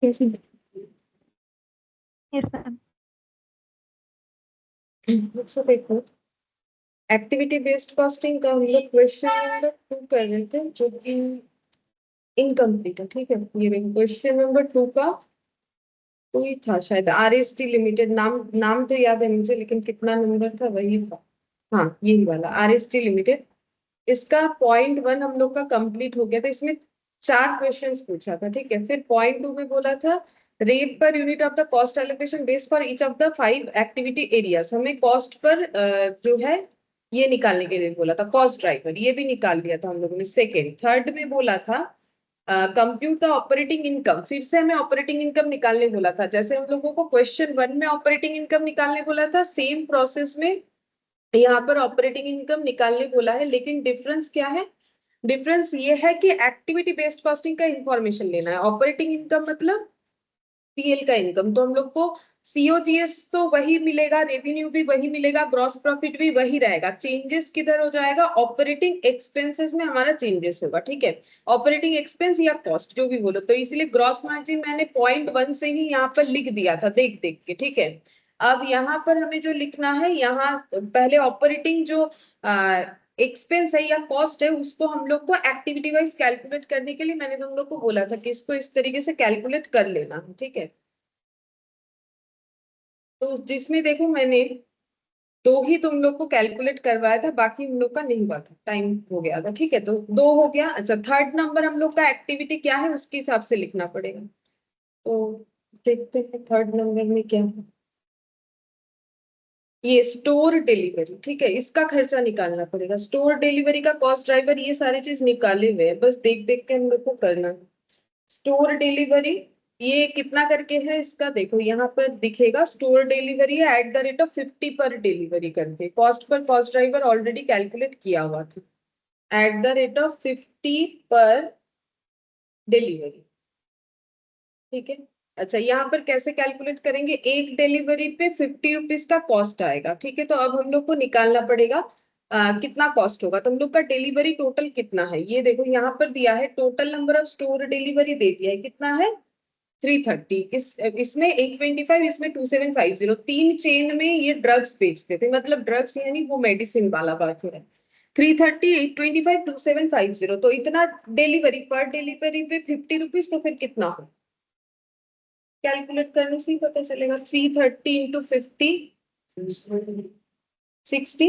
Yes, ma'am. Yes, ma'am. तो देखो activity based costing का हम लोग क्वेश्चन नंबर 2 कर रहे थे जो कि इनकम्प्लीट है। ठीक है, ये देखो क्वेश्चन नंबर 2 का कोई था शायद आरएसटी लिमिटेड, नाम तो याद है मुझे लेकिन कितना नंबर था वही था। हाँ यही वाला आरएसटी लिमिटेड। इसका पॉइंट 1 हम लोग का कंप्लीट हो गया था। इसमें 4 क्वेश्चंस पूछा था। ठीक है, फिर पॉइंट 2 में बोला था rate per unit of the cost allocation based for each of the 5 activity areas. हमें कॉस्ट पर जो है ये निकालने के लिए बोला था, कॉस्ट ड्राइवर, ये भी निकाल लिया था हम लोगों ने। सेकेंड थर्ड में बोला था कंप्यूट द ऑपरेटिंग इनकम, फिर से हमें ऑपरेटिंग इनकम निकालने बोला था। जैसे हम लोगों को क्वेश्चन 1 में ऑपरेटिंग इनकम निकालने बोला था, सेम प्रोसेस में यहाँ पर ऑपरेटिंग इनकम निकालने बोला है। लेकिन डिफरेंस क्या है? डिफरेंस ये है कि एक्टिविटी बेस्ड कॉस्टिंग का इंफॉर्मेशन लेना है, ऑपरेटिंग इनकम मतलब पीएल का इनकम। तो हम लोग को सीओजीएस तो वही मिलेगा, रेवेन्यू भी वही मिलेगा, ग्रॉस प्रॉफिट भी वही रहेगा। चेंजेस किधर हो जाएगा? ऑपरेटिंग एक्सपेंसेस में हमारा चेंजेस होगा। ठीक है, ऑपरेटिंग एक्सपेंस या कॉस्ट जो भी बोलो। तो इसलिए ग्रॉस मार्जिन मैंने पॉइंट 1 से ही यहाँ पर लिख दिया था देख देख के। ठीक है, अब यहाँ पर हमें जो लिखना है, यहाँ पहले ऑपरेटिंग जो एक्सपेंस है या कॉस्ट है उसको हम लोग को एक्टिविटी वाइज कैलकुलेट करने के लिए मैंने तुम लोग को बोला था कि इसको इस तरीके से कैलकुलेट कर लेना है। ठीक है, तो जिसमें देखो मैंने दो ही तुम लोग को कैलकुलेट करवाया था, बाकी हम लोग का नहीं हुआ था, टाइम हो गया था। ठीक है, तो 2 हो गया। अच्छा, थर्ड नंबर हम लोग का एक्टिविटी क्या है उसके हिसाब से लिखना पड़ेगा। तो देखते हैं थर्ड नंबर में क्या है। ये स्टोर डिलीवरी। ठीक है, इसका खर्चा निकालना पड़ेगा। स्टोर डिलीवरी का कॉस्ट ड्राइवर, ये सारी चीज निकाले हुए हैं, बस देख देख के हम लोग को करना है। स्टोर डिलीवरी ये कितना करके है इसका देखो, यहाँ पर दिखेगा स्टोर डिलीवरी है एट द रेट ऑफ 50 पर डिलीवरी करके। Cost per cost driver already calculate किया हुआ था, एट द रेट ऑफ 50 पर डिलीवरी। ठीक है, अच्छा यहाँ पर कैसे कैलकुलेट करेंगे? एक डिलीवरी पे 50 रुपीज का कॉस्ट आएगा। ठीक है, तो अब हम लोग को निकालना पड़ेगा कितना कॉस्ट होगा। तो हम लोग का डिलीवरी टोटल कितना है ये देखो, यहाँ पर दिया है total number of store delivery दे दिया है, कितना है 330। इसमें 825, इसमें 2750। 3 चेन में ये ड्रग्स बेचते थे, मतलब ड्रग्स यानी वो मेडिसिन वाला बात हो रहा है। 330, 825, 2750, तो इतना डिलीवरी पर डिलीवरी पे 50 रुपीज, तो फिर कितना हो? कैलकुलेट करने से ही पता चलेगा। 330 इंटू 50 60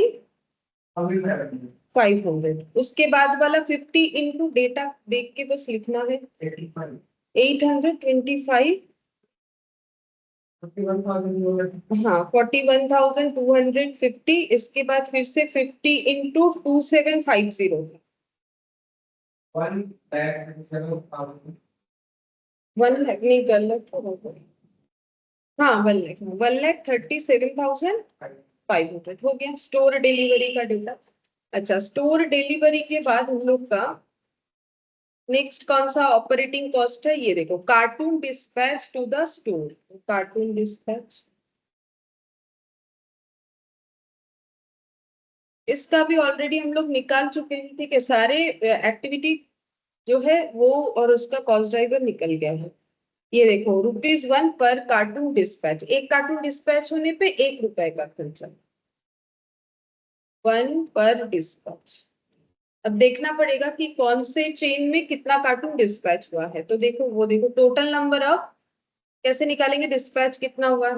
500। उसके बाद वाला 50 इंटू डेटा देख के बस लिखना है 825। हाँ 41,250। इसके बाद फिर से 50 इंटू 2750। 1 लाख नहीं, गलत होगा। हाँ 1 लाख, 1,37,500 हो गया स्टोर डिलीवरी का डेटा। अच्छा, स्टोर डिलीवरी के बाद हम लोग का नेक्स्ट कौन सा ऑपरेटिंग कॉस्ट है? ये देखो, carton dispatch to the store. Carton dispatch, इसका भी ऑलरेडी हम लोग निकाल चुके हैं। ठीक है, सारे एक्टिविटी जो है वो और उसका कॉस्ट ड्राइवर निकल गया है। ये देखो ₹1 पर कार्टून डिस्पैच, एक कार्टून डिस्पैच होने पे 1 रुपए का खर्चा, 1 पर डिस्पैच। अब देखना पड़ेगा कि कौन से चेन में कितना कार्टून डिस्पैच हुआ है। तो देखो, वो देखो टोटल नंबर ऑफ, कैसे निकालेंगे डिस्पैच कितना हुआ है?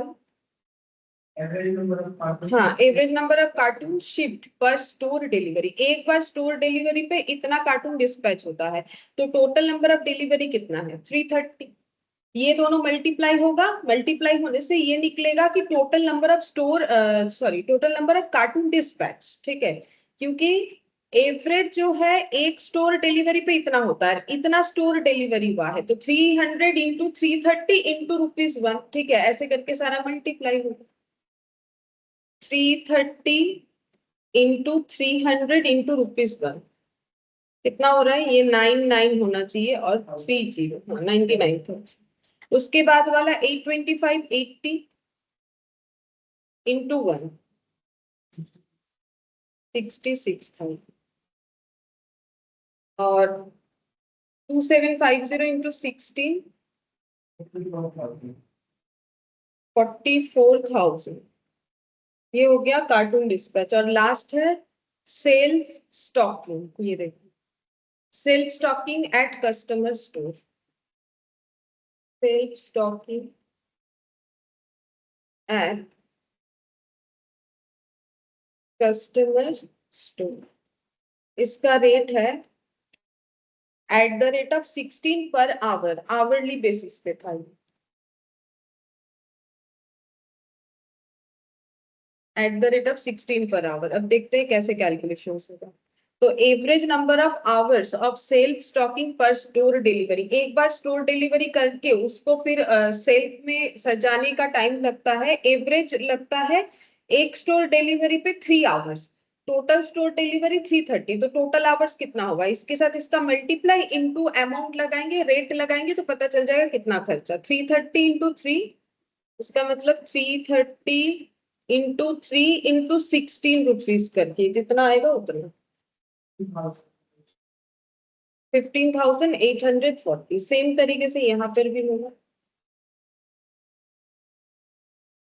हाँ, average number of cartoon shift पर स्टोर डिलीवरी। एक बार स्टोर डिलीवरी पे इतना कार्टून डिस्पैच होता है, तो टोटल नंबर ऑफ डिलीवरी कितना है? 330। ये दोनों मल्टीप्लाई होगा, मल्टीप्लाई होने से ये निकलेगा कि total number of store, sorry total number of cartoon dispatch. ठीक है, क्योंकि एवरेज जो है एक स्टोर डिलीवरी पे इतना होता है, इतना स्टोर डिलीवरी हुआ है, तो 300 इंटू 330 इंटू ₹1। ठीक है, ऐसे करके सारा मल्टीप्लाई होगा। 330 इंटू 300 इंटू ₹1 कितना हो रहा है? ये 99 होना चाहिए और 30, हाँ 99 था। उसके बाद वाला 825 80 इंटू 1 66,000 और 2750 इंटू 16 44,000 ये हो गया कार्टून डिस्पैच। और लास्ट है सेल्फ स्टॉकिंग। ये देखो, shelf stocking at customer store, shelf stocking at customer store. इसका रेट है at the rate of 16 per our, hourly basis पे था। Eight the rate of 16 per our. अब देखते हैं कैसे कैलकुलेशन होगा। तो average number of hours of shelf stocking per store delivery, एक बार स्टोर डिलीवरी करके उसको फिर सेल्फ में सजाने का टाइम लगता है, एवरेज लगता है एक स्टोर डिलीवरी पे 3 आवर्स। टोटल स्टोर डिलीवरी 330, तो टोटल आवर्स कितना होगा, इसके साथ इसका मल्टीप्लाई इनटू अमाउंट लगाएंगे, रेट लगाएंगे, तो पता चल जाएगा कितना खर्चा। 330 इंटू 3, इसका मतलब 330 इंटू 3 इंटू 16 रुपीज करके जितना आएगा उतना 15,840। सेम तरीके से यहाँ पर भी होगा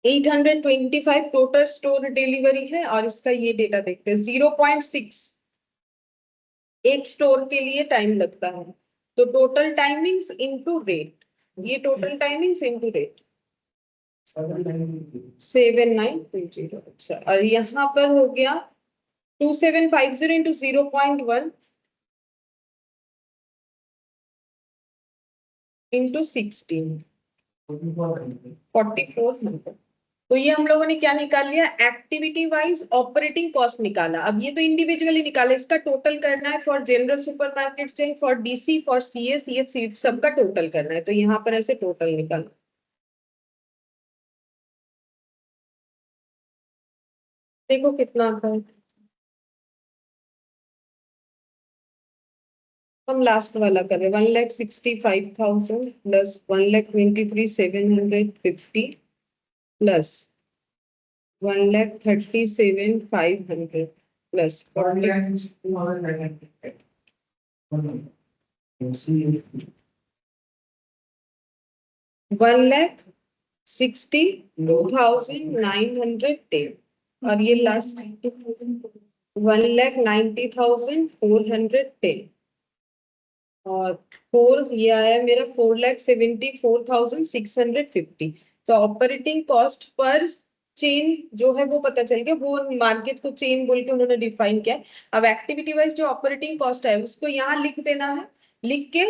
825 टोटल स्टोर डिलीवरी है। और इसका ये डेटा देखते हैं, 0.6 एक स्टोर के लिए टाइम लगता है। तो टोटल टाइमिंग्स इंटू रेट, ये टोटल टाइमिंग्स इंटू रेट 7920। अच्छा, और यहाँ पर हो गया 2750 इंटू 0.1 इंटू 16, 4400। तो ये हम लोगों ने क्या निकाल लिया, एक्टिविटी वाइज ऑपरेटिंग कॉस्ट निकाला। अब ये तो इंडिविजुअली निकाला, इसका टोटल करना है for general supermarket chain, for DC, for CS, ये सबका टोटल करना है। तो यहाँ पर ऐसे टोटल निकालना, देखो कितना आता है। हम लास्ट वाला कर रहे हैं, 1,65,000 प्लस 1,23,750 प्लस 1,37,500 प्लस 1,62,910। और ये लास्ट 1,90,410। और फोर ये आया मेरा 4,74,650। तो ऑपरेटिंग कॉस्ट पर चेन जो है वो पता चल गया, वो मार्केट को चेन बोल के उन्होंने डिफाइन किया। अब एक्टिविटी वाइज जो ऑपरेटिंग कॉस्ट है उसको यहाँ लिख देना है, लिख के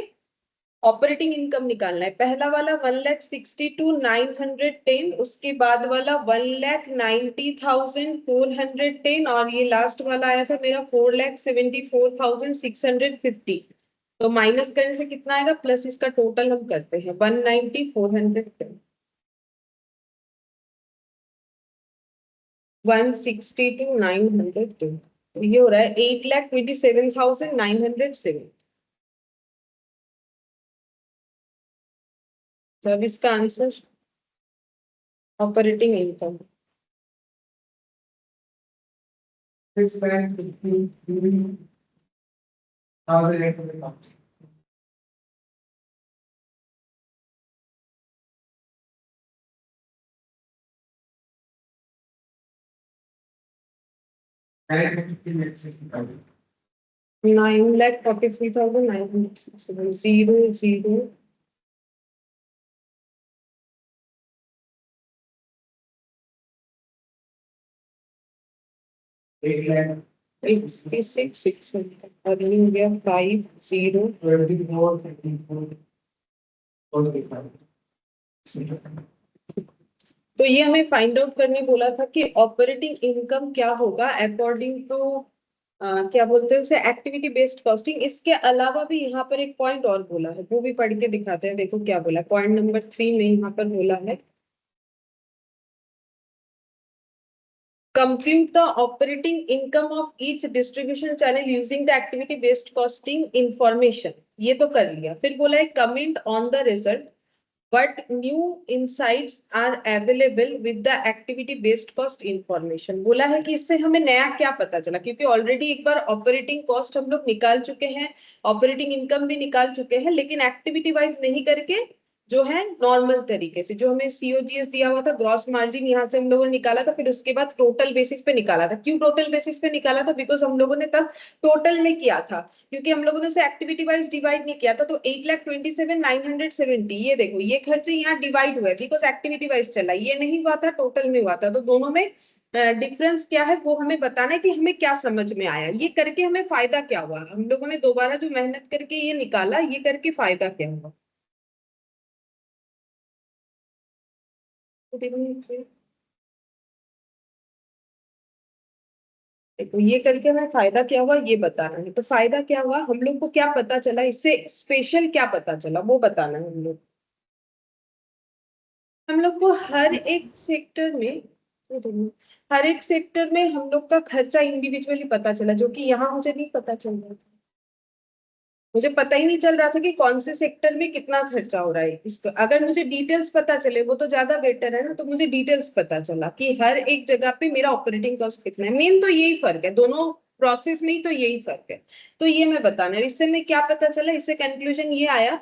ऑपरेटिंग इनकम निकालना है। पहला वाला 1,62,910, उसके बाद वाला 1,90,410, और ये लास्ट वाला आया था मेरा 4,74,650। तो माइनस करने से कितना आएगा, प्लस इसका टोटल हम करते हैं 1,90,410, 1,62,910। तो ये हो रहा है 8,27,907। तो अब इसका आंसर ऑपरेटिंग इनकम 9,43,900 86,600 और ये हो गया 50,24. तो ये हमें फाइंड आउट करने बोला था कि ऑपरेटिंग इनकम क्या होगा अकॉर्डिंग टू क्या बोलते हैं उसे, एक्टिविटी बेस्ड कॉस्टिंग। इसके अलावा भी यहाँ पर एक पॉइंट और बोला है, वो भी पढ़ के दिखाते हैं। देखो क्या बोला, पॉइंट नंबर 3 में यहाँ पर बोला है, compute the operating income of each distribution channel using the activity based costing information। ये तो कर लिया। फिर बोला है comment on the result but new insights are available with the activity based cost information। बोला है कि इससे हमें नया क्या पता चला, क्योंकि ऑलरेडी एक बार ऑपरेटिंग कॉस्ट हम लोग निकाल चुके हैं, ऑपरेटिंग इनकम भी निकाल चुके हैं, लेकिन एक्टिविटी वाइज नहीं करके जो है नॉर्मल तरीके से, जो हमें सीओजीएस दिया हुआ था, ग्रॉस मार्जिन यहाँ से हम लोगों ने निकाला था, फिर उसके बाद टोटल बेसिस पे निकाला था। क्यों टोटल बेसिस पे निकाला था? बिकॉज हम लोगों ने तब टोटल में किया था, क्योंकि हम लोगों ने उसे एक्टिविटी वाइज डिवाइड नहीं किया था। तो 8,27,970, ये देखो ये खर्चे यहाँ डिवाइड हुए बिकॉज एक्टिविटी वाइज चला, ये नहीं हुआ था, टोटल में हुआ था। तो दोनों में डिफरेंस क्या है वो हमें बताना है कि हमें क्या समझ में आया, ये करके हमें फायदा क्या हुआ। हम लोगों ने दोबारा जो मेहनत करके ये निकाला, ये करके फायदा क्या हुआ। देखो ये करके हमें फायदा क्या हुआ ये बताना है। तो फायदा क्या हुआ, हम लोग को क्या पता चला, इससे स्पेशल क्या पता चला वो बताना है हम लोग। हम लोग को हर एक सेक्टर में हम लोग का खर्चा इंडिविजुअली पता चला, जो कि यहाँ मुझे नहीं पता चल रहा था। मुझे पता ही नहीं चल रहा था कि कौन से सेक्टर में कितना खर्चा हो रहा है इसको। अगर मुझे डिटेल्स पता चले वो तो ज्यादा बेटर है ना। तो मुझे डिटेल्स पता चला कि हर एक जगह पे मेरा ऑपरेटिंग कॉस्ट कितना है। मेन तो यही फर्क है, दोनों प्रोसेस में ही तो यही फर्क है। तो ये मैं बताना है। इससे मैं क्या पता चला, इससे कंक्लूजन ये आया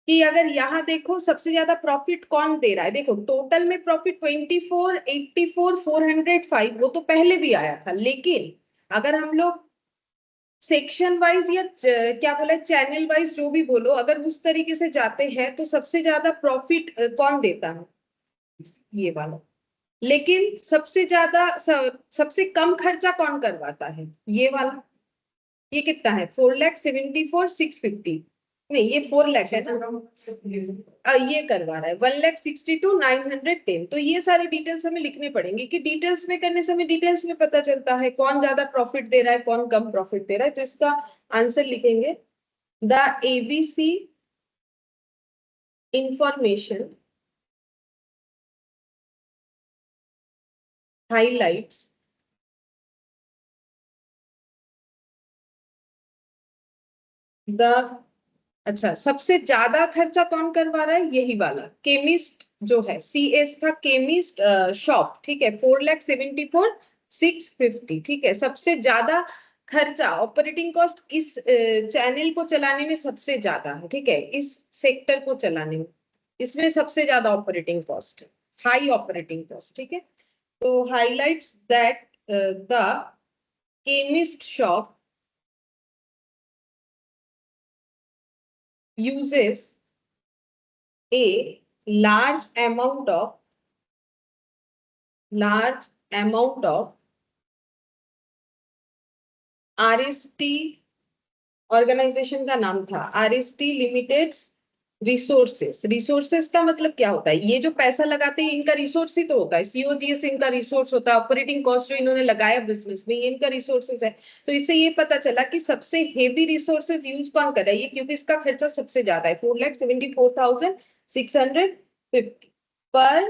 कि अगर यहाँ देखो सबसे ज्यादा प्रॉफिट कौन दे रहा है। देखो टोटल में प्रॉफिट 24, 84, 405 वो तो पहले भी आया था, लेकिन अगर हम लोग सेक्शन वाइज या क्या बोला चैनल वाइज जो भी बोलो, अगर उस तरीके से जाते हैं तो सबसे ज्यादा प्रॉफिट कौन देता है, ये वाला। लेकिन सबसे ज्यादा सबसे कम खर्चा कौन करवाता है, ये वाला। ये कितना है, 4,74,650। नहीं ये 4 लाख है ना। ये करवा रहा है 1,62,910। तो ये सारे डिटेल्स हमें लिखने पड़ेंगे कि डिटेल्स में करने से हमें डिटेल्स में पता चलता है कौन ज्यादा प्रॉफिट दे रहा है कौन कम प्रॉफिट दे रहा है। तो इसका आंसर लिखेंगे, the ABC information highlights the, अच्छा सबसे ज्यादा खर्चा कौन करवा रहा है, यही वाला केमिस्ट जो है, CS था केमिस्ट शॉप, ठीक है। 4,74,650, ठीक है। सबसे ज्यादा खर्चा ऑपरेटिंग कॉस्ट इस चैनल को चलाने में सबसे ज्यादा है, ठीक है। इस सेक्टर को चलाने में इसमें सबसे ज्यादा ऑपरेटिंग कॉस्ट है, हाई ऑपरेटिंग कॉस्ट, ठीक है। तो highlights that the chemist shop uses a large amount of RST, organisation का नाम था RST लिमिटेड रिसोर्सेस। रिसोर्सेस का मतलब क्या होता है, ये जो पैसा लगाते हैं इनका रिसोर्स ही तो होता है। सीओजीएस इनका रिसोर्स होता है, ऑपरेटिंग कॉस्ट जो इन्होंने लगाया बिजनेस में ये इनका रिसोर्सेस है। तो इससे ये पता चला कि सबसे हेवी रिसोर्सेज यूज कौन कर रहा है, ये क्योंकि इसका खर्चा सबसे ज्यादा है 4,74,650 पर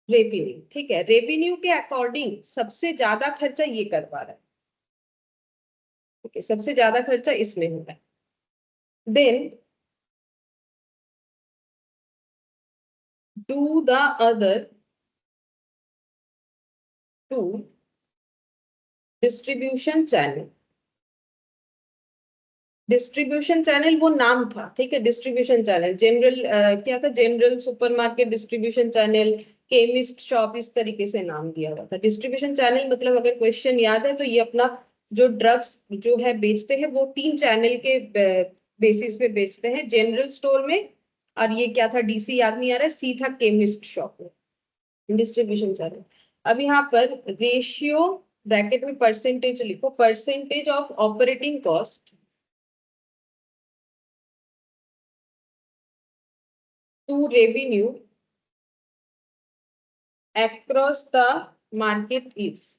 रेवेन्यू, ठीक है। रेवेन्यू के अकॉर्डिंग सबसे ज्यादा खर्चा ये करवा रहा है, ठीक है। सबसे ज्यादा खर्चा इसमें हो रहा है। Then do the other two distribution channel. Distribution channel वो नाम था, ठीक है। डिस्ट्रीब्यूशन चैनल जनरल क्या था, general supermarket distribution channel, chemist shop, इस तरीके से नाम दिया हुआ था। डिस्ट्रीब्यूशन चैनल मतलब अगर क्वेश्चन याद है तो ये अपना जो ड्रग्स जो है बेचते हैं वो 3 चैनल के बेसिस पे बेचते हैं, जनरल स्टोर में, और ये क्या था DC याद नहीं आ रहा है, C था केमिस्ट शॉप में। Distribution channel. अब यहाँ पर रेशियो ब्रैकेट में परसेंटेज लिखो, percentage of operating cost to revenue across the market is,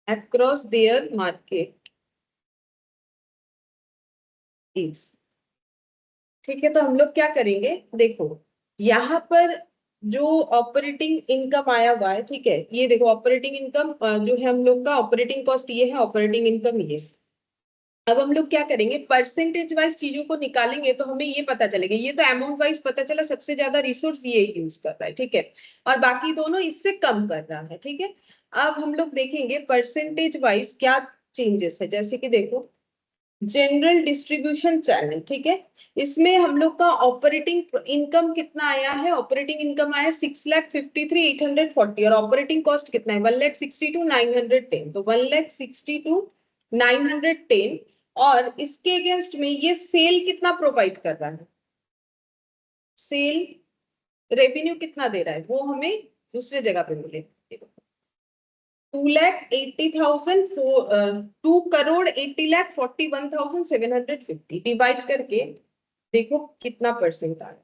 across their market is, ठीक है। तो हम लोग क्या करेंगे, देखो यहाँ पर जो ऑपरेटिंग इनकम आया हुआ है, ठीक है। ये देखो ऑपरेटिंग इनकम जो है हम लोग का, ऑपरेटिंग कॉस्ट ये है, ऑपरेटिंग इनकम ये। अब हम लोग क्या करेंगे, परसेंटेज वाइज चीजों को निकालेंगे तो हमें ये पता चलेगा। ये तो अमाउंट वाइज पता चला सबसे ज्यादा रिसोर्स ये यूज कर रहा है, ठीक है, और बाकी दोनों इससे कम कर रहा है, ठीक है। अब हम लोग देखेंगे परसेंटेज वाइज क्या चेंजेस है, जैसे कि देखो जनरल डिस्ट्रीब्यूशन चैनल, ठीक है। इसमें हम लोग का ऑपरेटिंग इनकम कितना आया है, ऑपरेटिंग इनकम आया 6,53,840 और ऑपरेटिंग कॉस्ट कितना है 1,62,910, तो 1,62,910 और इसके अगेंस्ट में ये सेल कितना प्रोवाइड कर रहा है, सेल रेवेन्यू कितना दे रहा है वो हमें दूसरे जगह पे मिलेगा। 2,80,000 2,80,41,750 डिवाइड करके देखो कितना परसेंट आया,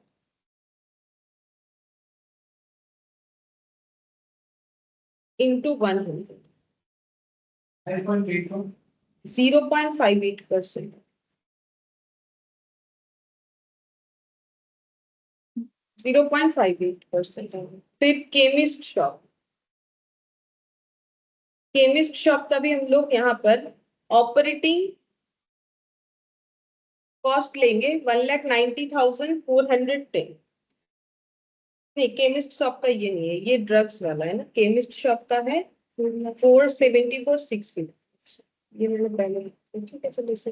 इंटू 100 0.58%, 0.58%। फिर केमिस्ट शॉप का भी हम लोग यहाँ पर ऑपरेटिंग कॉस्ट लेंगे 1,90,410। नहीं, केमिस्ट शॉप का ये नहीं है, ये ड्रग्स वाला है ना, केमिस्ट शॉप का है 474,650। ये मैंने पहले, ठीक है चलो इससे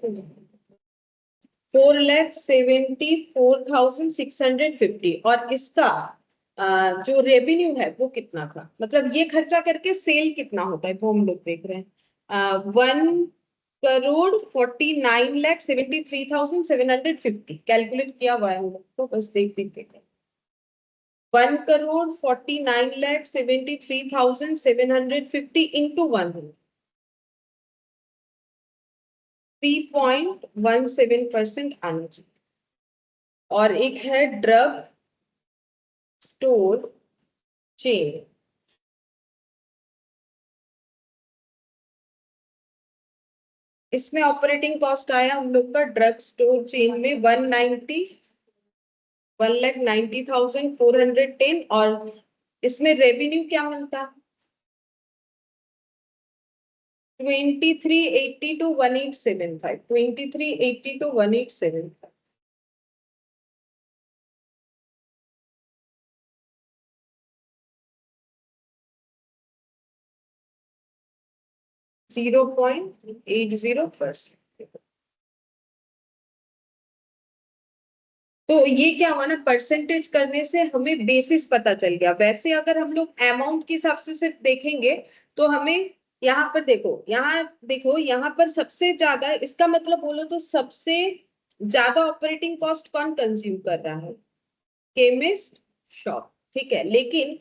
4,74,650 और इसका जो रेवेन्यू है वो कितना था, मतलब ये खर्चा करके सेल कितना होता है वो हम लोग देख रहे हैं। 1,49,73,750 कैलकुलेट किया हुआ है हम लोग को, बस देख देख के 1,49,73,750 इंटू 100 3.17% आना चाहिए। और एक है ड्रग स्टोर चेन, इसमें ऑपरेटिंग कॉस्ट आया हम लोग का ड्रग स्टोर चेन में 1,90,410 और इसमें रेवेन्यू क्या मिलता 2380 to 1875, 2380 to 1875। 0.80%। तो ये क्या हुआ ना, परसेंटेज करने से हमें बेसिस पता चल गया। वैसे अगर हम लोग अमाउंट के हिसाब से सिर्फ देखेंगे तो हमें यहाँ पर देखो यहाँ पर सबसे ज्यादा, इसका मतलब बोलो तो सबसे ज्यादा ऑपरेटिंग कॉस्ट कौन कंज्यूम कर रहा है, केमिस्ट शॉप, ठीक है। लेकिन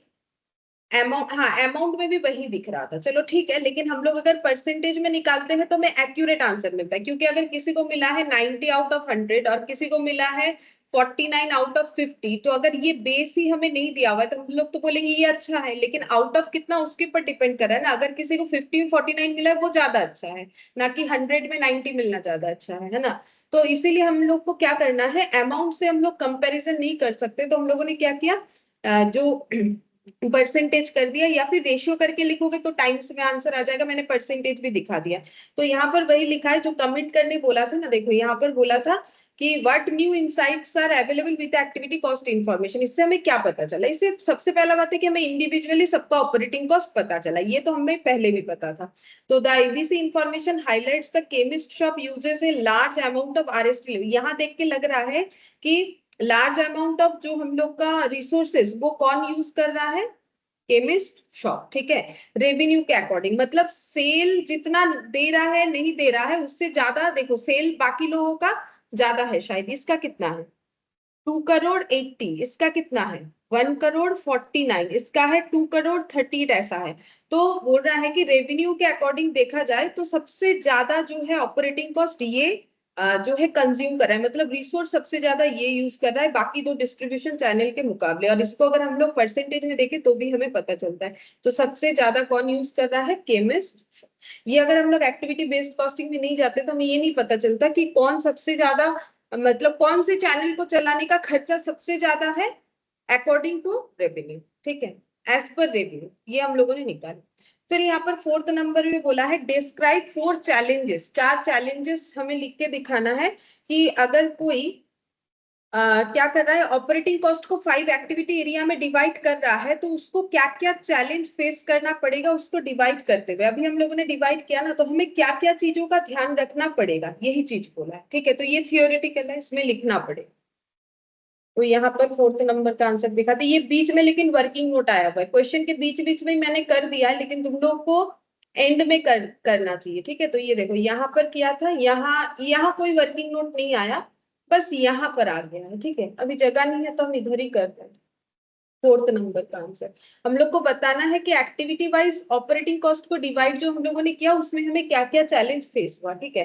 अमाउंट, हाँ अमाउंट में भी वही दिख रहा था, चलो ठीक है। लेकिन हम लोग अगर परसेंटेज में निकालते हैं तो हमें एक्यूरेट आंसर मिलता है, क्योंकि अगर किसी को मिला है 90 आउट ऑफ 100 और किसी को मिला है 49 आउट ऑफ 50, तो अगर ये बेस ही हमें नहीं दिया हुआ है तो हम लोग तो बोलेंगे ये अच्छा है, लेकिन आउट ऑफ कितना उसके ऊपर डिपेंड कर रहा है ना। अगर किसी को 50 में 49 मिला है वो ज्यादा अच्छा है, ना कि 100 में 90 मिलना ज्यादा अच्छा है ना। तो इसीलिए हम लोग को क्या करना है, अमाउंट से हम लोग कंपेरिजन नहीं कर सकते, तो हम लोगों ने क्या किया, जो परसेंटेज कर दिया, या फिर रेशियो करके लिखोगे तो टाइम्स में आंसर आ जाएगा, मैंने परसेंटेज भी दिखा दिया। तो यहाँ पर वही लिखा है जो कमिट करने बोला था ना, देखो यहाँ पर बोला था कि what new insights are available with activity cost information. इससे हमें क्या पता चला, इससे सबसे पहला बात है कि हमें इंडिविजुअली सबका ऑपरेटिंग कॉस्ट पता चला, ये तो हमें पहले भी पता था। तो the ABC information highlights the chemist shop uses a large amount of RST. यहाँ देख के लग रहा है कि लार्ज अमाउंट ऑफ जो हम लोग का रिसोर्सेज वो कौन यूज कर रहा है, केमिस्ट शॉप, ठीक है। रेवेन्यू के अकॉर्डिंग, मतलब सेल जितना दे रहा है नहीं दे रहा है उससे ज्यादा, देखो सेल बाकी लोगों का ज्यादा है शायद, इसका कितना है 2,80,00,000, इसका कितना है 1,49,00,000, इसका है 2,38,00,000, ऐसा है। तो बोल रहा है कि रेवेन्यू के अकॉर्डिंग देखा जाए तो सबसे ज्यादा जो है ऑपरेटिंग कॉस्ट ये जो है कंज्यूम कर रहा है, मतलब रिसोर्स सबसे ज्यादा ये यूज कर रहा है बाकी दो डिस्ट्रीब्यूशन चैनल के मुकाबले। और इसको अगर हम लोग परसेंटेज में देखें तो भी हमें पता चलता है, तो सबसे ज्यादा कौन यूज कर रहा है, केमिस्ट। ये अगर हम लोग एक्टिविटी बेस्ड कॉस्टिंग में नहीं जाते तो हमें ये नहीं पता चलता कि कौन सबसे ज्यादा, मतलब कौन से चैनल को चलाने का खर्चा सबसे ज्यादा है अकॉर्डिंग टू रेवेन्यू, ठीक है, एज पर रेवेन्यू, ये हम लोगों ने निकाला। फिर यहाँ पर फोर्थ नंबर में बोला है डिस्क्राइब 4 चैलेंजेस, 4 चैलेंजेस हमें लिख के दिखाना है कि अगर कोई क्या कर रहा है, ऑपरेटिंग कॉस्ट को 5 एक्टिविटी एरिया में डिवाइड कर रहा है, तो उसको क्या क्या चैलेंज फेस करना पड़ेगा उसको डिवाइड करते हुए। अभी हम लोगों ने डिवाइड किया ना, तो हमें क्या क्या चीजों का ध्यान रखना पड़ेगा, यही चीज बोला है। ठीक है, तो ये थियोरेटिकल है, इसमें लिखना पड़ेगा। तो यहाँ पर 4th नंबर का आंसर दिखा था, ये बीच में लेकिन वर्किंग नोट आया हुआ है, क्वेश्चन के बीच बीच में मैंने कर दिया है, लेकिन तुम लोग को एंड में करना चाहिए। ठीक है, तो ये देखो यहाँ पर किया था, यहाँ यहाँ कोई वर्किंग नोट नहीं आया, बस यहाँ पर आ गया है। ठीक है, अभी जगह नहीं है तो हम इधर ही कर रहे हैं। 4th नंबर का आंसर हम लोग को बताना है कि एक्टिविटी वाइज ऑपरेटिंग कॉस्ट को डिवाइड जो हम लोगों ने किया उसमें हमें क्या क्या चैलेंज फेस हुआ। ठीक है,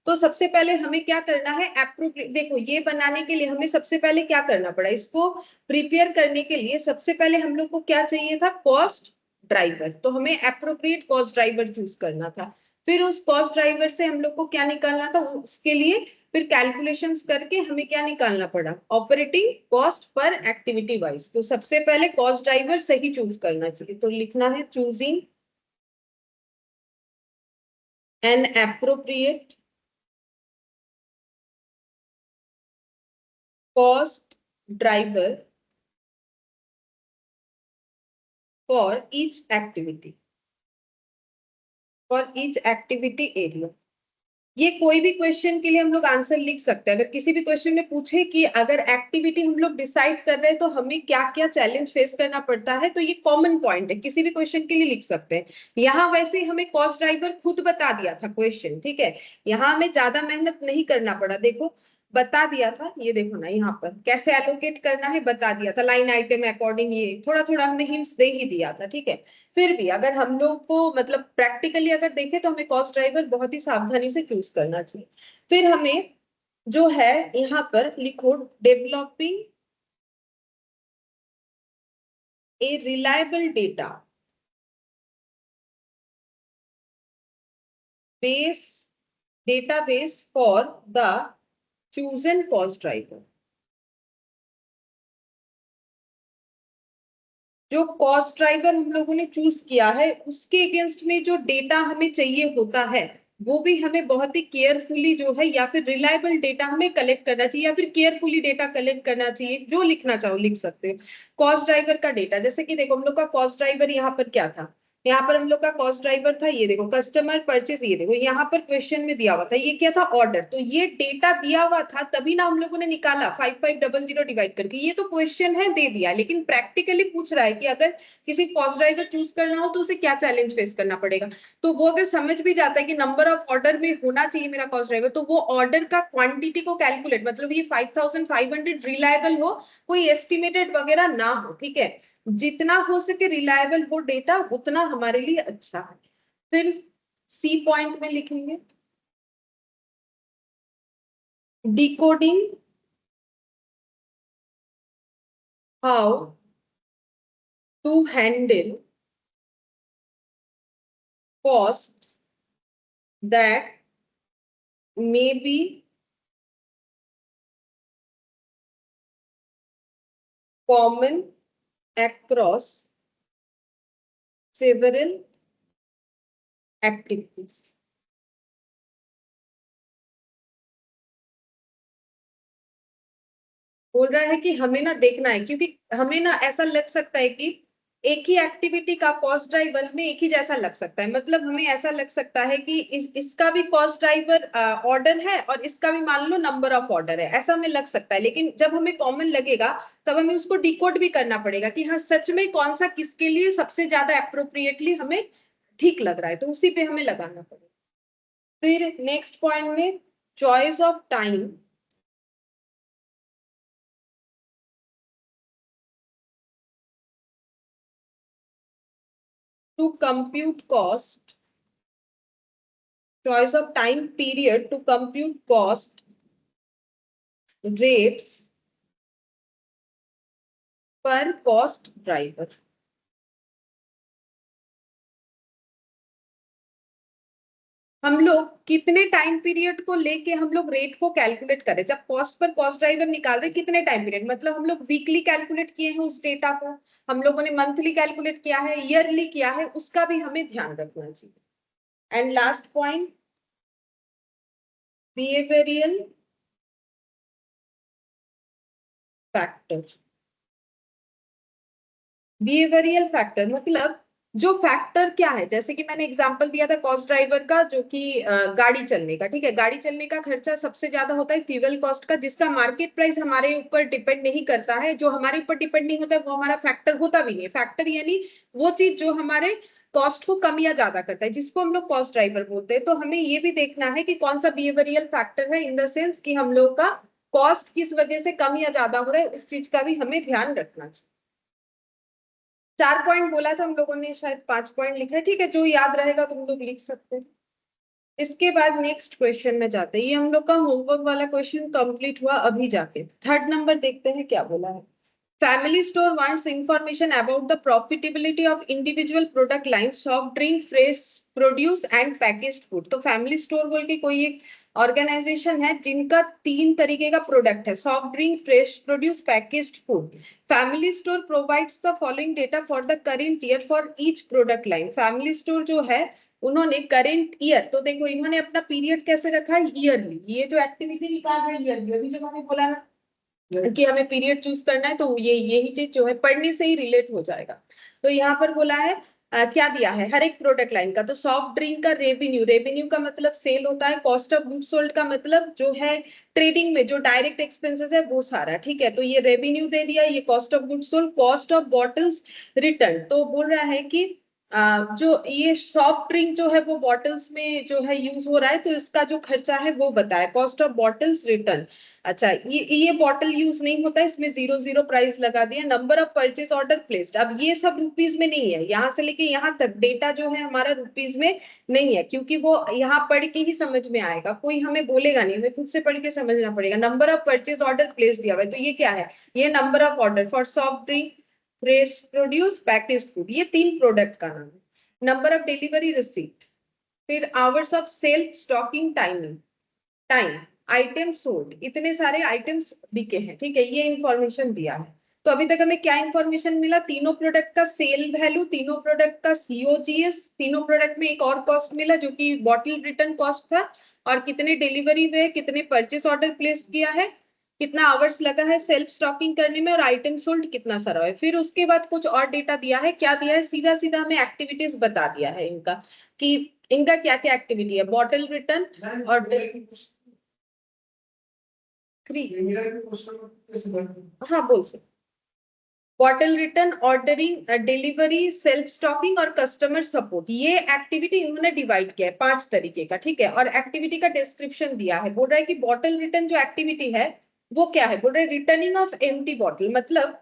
तो सबसे पहले हमें क्या करना है, एप्रोप्रिएट, देखो ये बनाने के लिए हमें सबसे पहले क्या करना पड़ा, इसको प्रिपेयर करने के लिए सबसे पहले हम लोग को क्या चाहिए था, कॉस्ट ड्राइवर। तो हमें एप्रोप्रिएट कॉस्ट ड्राइवर चूज करना था। फिर उस कॉस्ट ड्राइवर से हम लोग को क्या निकालना था, उसके लिए फिर कैलकुलेशंस करके हमें क्या निकालना पड़ा, operating cost per activity wise. तो सबसे पहले कॉस्ट ड्राइवर सही चूज करना चाहिए, तो लिखना है choosing N appropriate cost driver for each activity, for each activity area. ये कोई भी क्वेश्चन के लिए हम लोग आंसर लिख सकते हैं। अगर किसी भी क्वेश्चन में पूछे कि अगर एक्टिविटी हम लोग डिसाइड कर रहे हैं तो हमें क्या क्या चैलेंज फेस करना पड़ता है, तो ये कॉमन पॉइंट है, किसी भी क्वेश्चन के लिए लिख सकते हैं। यहाँ वैसे हमें कॉस्ट ड्राइवर खुद बता दिया था क्वेश्चन। ठीक है, यहाँ हमें ज्यादा मेहनत नहीं करना पड़ा, देखो बता दिया था, ये देखो ना यहाँ पर कैसे एलोकेट करना है बता दिया था, लाइन आइटम अकॉर्डिंग, ये थोड़ा थोड़ा हमें हिंट्स दे ही दिया था। ठीक है, फिर भी अगर हम लोग को मतलब प्रैक्टिकली अगर देखें तो हमें कॉस्ट ड्राइवर बहुत ही सावधानी से चूज करना चाहिए। फिर हमें जो है यहाँ पर लिखो, developing a reliable data base, database for the chosen cost driver. जो कॉस्ट ड्राइवर हम लोगों ने चूज किया है उसके अगेंस्ट में जो डेटा हमें चाहिए होता है, वो भी हमें बहुत ही केयरफुली जो है, या फिर रिलायबल डेटा हमें कलेक्ट करना चाहिए, या फिर केयरफुली डेटा कलेक्ट करना चाहिए, जो लिखना चाहो लिख सकते हो। कॉस्ट ड्राइवर का डेटा, जैसे कि देखो हम लोग का कॉस्ट ड्राइवर यहाँ पर क्या था, यहाँ पर हम लोग का कॉस्ट ड्राइवर था, ये देखो कस्टमर परचेज, ये देखो यहाँ पर क्वेश्चन में दिया हुआ था, ये क्या था, ऑर्डर। तो ये डेटा दिया हुआ था तभी ना हम लोगों ने निकाला 5500 डिवाइड करके, ये तो क्वेश्चन है दे दिया, लेकिन प्रैक्टिकली पूछ रहा है कि अगर किसी कॉस्ट ड्राइवर चूज करना हो तो उसे क्या चैलेंज फेस करना पड़ेगा। तो वो अगर समझ भी जाता है कि नंबर ऑफ ऑर्डर में होना चाहिए मेरा कॉस्ट ड्राइवर, तो वो ऑर्डर का क्वांटिटी को कैलकुलेट, मतलब ये 5500 रिलायबल हो, कोई एस्टिमेटेड वगैरह ना हो। ठीक है, जितना हो सके रिलायबल हो डेटा उतना हमारे लिए अच्छा है। फिर सी पॉइंट में लिखेंगे, decoding how to handle cost that may be common across several activities। बोल रहा है कि हमें ना देखना है, क्योंकि हमें ना ऐसा लग सकता है कि एक ही एक्टिविटी का कॉस्ट ड्राइवर हमें एक ही जैसा लग सकता है, मतलब हमें ऐसा लग सकता है कि इसका भी कॉस्ट ड्राइवर ऑर्डर है और इसका भी मान लो नंबर ऑफ ऑर्डर है, ऐसा हमें लग सकता है। लेकिन जब हमें कॉमन लगेगा तब हमें उसको डिकोड भी करना पड़ेगा कि हाँ सच में कौन सा किसके लिए सबसे ज्यादा अप्रोप्रिएटली हमें ठीक लग रहा है, तो उसी पे हमें लगाना पड़ेगा। फिर नेक्स्ट पॉइंट में choice of time to compute cost, choice of time period to compute cost rates per cost driver। हम लोग कितने टाइम पीरियड को लेके हम लोग रेट को कैलकुलेट करें, जब कॉस्ट पर कॉस्ट ड्राइवर निकाल रहे कितने टाइम पीरियड, मतलब हम लोग वीकली कैलकुलेट किए हैं उस डेटा को, हम लोगों ने मंथली कैलकुलेट किया है, ईयरली किया है, उसका भी हमें ध्यान रखना चाहिए। And last point, behavioural factor. Behavioural factor मतलब जो फैक्टर क्या है, जैसे कि मैंने एग्जांपल दिया था कॉस्ट ड्राइवर का, जो कि गाड़ी चलने का, ठीक है, गाड़ी चलने का खर्चा सबसे ज्यादा होता है फ्यूल कॉस्ट का, जिसका मार्केट प्राइस हमारे ऊपर डिपेंड नहीं करता है। जो हमारे ऊपर डिपेंड नहीं होता है वो हमारा फैक्टर होता भी नहीं है। फैक्टर यानी वो चीज जो हमारे कॉस्ट को कम या ज्यादा करता है, जिसको हम लोग कॉस्ट ड्राइवर बोलते हैं। तो हमें ये भी देखना है कि कौन सा बिहेवियरल फैक्टर है, इन द सेंस कि हम लोग का कॉस्ट किस वजह से कम या ज्यादा हो रहा है, उस चीज का भी हमें ध्यान रखना चाहिए। 4 पॉइंट बोला था हम लोगों ने, शायद 5 पॉइंट लिखा है, ठीक है, जो याद रहेगा तुम लोग लिख सकते हैं। इसके बाद नेक्स्ट क्वेश्चन में जाते हैं। ये हम लोग का होमवर्क वाला क्वेश्चन कंप्लीट हुआ। अभी जाके थर्ड नंबर देखते हैं क्या बोला है। Family store wants information about the profitability of individual product line soft drink, fresh produce and packaged food. तो फैमिली स्टोर बोल के कोई एक ऑर्गेनाइजेशन है जिनका 3 तरीके का प्रोडक्ट है, soft drink, fresh produce, packaged food. Family store provides the following data for the current year for each product line. Family store जो है उन्होंने करेंट ईयर, तो देखो इन्होंने अपना पीरियड कैसे रखा है, ईयरली। ये जो एक्टिविटी निकाल रहे हैं ईयरली, अभी जो मैंने बोला ना कि हमें पीरियड चूज करना है, तो ये यही चीज जो है पढ़ने से ही रिलेट हो जाएगा। तो यहाँ पर बोला है क्या दिया है हर एक प्रोडक्ट लाइन का। तो सॉफ्ट ड्रिंक का रेवेन्यू, रेवेन्यू का मतलब सेल होता है, कॉस्ट ऑफ गुड्स सोल्ड का मतलब जो है ट्रेडिंग में जो डायरेक्ट एक्सपेंसेस है वो सारा, ठीक है। तो ये रेवेन्यू दे दिया, ये cost of goods sold, cost of bottles return. तो बोल रहा है कि जो ये सॉफ्ट ड्रिंक जो है वो बॉटल्स में जो है यूज हो रहा है, तो इसका जो खर्चा है वो बताया, कॉस्ट ऑफ बॉटल्स रिटर्न। अच्छा, ये बॉटल यूज नहीं होता है, इसमें 0 प्राइस लगा दिया। Number of purchase order placed, अब ये सब रुपीज में नहीं है, यहाँ से लेके यहाँ तक डेटा जो है हमारा रुपीज में नहीं है, क्योंकि वो यहाँ पढ़ के ही समझ में आएगा, कोई हमें बोलेगा नहीं, हमें खुद से पढ़ के समझना पड़ेगा। Number of purchase order place दिया हुआ है, तो ये क्या है, ये number of order for soft drink, fresh produce, packaged food, ये 3 प्रोडक्ट का नाम है। नंबर ऑफ डिलीवरी रिसीप्ट, फिर hours of shelf stocking timing, time, item sold, इतने सारे आइटम्स बिके हैं, ठीक है, ये इंफॉर्मेशन दिया है। तो अभी तक हमें क्या इंफॉर्मेशन मिला, तीनों प्रोडक्ट का सेल वैल्यू, तीनों प्रोडक्ट का सीओजीएस, तीनों प्रोडक्ट में एक और कॉस्ट मिला जो कि बॉटल रिटर्न कॉस्ट था, और कितने डिलीवरी हुए, कितने परचेस ऑर्डर प्लेस किया है, कितना आवर्स लगा है सेल्फ स्टॉकिंग करने में, और आइटम सोल्ड कितना सारा है। फिर उसके बाद कुछ और डेटा दिया है, क्या दिया है, सीधा सीधा हमें एक्टिविटीज बता दिया है इनका, कि इनका क्या क्या एक्टिविटी है, बॉटल रिटर्न और 3। हाँ बोल सकते, bottle return, ordering, delivery, shelf stocking और कस्टमर सपोर्ट, ये एक्टिविटी इन्होंने डिवाइड किया है 5 तरीके का, ठीक है। और एक्टिविटी का डिस्क्रिप्शन दिया है, बोल रहा है कि बॉटल रिटर्न जो एक्टिविटी है वो क्या है, बोल रहा है रिटर्निंग ऑफ एम्प्टी बॉटल, मतलब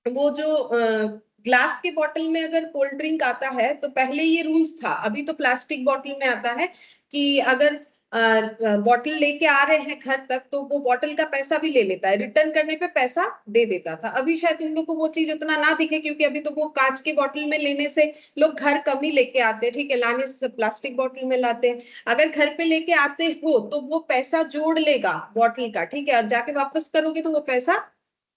वो जो ग्लास के बॉटल में अगर कोल्ड ड्रिंक आता है तो पहले ये रूल्स था, अभी तो प्लास्टिक बॉटल में आता है कि अगर बॉटल लेके आ रहे हैं घर तक तो वो बॉटल का पैसा भी ले लेता है, रिटर्न करने पे पैसा दे देता था। अभी शायद तुम लोग को वो चीज उतना ना दिखे, क्योंकि अभी तो वो कांच के बॉटल में लेने से लोग घर कम ही लेके आते हैं, ठीक है, लाने से प्लास्टिक बॉटल में लाते हैं। अगर घर पे लेके आते हो तो वो पैसा जोड़ लेगा बॉटल का, ठीक है, और जाके वापस करोगे तो वो पैसा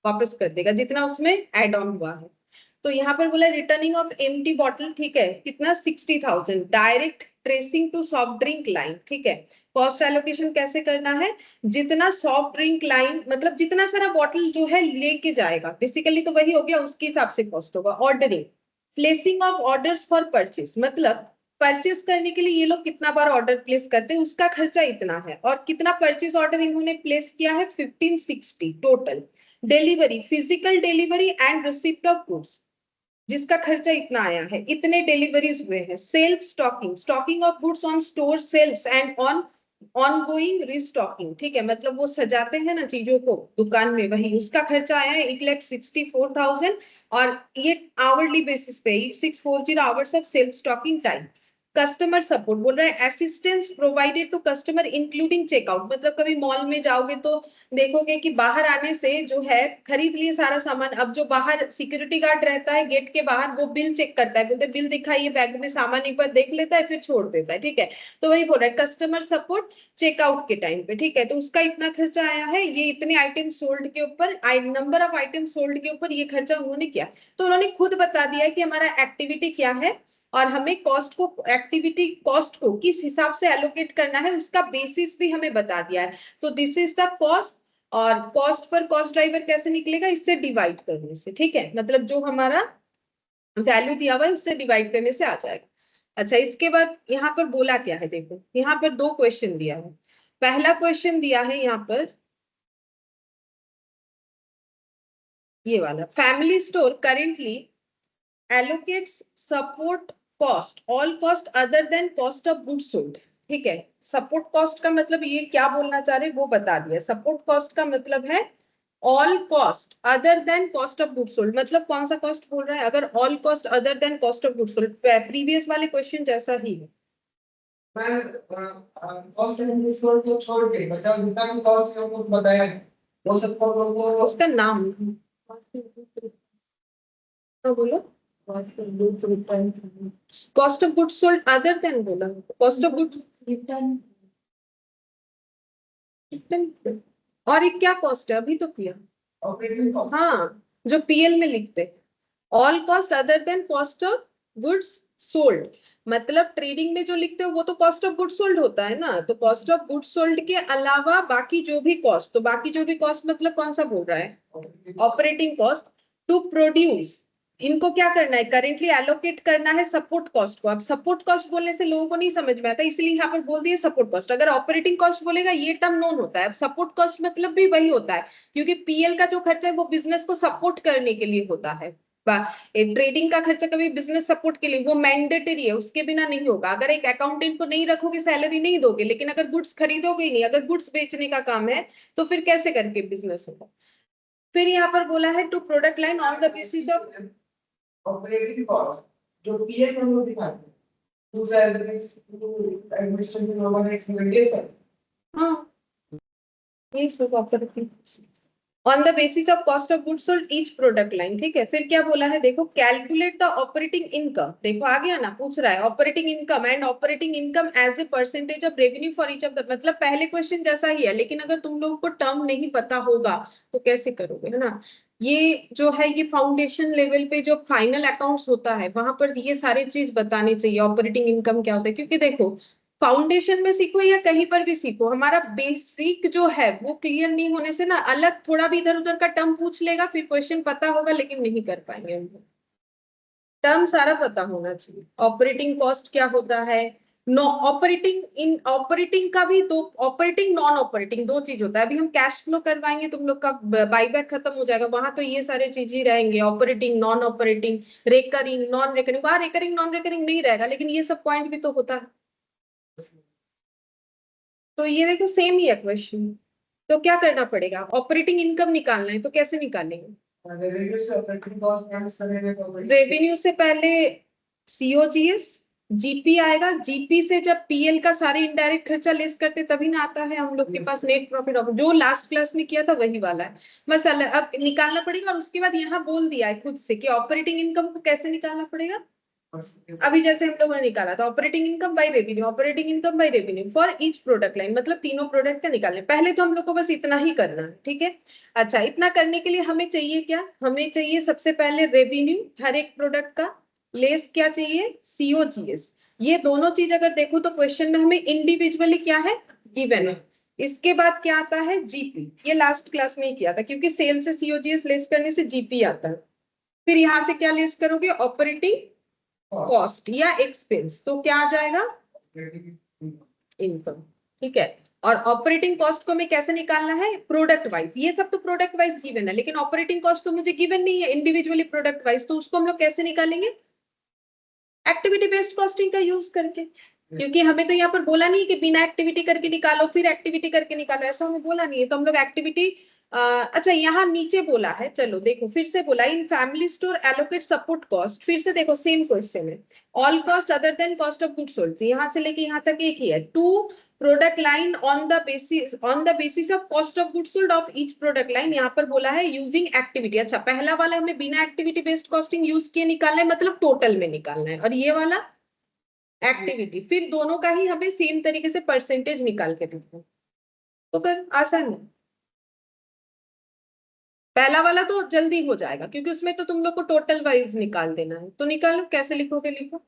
वापस कर देगा जितना उसमें एड ऑन हुआ है। तो यहाँ पर बोला रिटर्निंग ऑफ एम्प्टी बॉटल, ठीक है, कितना 60,000, direct tracing to soft drink line, ठीक है। कॉस्ट एलोकेशन कैसे करना है, जितना सॉफ्ट ड्रिंक लाइन मतलब जितना सारा बॉटल जो है लेके जाएगा, बेसिकली तो वही हो गया, उसके हिसाब से कॉस्ट होगा। Ordering, placing of orders for purchase, मतलब परचेस करने के लिए ये लोग कितना बार ऑर्डर प्लेस करते हैं उसका खर्चा इतना है, और कितना परचेस ऑर्डर इन्होंने प्लेस किया है 1560 total. Delivery, physical delivery and receipt of goods, जिसका खर्चा इतना आया है, इतने डिलीवरीज हुए हैं। Shelf stocking, stocking of goods on store shelves and on ongoing restocking, ठीक है, मतलब वो सजाते हैं ना चीजों को दुकान में, वही उसका खर्चा आया है 1,64,000। और ये आवरली बेसिस पे 8640 hours of shelf stocking time. Customer support बोल रहा है assistance provided to customer including checkout, मतलब कभी मॉल में जाओगे तो देखोगे कि बाहर आने से जो है खरीद लिए सारा सामान, अब जो बाहर सिक्योरिटी गार्ड रहता है गेट के बाहर वो बिल चेक करता है, बोलते बिल दिखाइए, बैग में सामान एक बार देख लेता है फिर छोड़ देता है, ठीक है। तो वही बोल रहा है कस्टमर सपोर्ट चेकआउट के टाइम पे, ठीक है, तो उसका इतना खर्चा आया है, ये इतने आइटम सोल्ड के ऊपर, नंबर ऑफ आइटम सोल्ड के ऊपर ये खर्चा उन्होंने किया। तो उन्होंने खुद बता दिया कि हमारा एक्टिविटी क्या है, और हमें कॉस्ट को, एक्टिविटी कॉस्ट को किस हिसाब से एलोकेट करना है उसका बेसिस भी हमें बता दिया है। तो दिस इज द कॉस्ट और कॉस्ट पर कॉस्ट ड्राइवर कैसे निकलेगा, इससे डिवाइड करने से, ठीक है, मतलब जो हमारा वैल्यू दिया हुआ है उससे डिवाइड करने से आ जाएगा। अच्छा, इसके बाद यहाँ पर बोला क्या है, देखो यहाँ पर दो क्वेश्चन दिया है। पहला क्वेश्चन दिया है यहाँ पर ये वाला, family store currently allocates support cost all cost other than cost of goods sold। ठीक है, सपोर्ट कॉस्ट का मतलब ये क्या बोलना चाह रहे वो बता दिया। सपोर्ट कॉस्ट का मतलब है all cost other than cost of goods sold, मतलब कौन सा कॉस्ट बोल रहा है, अगर all cost other than cost of goods sold, previous वाले क्वेश्चन जैसा ही है। मैं कॉस्ट ऑफ गुड्स सोल्ड को छोड़ के बचा जितना भी कॉस्ट है वो बताया है, वो सब को लोगों को उसका नाम तो बोलो, cost of goods sold other than बोला, कॉस्ट ऑफ गुड्स रिटर्न, और ये क्या कॉस्ट है अभी तो किया, ऑपरेटिंग कॉस्ट। हाँ, जो पीएल में लिखते all cost other than cost of goods sold, मतलब ट्रेडिंग में जो लिखते हो वो तो कॉस्ट ऑफ गुड्स सोल्ड होता है ना, तो कॉस्ट ऑफ गुड्स सोल्ड के अलावा बाकी जो भी कॉस्ट, तो बाकी जो भी कॉस्ट मतलब कौन सा बोल रहा है, ऑपरेटिंग कॉस्ट टू प्रोड्यूस, इनको क्या करना है, करेंटली एलोकेट करना है सपोर्ट कॉस्ट को। अब सपोर्ट कॉस्ट बोलने से लोगों को नहीं समझ में आता, इसलिए यहाँ पर बोल दिए सपोर्ट कॉस्ट। अगर ऑपरेटिंग कॉस्ट बोलेगा ये टर्म नोन होता है, अब सपोर्ट कॉस्ट मतलब भी वही होता है, क्योंकि पीएल का जो खर्चा है वो बिजनेस को सपोर्ट करने के लिए होता है। ट्रेडिंग का खर्चा कभी बिजनेस सपोर्ट के लिए, वो मैंडेटरी है, उसके बिना नहीं होगा। अगर एक अकाउंटेंट को नहीं रखोगे सैलरी नहीं दोगे, लेकिन अगर गुड्स खरीदोगे ही नहीं, अगर गुड्स बेचने का काम है तो फिर कैसे करके बिजनेस होगा। फिर यहाँ पर बोला है to product line on the basis of operating cost जो पीएल में वो दिखाते हैं, to salaries, to administration overheads, maintenance. हाँ, ये सब operating on the basis of cost of goods sold each product line, ठीक है। फिर क्या बोला है, देखो कैलकुलेट द ऑपरेटिंग इनकम, देखो आ गया ना, पूछ रहा है operating income and operating income as a percentage of revenue for each of the, मतलब पहले क्वेश्चन जैसा ही है, लेकिन अगर तुम लोगों को टर्म नहीं पता होगा तो कैसे करोगे, है ना। ये जो है ये फाउंडेशन लेवल पे जो फाइनल अकाउंट्स होता है वहां पर ये सारी चीज बतानी चाहिए, ऑपरेटिंग इनकम क्या होता है, क्योंकि देखो फाउंडेशन में सीखो या कहीं पर भी सीखो, हमारा बेसिक जो है वो क्लियर नहीं होने से ना, अलग थोड़ा भी इधर उधर का टर्म पूछ लेगा, फिर क्वेश्चन पता होगा लेकिन नहीं कर पाएंगे हम लोग। टर्म सारा पता होना चाहिए, ऑपरेटिंग कॉस्ट क्या होता है, नो ऑपरेटिंग, इन ऑपरेटिंग का भी दो, ऑपरेटिंग नॉन ऑपरेटिंग दो चीज होता है। अभी हम कैश फ्लो करवाएंगे, तुम लोग का बाईबैक खत्म हो जाएगा, वहां तो ये सारे चीज ही रहेंगे, operating non operating, recurring non recurring, वहां रेकरिंग नॉन रेकरिंग नहीं रहेगा, लेकिन ये सब पॉइंट भी तो होता है। तो ये देखो सेम ही है क्वेश्चन, तो क्या करना पड़ेगा, ऑपरेटिंग इनकम निकालना है, तो कैसे निकालेंगे, रेवेन्यू से ऑपरेटिंग कॉस्ट माइनस करेंगे तो रेवेन्यू से पहले सीओजीएस, जीपी आएगा, जीपी से जब पीएल का सारे इनडायरेक्ट खर्चा लेस करते तभी ना आता है हम लोग के पास नेट प्रॉफिट ऑफ, जो लास्ट क्लास में किया था वही वाला है मसाला, अब निकालना पड़ेगा। और उसके बाद यहाँ बोल दिया है खुद से कि ऑपरेटिंग इनकम को कैसे निकालना पड़ेगा, अभी जैसे हम लोगों ने निकाला था operating income by revenue, operating income by revenue for each product line, मतलब तीनों प्रोडक्ट का निकालने, पहले तो हम लोग को बस इतना ही करना है, ठीक है। अच्छा, इतना करने के लिए हमें चाहिए क्या, हमें चाहिए सबसे पहले रेवेन्यू हर एक प्रोडक्ट का, लेस क्या चाहिए, सीओजीएस। ये दोनों चीज अगर देखो तो क्वेश्चन में हमें इंडिविजुअली क्या है गिवन है। इसके बाद क्या आता है जीपी, ये लास्ट क्लास में ही किया था, क्योंकि सेल से सीओजीएस लेस करने से जीपी आता है। फिर यहाँ से क्या लेस करोगे, ऑपरेटिंग कॉस्ट या एक्सपेंस, तो क्या आ जाएगा इनकम, ठीक है। और ऑपरेटिंग कॉस्ट को हमें कैसे निकालना है, प्रोडक्ट वाइज, ये सब तो प्रोडक्ट वाइज गिवन है, लेकिन ऑपरेटिंग कॉस्ट तो मुझे गिवन नहीं है इंडिविजुअली प्रोडक्ट वाइज, तो उसको हम लोग कैसे निकालेंगे, एक्टिविटी बेस्ड कॉस्टिंग का यूज करके, क्योंकि हमें तो यहाँ पर बोला नहीं कि बिना एक्टिविटी करके निकालो फिर एक्टिविटी करके निकालो, ऐसा हमें बोला नहीं है, तो हम लोग एक्टिविटी अच्छा यहाँ नीचे बोला है, चलो देखो फिर से बोला, in family store allocate support cost, फिर से देखो सेम क्वेश्चन है, all cost other than cost of goods sold, यहाँ से लेके यहाँ तक एक ही है, to product line on the basis of cost of goods sold of each product line, यहाँ पर बोला है यूजिंग एक्टिविटी। अच्छा, पहला वाला हमें बिना एक्टिविटी बेस्ड कॉस्टिंग यूज किए निकालना है, मतलब टोटल में निकालना है, और ये वाला एक्टिविटी, फिर दोनों का ही हमें सेम तरीके से परसेंटेज निकाल के देना है, तो कर आसान है। पहला वाला तो जल्दी हो जाएगा क्योंकि उसमें तो तुम लोग को टोटल वाइज निकाल देना है, तो निकालो, कैसे लिखोगे लिखो।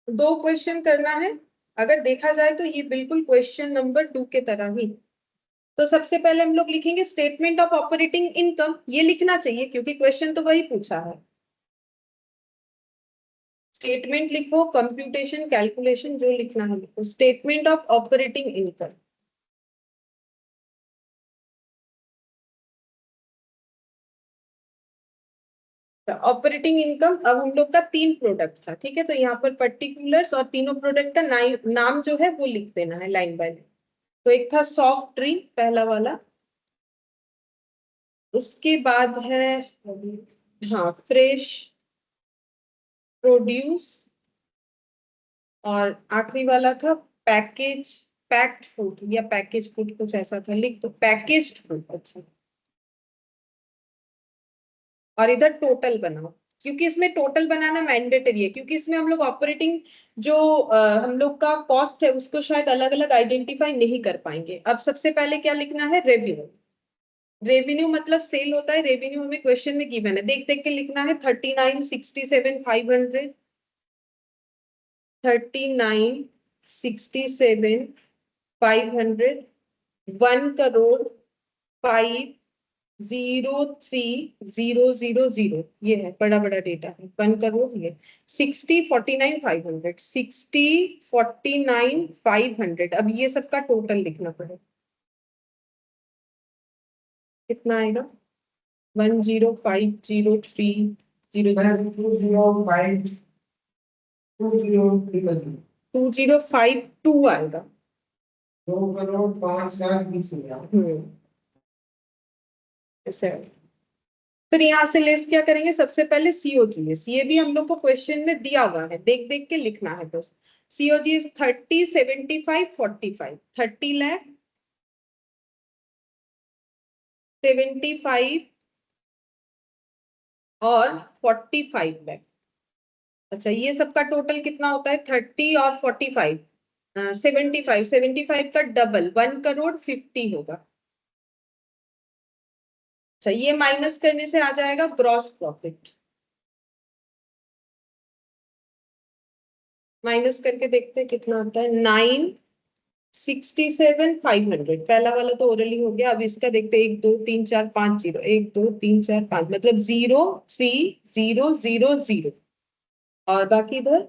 दो क्वेश्चन करना है, अगर देखा जाए तो ये बिल्कुल क्वेश्चन नंबर 2 के तरह ही। तो सबसे पहले हम लोग लिखेंगे स्टेटमेंट ऑफ ऑपरेटिंग इनकम, ये लिखना चाहिए क्योंकि क्वेश्चन तो वही पूछा है। स्टेटमेंट लिखो, कंप्यूटेशन, कैलकुलेशन, जो लिखना है लिखो। Statement of operating income. Operating income, अब हम लोग का 3 प्रोडक्ट था, ठीक है, तो यहाँ पर पर्टिकुलर्स और तीनों प्रोडक्ट का नाम जो है वो लिख देना है लाइन बाय लाइन। तो एक था सॉफ्ट ड्रिंक, पहला वाला। उसके बाद है, हाँ, फ्रेश प्रोड्यूस। और आखिरी वाला था पैकेज, पैक्ड फूड या पैकेज फूड, कुछ ऐसा था, लिख दो पैकेज्ड फूड। अच्छा, और इधर टोटल बनाओ, क्योंकि इसमें टोटल बनाना मैंडेटरी है, क्योंकि इसमें हम लोग ऑपरेटिंग जो हम लोग का कॉस्ट है उसको शायद अलग अलग आइडेंटिफाई नहीं कर पाएंगे। अब सबसे पहले क्या लिखना है, रेवेन्यू। रेवेन्यू मतलब सेल होता है, रेवेन्यू हमें क्वेश्चन में गिवन है, देख देख के लिखना है। 39, 67, 500, 39, 67, 500, 1 करोड़, 503,000, ये है, बड़ा बड़ा डेटा है। 1 करोड़, ये 60, 49, 500, 60, 49, 500। अब ये सबका टोटल लिखना पड़ेगा, कितना आएगा? 10503, 2052 आएगा। 2,05,20,000। ऐसे। फिर यहाँ से लेस क्या करेंगे, सबसे पहले सीओजीएस, ये भी हम लोग को क्वेश्चन में दिया हुआ है, देख देख के लिखना है बस। सीओजीएस 30, 75, 45, 30 लाख, 75 और 45 लाख। अच्छा, ये सबका टोटल कितना होता है? 30 और 45, 75, 75 का डबल 1,50,00,000 होगा। अच्छा, ये माइनस करने से आ जाएगा ग्रॉस प्रॉफिट। माइनस करके देखते हैं कितना आता है। 967,500, पहला वाला तो ओरली हो गया। अब इसका देखते हैं, 1 2 3 4 5 0, 1 2 3 4 5, मतलब 0 3 0 0 0। और बाकी इधर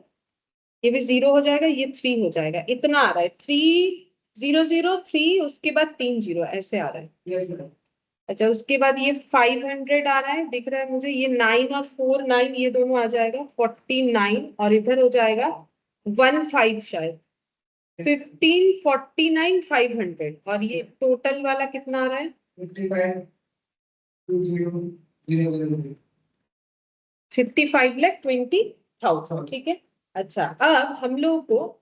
ये भी 0 हो जाएगा, ये 3 हो जाएगा, इतना आ रहा है। 3,003, उसके बाद 3 0 ऐसे आ रहा है। Yes, madam. अच्छा, उसके बाद ये 500 आ रहा है, दिख रहा है मुझे। ये 9 और 4, 9 ये दोनों आ जाएगा 49, और इधर हो जाएगा 15 शायद, 15,49,500। और ये टोटल वाला कितना आ रहा है? 55,20,000। 55,20,000, ठीक है। अच्छा, अब हम लोग को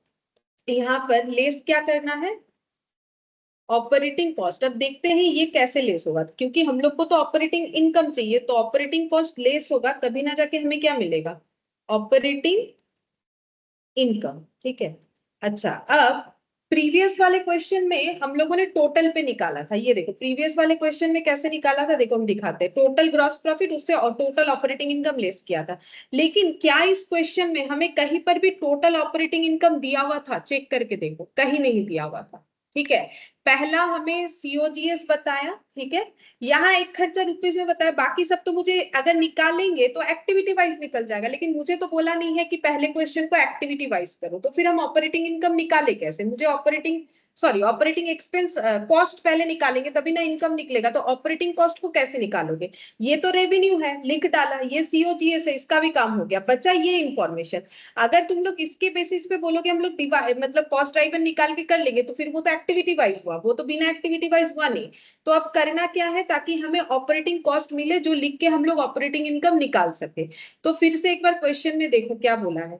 यहाँ पर लेस क्या करना है, ऑपरेटिंग कॉस्ट। अब देखते हैं ये कैसे लेस होगा, क्योंकि हम लोग को तो ऑपरेटिंग इनकम चाहिए, तो ऑपरेटिंग कॉस्ट लेस होगा तभी ना जाके हमें क्या मिलेगा, ऑपरेटिंग इनकम, ठीक है। अच्छा, अब प्रीवियस वाले क्वेश्चन में हम लोगों ने टोटल पे निकाला था, ये देखो प्रीवियस वाले क्वेश्चन में कैसे निकाला था, देखो हम दिखाते हैं। टोटल ग्रॉस प्रॉफिट, उससे और टोटल ऑपरेटिंग इनकम लेस किया था। लेकिन क्या इस क्वेश्चन में हमें कहीं पर भी टोटल ऑपरेटिंग इनकम दिया हुआ था? चेक करके देखो, कहीं नहीं दिया हुआ था, ठीक है। पहला हमें सीओजीएस बताया, ठीक है, यहाँ एक खर्चा रुपीज में बताया, बाकी सब तो मुझे अगर निकालेंगे तो एक्टिविटी वाइज निकल जाएगा, लेकिन मुझे तो बोला नहीं है कि पहले क्वेश्चन को एक्टिविटी वाइज करो, तो फिर हम ऑपरेटिंग इनकम निकाले कैसे? मुझे ऑपरेटिंग एक्सपेंस कॉस्ट पहले निकालेंगे तभी ना इनकम निकलेगा, तो ऑपरेटिंग कॉस्ट को कैसे निकालोगे? ये तो रेवेन्यू है, लिख डाला, ये सीओजीएस है, इसका भी काम हो गया, बचा ये इंफॉर्मेशन। अगर तुम लोग इसके बेसिस पे बोलोगे हम लोग मतलब कॉस्ट ड्राइवर निकाल के कर लेंगे, तो फिर वो तो एक्टिविटी वाइज हुआ, वो तो बिना एक्टिविटी वाइज हुआ नहीं। तो अब करना क्या है, ताकि हमें ऑपरेटिंग कॉस्ट मिले जो लिख के हम लोग ऑपरेटिंग इनकम निकाल सके। तो फिर से एक बार क्वेश्चन में देखो क्या बोला है,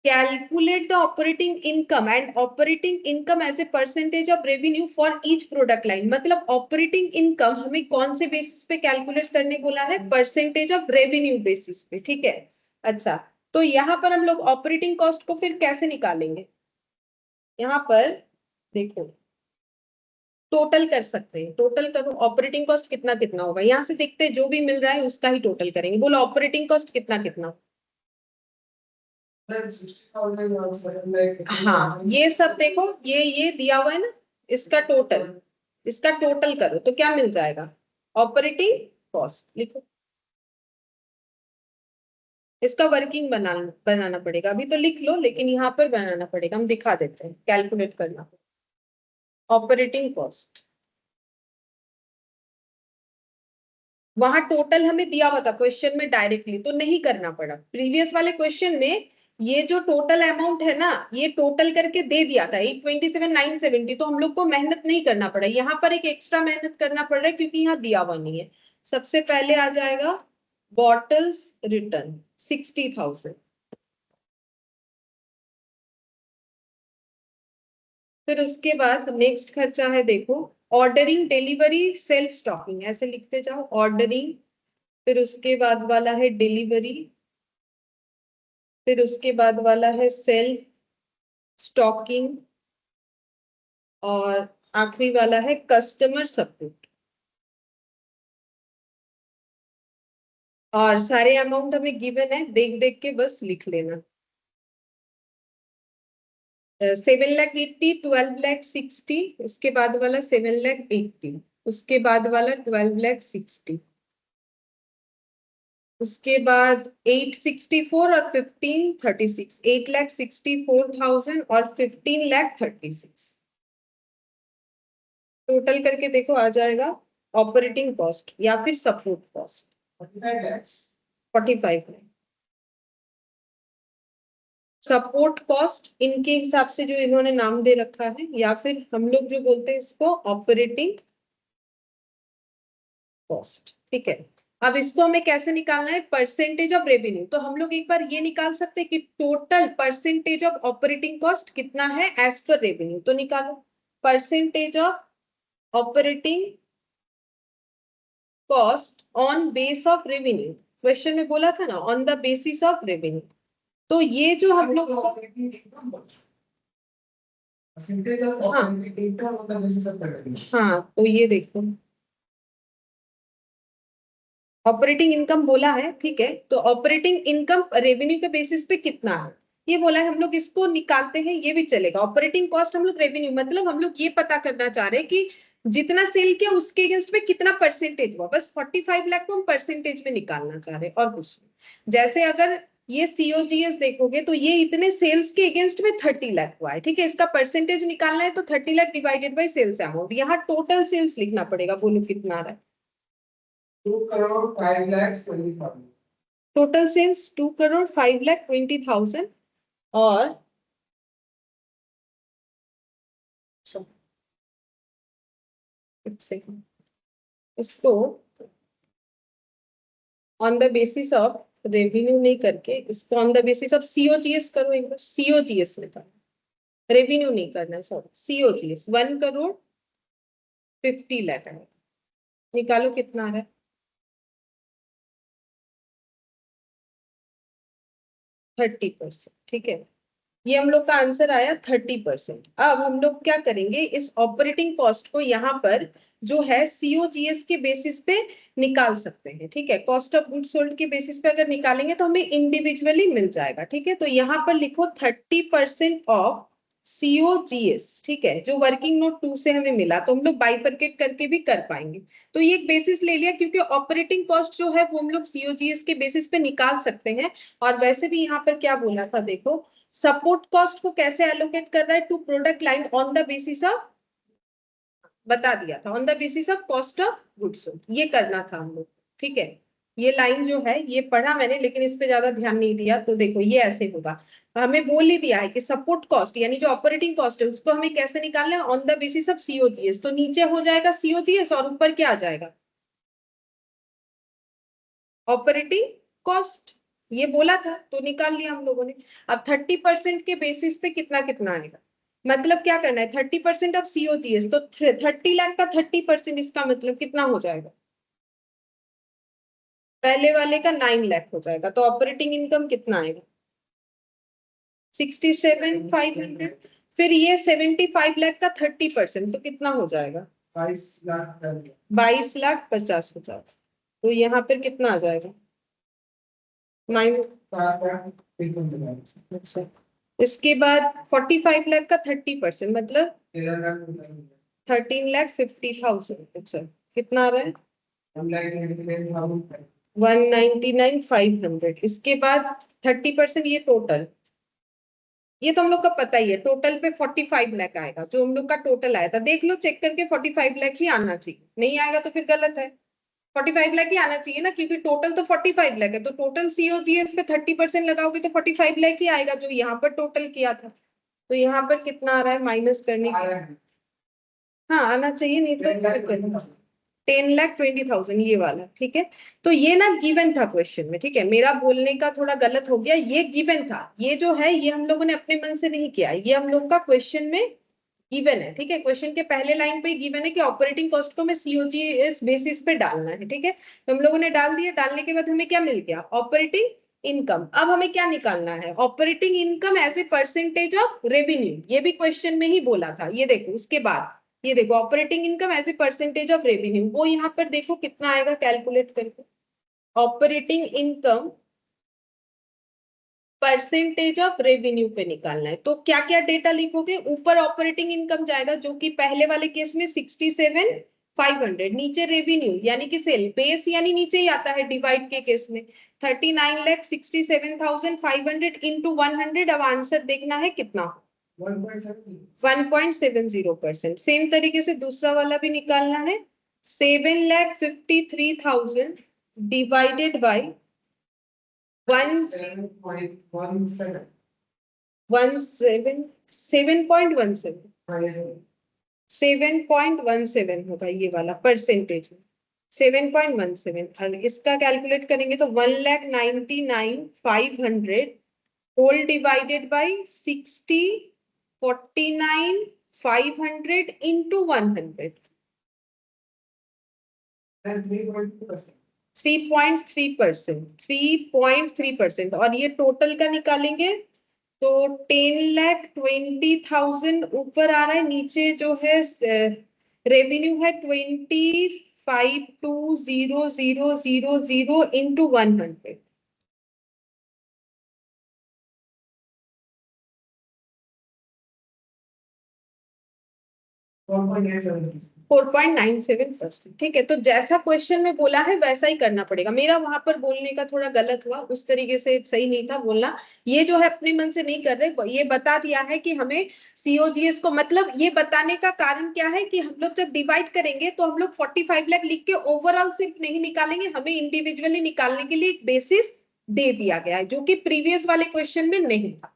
calculate the operating income and operating income as a percentage of revenue for each product line. मतलब ऑपरेटिंग इनकम हमें कौन से बेसिस पे कैलकुलेट करने बोला है? परसेंटेज ऑफ रेवेन्यू बेसिस पे, ठीक है। अच्छा, तो यहाँ पर हम लोग ऑपरेटिंग कॉस्ट को फिर कैसे निकालेंगे? यहाँ पर देखो, टोटल कर सकते हैं, टोटल करो, ऑपरेटिंग कॉस्ट कितना कितना होगा, यहाँ से देखते हैं, जो भी मिल रहा है उसका ही टोटल करेंगे। बोलो ऑपरेटिंग कॉस्ट कितना कितना? then 60,000 or 7 lakh. हाँ, ये सब देखो, ये दिया हुआ है ना, इसका टोटल करो तो क्या मिल जाएगा? ऑपरेटिंग कॉस्ट लिखो। इसका वर्किंग बनाना पड़ेगा, अभी तो लिख लो, लेकिन यहाँ पर बनाना पड़ेगा, हम दिखा देते हैं, कैलकुलेट करना। ऑपरेटिंग कॉस्ट, वहां टोटल हमें दिया हुआ था क्वेश्चन में डायरेक्टली, तो नहीं करना पड़ा। प्रीवियस वाले क्वेश्चन में ये जो टोटल अमाउंट है ना, ये टोटल करके दे दिया था 827,970, तो हम लोग को मेहनत नहीं करना पड़ा। यहाँ पर एक एक्स्ट्रा मेहनत करना पड़ रहा है क्योंकि यहाँ दिया हुआ नहीं है। सबसे पहले आ जाएगा बॉटल्स रिटर्न 60,000, फिर उसके बाद नेक्स्ट खर्चा है देखो, ऑर्डरिंग, डिलीवरी, सेल्फ स्टॉकिंग, ऐसे लिखते जाओ, ऑर्डरिंग, फिर उसके बाद वाला है डिलीवरी, फिर उसके बाद वाला है सेल्फ स्टॉकिंग, और आखिरी वाला है कस्टमर सपोर्ट। और सारे अमाउंट हमें गिवन है, देख देख के बस लिख लेना। 7,80,000, 12,60,000, उसके बाद वाला 7,80,000, उसके बाद वाला 12,60,000, उसके बाद 864 और 1536, 8,64,000 और 15,36। टोटल करके देखो आ जाएगा ऑपरेटिंग कॉस्ट या फिर सपोर्ट कॉस्ट 45 है। सपोर्ट कॉस्ट इनके हिसाब से जो इन्होंने नाम दे रखा है, या फिर हम लोग जो बोलते हैं इसको ऑपरेटिंग कॉस्ट, ठीक है। अब इसको हमें कैसे निकालना है? Percentage of revenue. तो हम लोग एक बार ये निकाल सकते हैं कि total percentage of operating cost कितना है एज पर रेवेन्यू, तो निकालो percentage of operating cost on base of revenue. Question में बोला था ना on the basis of revenue, तो ये जो हम लोग हाँ, तो ये देखो ऑपरेटिंग इनकम बोला है, ठीक है, तो ऑपरेटिंग इनकम रेवेन्यू के बेसिस पे कितना है ये बोला है, हम लोग इसको निकालते हैं, ये भी चलेगा। ऑपरेटिंग कॉस्ट हम लोग रेवेन्यू, मतलब हम लोग ये पता करना चाह रहे हैं कि जितना सेल किया उसके अगेंस्ट पे कितना परसेंटेज हुआ, बस 45 लाख को हम परसेंटेज में निकालना चाह रहे हैं और कुछ नहीं। जैसे अगर ये सीओजीएस देखोगे तो ये इतने सेल्स के अगेंस्ट में 30 लाख हुआ है, ठीक है, इसका परसेंटेज निकालना है तो 30 lakh divided by sales amount, यहाँ टोटल सेल्स लिखना पड़ेगा, बोलो कितना आ रहा है? 2,05,20,000। टोटल सेल्स 2,05,20,000 और एक सेकंड, इसको on the basis of revenue नहीं करके इसको on the basis of COGS करो, एक बार सीओजीएस निकालो, रेवेन्यू नहीं करना है, सॉरी सीओजीएस 1,50,00,000 है, निकालो कितना है? 30%, ठीक है, ये हम लोग का आंसर आया 30%। अब हम लोग क्या करेंगे, इस ऑपरेटिंग कॉस्ट को यहाँ पर जो है सीओजीएस के बेसिस पे निकाल सकते हैं, ठीक है, कॉस्ट ऑफ गुड्स सोल्ड के बेसिस पे अगर निकालेंगे तो हमें इंडिविजुअली मिल जाएगा, ठीक है। तो यहाँ पर लिखो 30% ऑफ सीओजीएस, ठीक है, जो वर्किंग नोट 2 से हमें मिला, तो हम लोग बाइफरकेट करके भी कर पाएंगे। तो ये एक बेसिस ले लिया क्योंकि ऑपरेटिंग कॉस्ट जो है वो हम लोग सीओजीएस के बेसिस पे निकाल सकते हैं। और वैसे भी यहाँ पर क्या बोला था देखो, सपोर्ट कॉस्ट को कैसे एलोकेट कर रहा है to product line on the basis of, बता दिया था, on the basis of cost of goods sold, ये करना था हम लोग, ठीक है। ये लाइन जो है ये पढ़ा मैंने, लेकिन इस पे ज्यादा ध्यान नहीं दिया, तो देखो ये ऐसे होगा, हमें बोल ही दिया है कि सपोर्ट कॉस्ट यानी जो ऑपरेटिंग कॉस्ट है उसको हमें कैसे निकालना है, on the basis of COGS, तो नीचे हो जाएगा सीओजीएस और ऊपर क्या आ जाएगा, ऑपरेटिंग कॉस्ट, ये बोला था तो निकाल लिया हम लोगों ने। अब 30% के बेसिस पे कितना कितना आएगा, मतलब क्या करना है, 30% ऑफ सीओजीएस, तो 30 लाख का 30% इसका मतलब कितना हो जाएगा, पहले वाले का 9 लाख हो जाएगा, तो ऑपरेटिंग इनकम कितना आएगा 67,500, फिर ये 75 लाख का 30%, तो कितना हो जाएगा 22,50,000, तो यहाँ पर कितना आ जाएगा 9 अच्छा, इसके बाद 45 लाख का 30% मतलब 13,50,000। अच्छा, कितना आ रहा है? 199,500। इसके बाद 30%, ये टोटल, ये तो हम लोग का पता ही है, टोटल पे 45 लाख आएगा, जो हम लोग का टोटल आया था। देख लो चेक करके, 45 लाख ही आना चाहिए, नहीं आएगा तो फिर गलत है। 45 लाख ही आना चाहिए ना, क्योंकि टोटल तो 45 लाख है, तो टोटल सीओजीएस पे 30% लगाओगे तो 45 लाख ही आएगा, जो यहाँ पर टोटल किया था। तो यहाँ पर कितना आ रहा है माइनस करने के? हाँ आना चाहिए, नहीं तो 10,20,000 ये वाला, ठीक है। तो ये ना गिवन था क्वेश्चन में, ठीक है, मेरा बोलने का थोड़ा गलत हो गया, ये गिवन था, ये जो है ये हम लोगों ने अपने मन से नहीं किया, ये हम लोग का क्वेश्चन में गिवन है, ठीक है। क्वेश्चन के पहले लाइन पे गिवन है कि ऑपरेटिंग कॉस्ट को मैं सीओजीएस बेसिस पे डालना है, ठीक है। तो हम लोगों ने डाल दिया, डालने के बाद हमें क्या मिल गया? Operating income. अब हमें क्या निकालना है? Operating income as a percentage of revenue, ये भी क्वेश्चन में ही बोला था, ये देखो उसके बाद, ये देखो operating income as a percentage of revenue, वो यहाँ पर देखो कितना आएगा कैलकुलेट करके। Operating income percentage of revenue पे निकालना है, तो क्या क्या डेटा लिखोगे? ऊपर ऑपरेटिंग इनकम जाएगा, जो कि पहले वाले केस में 67,500, नीचे रेवेन्यू यानी कि सेल, बेस यानी नीचे ही आता है डिवाइड के केस में, 39,67,500 इंटू 100। अब आंसर देखना है कितना, 1.70%। सेम तरीके से दूसरा वाला भी निकालना है, 7,53,000 डिवाइडेड बाई 7.17 7.17 होगा ये वाला परसेंटेज में, 7.17। और इसका कैलकुलेट करेंगे तो 1,99,500 होल डिवाइडेड बाई 60,49,500 इंटू 100, 3.3%। और ये टोटल का निकालेंगे तो 10,20,000 ऊपर आ रहा है, नीचे जो है रेवेन्यू है 25,20,000 इंटू 100। 4.97%, ठीक है। तो जैसा क्वेश्चन में बोला है वैसा ही करना पड़ेगा। मेरा वहां पर बोलने का थोड़ा गलत हुआ, उस तरीके से सही नहीं था बोलना। ये जो है अपने मन से नहीं कर रहे, ये बता दिया है कि हमें सीओजीएस को, मतलब ये बताने का कारण क्या है कि हम लोग जब डिवाइड करेंगे तो हम लोग 45 लाख लिख के ओवरऑल सिर्फ नहीं निकालेंगे, हमें इंडिविजुअली निकालने के लिए एक बेसिस दे दिया गया है, जो कि प्रीवियस वाले क्वेश्चन में नहीं था,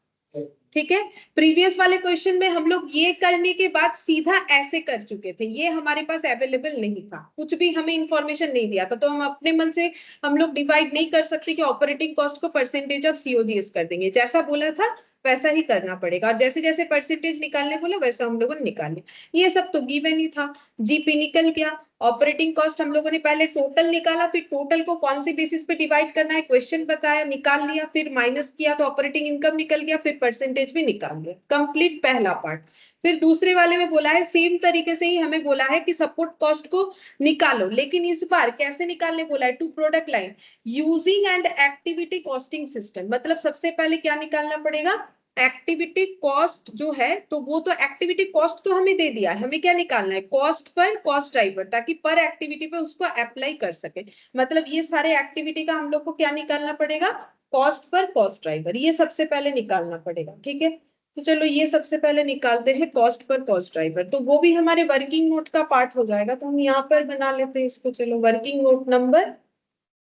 ठीक है। प्रीवियस वाले क्वेश्चन में हम लोग ये करने के बाद सीधा ऐसे कर चुके थे, ये हमारे पास अवेलेबल नहीं था, कुछ भी हमें इंफॉर्मेशन नहीं दिया था, तो हम अपने मन से हम लोग डिवाइड नहीं कर सकते कि ऑपरेटिंग कॉस्ट को परसेंटेज ऑफ सीओजीएस कर देंगे। जैसा बोला था वैसा ही करना पड़ेगा, और जैसे जैसे परसेंटेज निकालने बोला वैसा हम लोगों ने निकाले। ये सब तो गिवन ही था, जीपी निकल गया। ऑपरेटिंग कॉस्ट हम लोगों ने पहले टोटल निकाला, फिर टोटल को कौन सी बेसिस पे डिवाइड करना है क्वेश्चन बताया, निकाल लिया, फिर माइनस किया तो ऑपरेटिंग इनकम निकल गया, फिर परसेंटेज भी निकाल लिया। कंप्लीट पहला पार्ट। फिर दूसरे वाले में बोला है सेम तरीके से ही हमें बोला है कि सपोर्ट कॉस्ट को निकालो, लेकिन इस बार कैसे निकालने बोला है? To product line using and activity costing system. मतलब सबसे पहले क्या निकालना पड़ेगा? एक्टिविटी कॉस्ट जो है, तो वो तो एक्टिविटी कॉस्ट तो हमें दे दिया है, हमें क्या निकालना है? कॉस्ट पर कॉस्ट ड्राइवर, ताकि पर एक्टिविटी पे उसको अप्लाई कर सके। मतलब ये सारे एक्टिविटी का हम लोग को क्या निकालना पड़ेगा? कॉस्ट पर कॉस्ट ड्राइवर, ये सबसे पहले निकालना पड़ेगा, ठीक है। तो चलो ये सबसे पहले निकालते हैं कॉस्ट पर कॉस्ट ड्राइवर, तो वो भी हमारे वर्किंग नोट का पार्ट हो जाएगा, तो हम यहाँ पर बना लेते हैं इसको। चलो वर्किंग नोट नंबर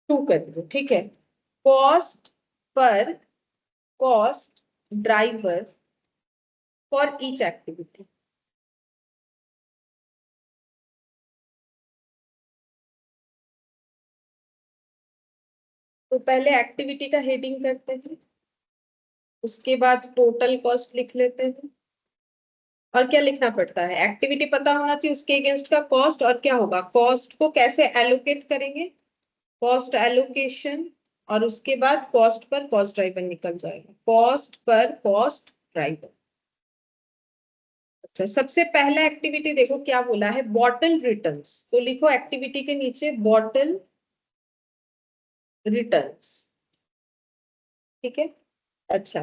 2 कर दो, ठीक है। Cost per cost driver for each activity. तो पहले एक्टिविटी का हेडिंग करते हैं, उसके बाद टोटल कॉस्ट लिख लेते हैं। और क्या लिखना पड़ता है? एक्टिविटी पता होना चाहिए, उसके अगेंस्ट का कॉस्ट, और क्या होगा? कॉस्ट को कैसे एलोकेट करेंगे, कॉस्ट एलोकेशन, और उसके बाद कॉस्ट पर कॉस्ट ड्राइवर निकल जाएगा, कॉस्ट पर कॉस्ट ड्राइवर। अच्छा, सबसे पहला एक्टिविटी देखो क्या बोला है, बॉटल रिटर्न्स, तो लिखो एक्टिविटी के नीचे बॉटल रिटर्न्स, ठीक है। अच्छा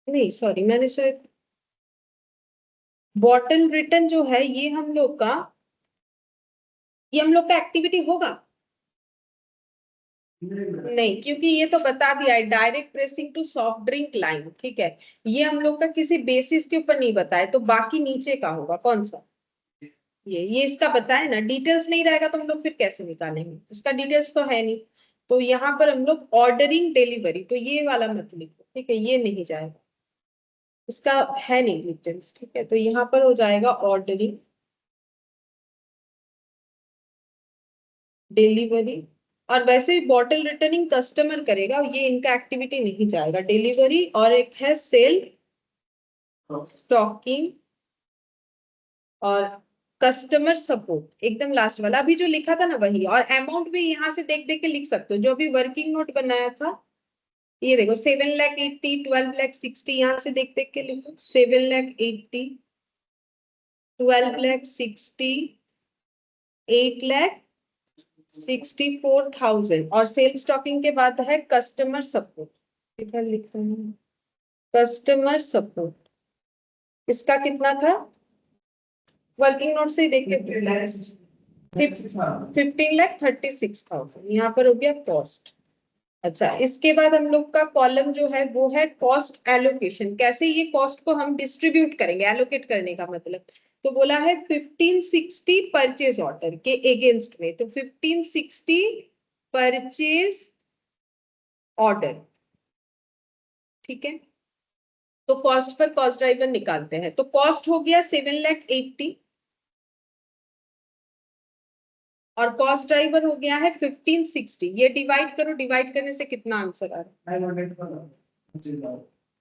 नहीं सॉरी, मैंने शायद बॉटल रिटर्न जो है ये हम लोग का एक्टिविटी होगा नहीं, क्योंकि ये तो बता दिया है direct pricing to soft drink line, ठीक है। ये हम लोग का किसी बेसिस के ऊपर नहीं बताया, तो बाकी नीचे का होगा कौन सा, ये इसका बताए ना, डिटेल्स नहीं रहेगा तो हम लोग फिर कैसे निकालेंगे, उसका डिटेल्स तो है नहीं। तो यहाँ पर हम लोग ऑर्डरिंग डिलीवरी, तो ये वाला मत लिखो, ठीक है, ये नहीं जाएगा, इसका है नहीं डिटेल्स, ठीक है। तो यहाँ पर हो जाएगा ऑर्डरिंग डिलीवरी, और वैसे बॉटल रिटर्निंग कस्टमर करेगा, ये इनका एक्टिविटी नहीं जाएगा, डिलीवरी। और एक है सेल स्टॉकिंग और कस्टमर सपोर्ट, एकदम लास्ट वाला अभी जो लिखा था ना वही। और अमाउंट भी यहाँ से देख देख के लिख सकते हो, जो अभी वर्किंग नोट बनाया था, ये देखो 7,80,000, 12,60,000, यहाँ से देख देख के लिखो 7,80,000, 12,60,000, 8,64,000। और सेल स्टॉकिंग के बाद है कस्टमर सपोर्ट, इधर लिख रहे हैं कस्टमर सपोर्ट, इसका कितना था वर्किंग नोट से देख के 15,36,000, यहाँ पर हो गया कॉस्ट। अच्छा, इसके बाद हम लोग का कॉलम जो है वो है कॉस्ट एलोकेशन, कैसे ये कॉस्ट को हम डिस्ट्रीब्यूट करेंगे, एलोकेट करने का मतलब। तो बोला है 1560 परचेज ऑर्डर के अगेंस्ट में, तो 1560 परचेज ऑर्डर, ठीक है। तो कॉस्ट पर कॉस्ट ड्राइवर निकालते हैं, तो कॉस्ट हो गया 7,80,000 और कॉस्ट ड्राइवर हो गया है 1560। ये डिवाइड करो, डिवाइड करने से कितना आंसर आ रहा है,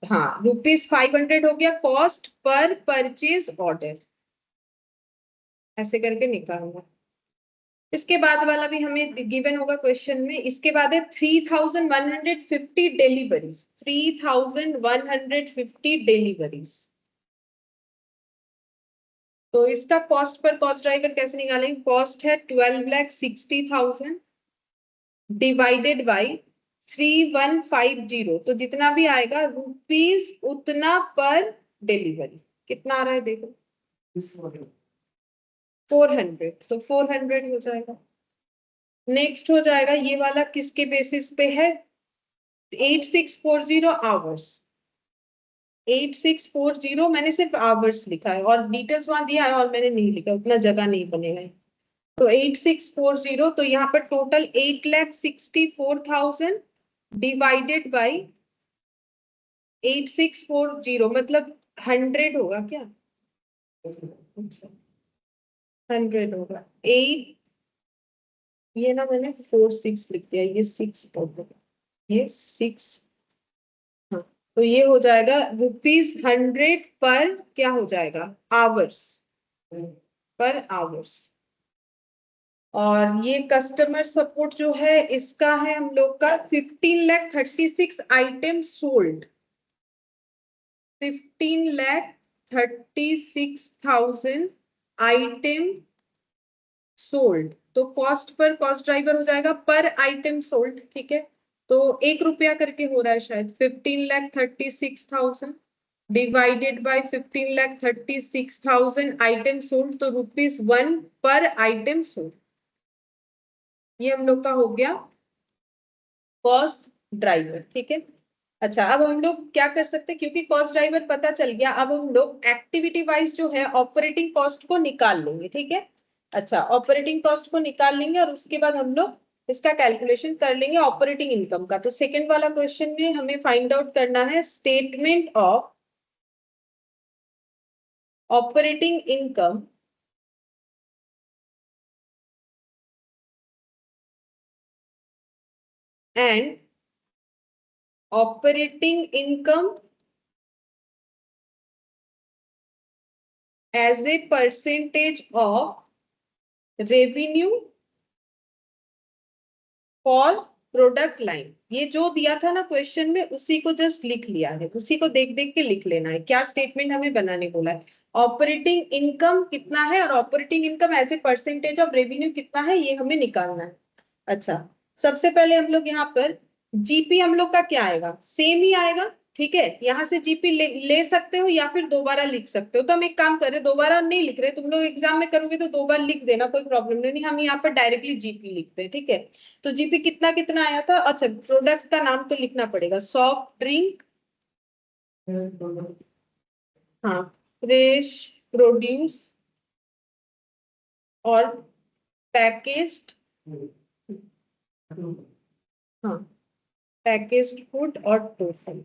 हाँ ₹500 हो गया कॉस्ट पर परचेज ऑर्डर, ऐसे करके निकालना। इसके बाद वाला भी हमें गिवन होगा क्वेश्चन में। इसके बाद है 3,150 डिलीवरीज, 3,150 डिलीवरीज। तो इसका कॉस्ट पर कॉस्ट ड्राइवर कैसे निकालेंगे, कॉस्ट है 12,60,000 डिवाइडेड बाई 3,150, तो जितना भी आएगा रुपीज उतना पर डिलीवरी, कितना आ रहा है देखो 400, तो 400 हो जाएगा। नेक्स्ट हो जाएगा ये वाला, किसके बेसिस पे है, 8640 आवर्स, 8640 मैंने सिर्फ आवर्स लिखा है और डिटेल्स वहां दिया है और मैंने नहीं लिखा, उतना जगह नहीं बनेगा। तो 8640, तो यहाँ पर टोटल 8,64,000 डिवाइडेड बाई 8640, मतलब 100 होगा क्या, 100 होगा 8, ये ना मैंने 4,6 लिख दिया, ये 6 होगा, ये 6, हाँ। तो ये हो जाएगा ₹100 पर, क्या हो जाएगा आवर्स, पर आवर्स। और ये कस्टमर सपोर्ट जो है इसका है हम लोग का 15,36,000 आइटम सोल्ड, 15,36,000 आइटम सोल्ड। तो कॉस्ट पर कॉस्ट ड्राइवर हो जाएगा पर आइटम सोल्ड, ठीक है। तो ₹1 करके हो रहा है शायद, 15,36,000 डिवाइडेड बाय 15,36,000 आइटम सोल्ड, तो ₹1 पर आइटम सोल्ड, ये हम लोग का हो गया कॉस्ट ड्राइवर, ठीक है। अच्छा, अब हम लोग क्या कर सकते हैं, क्योंकि कॉस्ट ड्राइवर पता चल गया, अब हम लोग एक्टिविटी वाइज जो है ऑपरेटिंग कॉस्ट को निकाल लेंगे, ठीक है। अच्छा, ऑपरेटिंग कॉस्ट को निकाल लेंगे और उसके बाद हम लोग इसका कैलकुलेशन कर लेंगे ऑपरेटिंग इनकम का। तो सेकंड वाला क्वेश्चन में हमें फाइंड आउट करना है statement of operating income and operating income as a percentage of revenue for product line. ये जो दिया था ना क्वेश्चन में उसी को जस्ट लिख लिया है, उसी को देख देख के लिख लेना है, क्या स्टेटमेंट हमें बनाने बोला है, ऑपरेटिंग इनकम कितना है और operating income as a percentage of revenue कितना है, ये हमें निकालना है। अच्छा, सबसे पहले हम लोग यहाँ पर जीपी हम लोग का क्या आएगा, सेम ही आएगा, ठीक है। यहाँ से जीपी ले सकते हो या फिर दोबारा लिख सकते हो। तो हम एक काम कर रहे, दोबारा नहीं लिख रहे, तुम लोग एग्जाम में करोगे तो 2 बार लिख देना, कोई प्रॉब्लम नहीं, हम यहाँ पर डायरेक्टली जीपी लिखते हैं, ठीक है। तो जीपी कितना कितना आया था, अच्छा प्रोडक्ट का नाम तो लिखना पड़ेगा, सॉफ्ट ड्रिंक, हाँ, फ्रेश प्रोड्यूस और पैकेज्ड, हाँ, पैकेज्ड फूड और टोटल।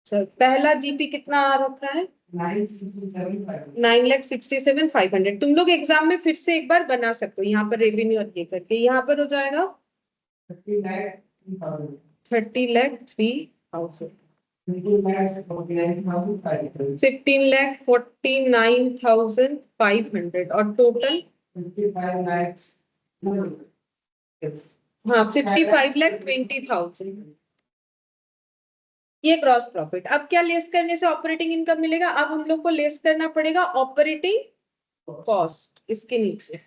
सर पहला जीपी कितना आ रखा है, 9,67,500। तुम लोग एग्जाम में फिर से एक बार बना सकते हो, यहाँ पर रेवेन्यू और ये करके, यहाँ पर हो जाएगा 30,03,000, 15,49,500 और टोटल, हाँ 55,20,000। ये ग्रॉस प्रॉफिट। अब क्या लेस करने से ऑपरेटिंग इनकम मिलेगा, अब हम लोग को लेस करना पड़ेगा ऑपरेटिंग कॉस्ट, इसके नीचे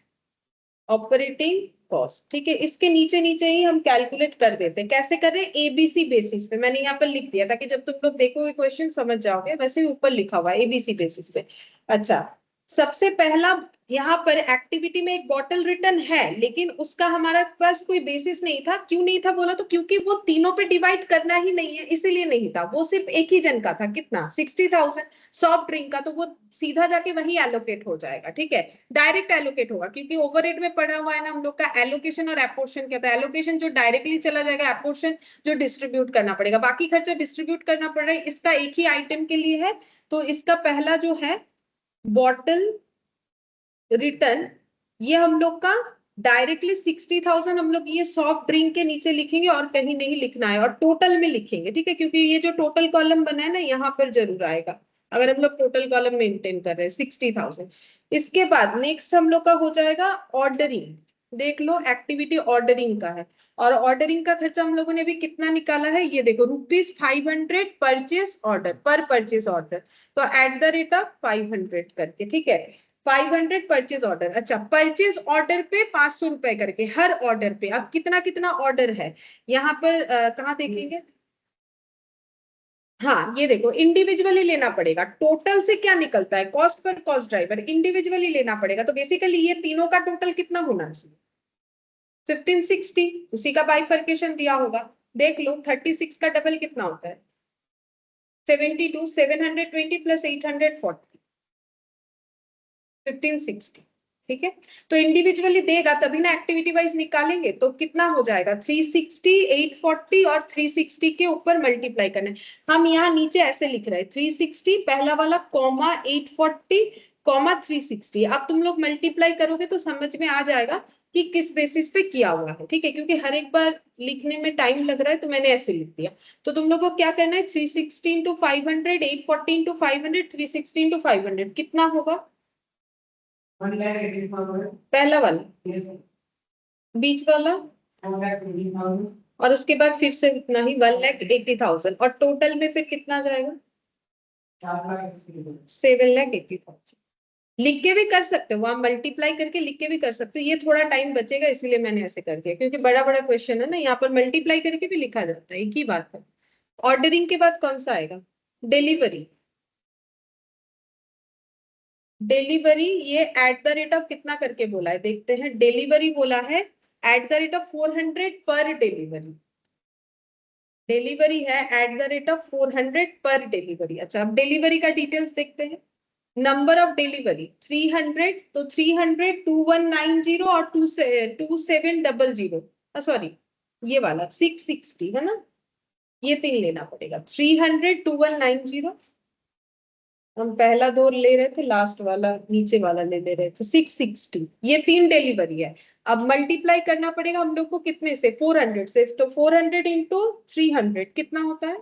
ऑपरेटिंग कॉस्ट, ठीक है। इसके नीचे नीचे ही हम कैलकुलेट कर देते हैं, कैसे कर रहे हैं, एबीसी बेसिस पे। मैंने यहाँ पर लिख दिया ताकि जब तुम लोग देखोगे क्वेश्चन समझ जाओगे, वैसे ही ऊपर लिखा हुआ है एबीसी बेसिस पे। अच्छा, सबसे पहला यहाँ पर एक्टिविटी में एक बॉटल रिटर्न है, लेकिन उसका हमारे पास कोई बेसिस नहीं था। क्यों नहीं था बोला तो क्योंकि वो तीनों पे डिवाइड करना ही नहीं है, इसीलिए नहीं था। वो सिर्फ एक ही जन का था, कितना, 60,000 सॉफ्ट ड्रिंक का, तो वो सीधा जाके वही एलोकेट हो जाएगा, ठीक है, डायरेक्ट एलोकेट होगा, क्योंकि ओवरहेड में पड़ा हुआ है ना हम लोग का एलोकेशन और एपोर्शन क्या था। एलोकेशन जो डायरेक्टली चला जाएगा, एपोर्शन जो डिस्ट्रीब्यूट करना पड़ेगा, बाकी खर्चा डिस्ट्रीब्यूट करना पड़ रहा है, इसका एक ही आइटम के लिए है। तो इसका पहला जो है बॉटल रिटर्न, ये हम लोग का डायरेक्टली 60,000 हम लोग ये सॉफ्ट ड्रिंक के नीचे लिखेंगे और कहीं नहीं लिखना है, और टोटल में लिखेंगे, ठीक है, क्योंकि ये जो टोटल कॉलम बना है ना यहाँ पर जरूर आएगा अगर हम लोग टोटल कॉलम मेंटेन कर रहे हैं 60,000। इसके बाद नेक्स्ट हम लोग का हो जाएगा ऑर्डरिंग। देख लो एक्टिविटी ऑर्डरिंग का है, और ऑर्डरिंग का खर्चा हम लोगों ने भी कितना निकाला है, ये देखो ₹500 परचेस ऑर्डर, पर परचेस ऑर्डर, तो एट द रेट ऑफ 500 करके, ठीक है, 500 परचेज ऑर्डर। अच्छा, परचेज ऑर्डर पे 500 रुपए करके हर ऑर्डर पे। अब कितना कितना ऑर्डर है यहाँ पर कहाँ देखेंगे, हाँ ये देखो इंडिविजुअली लेना पड़ेगा, टोटल से क्या निकलता है, cost per cost driver, individually लेना पड़ेगा। तो बेसिकली ये तीनों का टोटल कितना होना चाहिए, 1560, उसी का बाइफर्केशन दिया होगा। देख लो 36 का डबल कितना होता है, 72, 720 प्लस 840, 1560, ठीक है। तो इंडिविजुअली देगा तभी ना एक्टिविटी वाइज निकालेंगे, तो कितना हो जाएगा 360, 840 और 360 के ऊपर मल्टीप्लाई करना है। हम यहाँ नीचे ऐसे लिख रहे हैं 360 पहला वाला कॉमा 840 कॉमा 360। अब तुम लोग मल्टीप्लाई करोगे तो समझ में आ जाएगा कि किस बेसिस पे किया हुआ है, ठीक है, क्योंकि हर एक बार लिखने में टाइम लग रहा है तो मैंने ऐसे लिख दिया। तो तुम लोग को क्या करना है, 360 इंटू 500, 840 इंटू 500, 360 इंटू 500 कितना होगा, पहला वाला, बीच वाला, और उसके बाद फिर से उतना ही 1,80,000, और टोटल में फिर कितना जाएगा 7,80,000। लिख के भी कर सकते हो, वहां मल्टीप्लाई करके लिख के भी कर सकते हो, ये थोड़ा टाइम बचेगा इसीलिए मैंने ऐसे कर दिया, क्योंकि बड़ा बड़ा क्वेश्चन है ना, यहाँ पर मल्टीप्लाई करके भी लिखा जाता है, एक ही बात है। ऑर्डरिंग के बाद कौन सा आएगा, डिलीवरी। डिलीवरी ये एट द रेट ऑफ कितना करके बोला है, देखते हैं, डिलीवरी बोला है एट द रेट ऑफ 400 पर डिलीवरी, डिलीवरी है एट द रेट ऑफ 400 पर डिलीवरी। अच्छा, अब डिलीवरी का डिटेल्स देखते हैं। नंबर ऑफ डिलीवरी 300, तो 300, 2190 और 2700, सॉरी ये वाला 660 है ना, ये तीन लेना पड़ेगा, 300, 2190, हम पहला दो ले रहे थे, लास्ट वाला नीचे वाला ले रहे थे 660, ये तीन डिलीवरी है। अब मल्टीप्लाई करना पड़ेगा हम लोग को कितने से, 400 से, तो 400 इंटू 300 कितना होता है,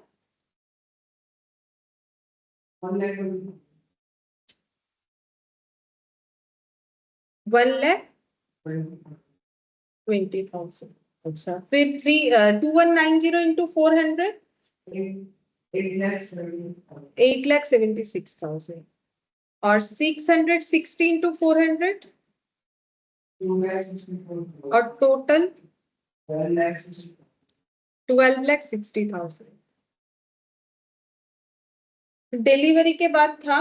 1,20,000। अच्छा, फिर 2190 इंटू 400, 8,76,000, और 660 इंटू 400, और टोटल 12,60,000। डिलीवरी के बाद था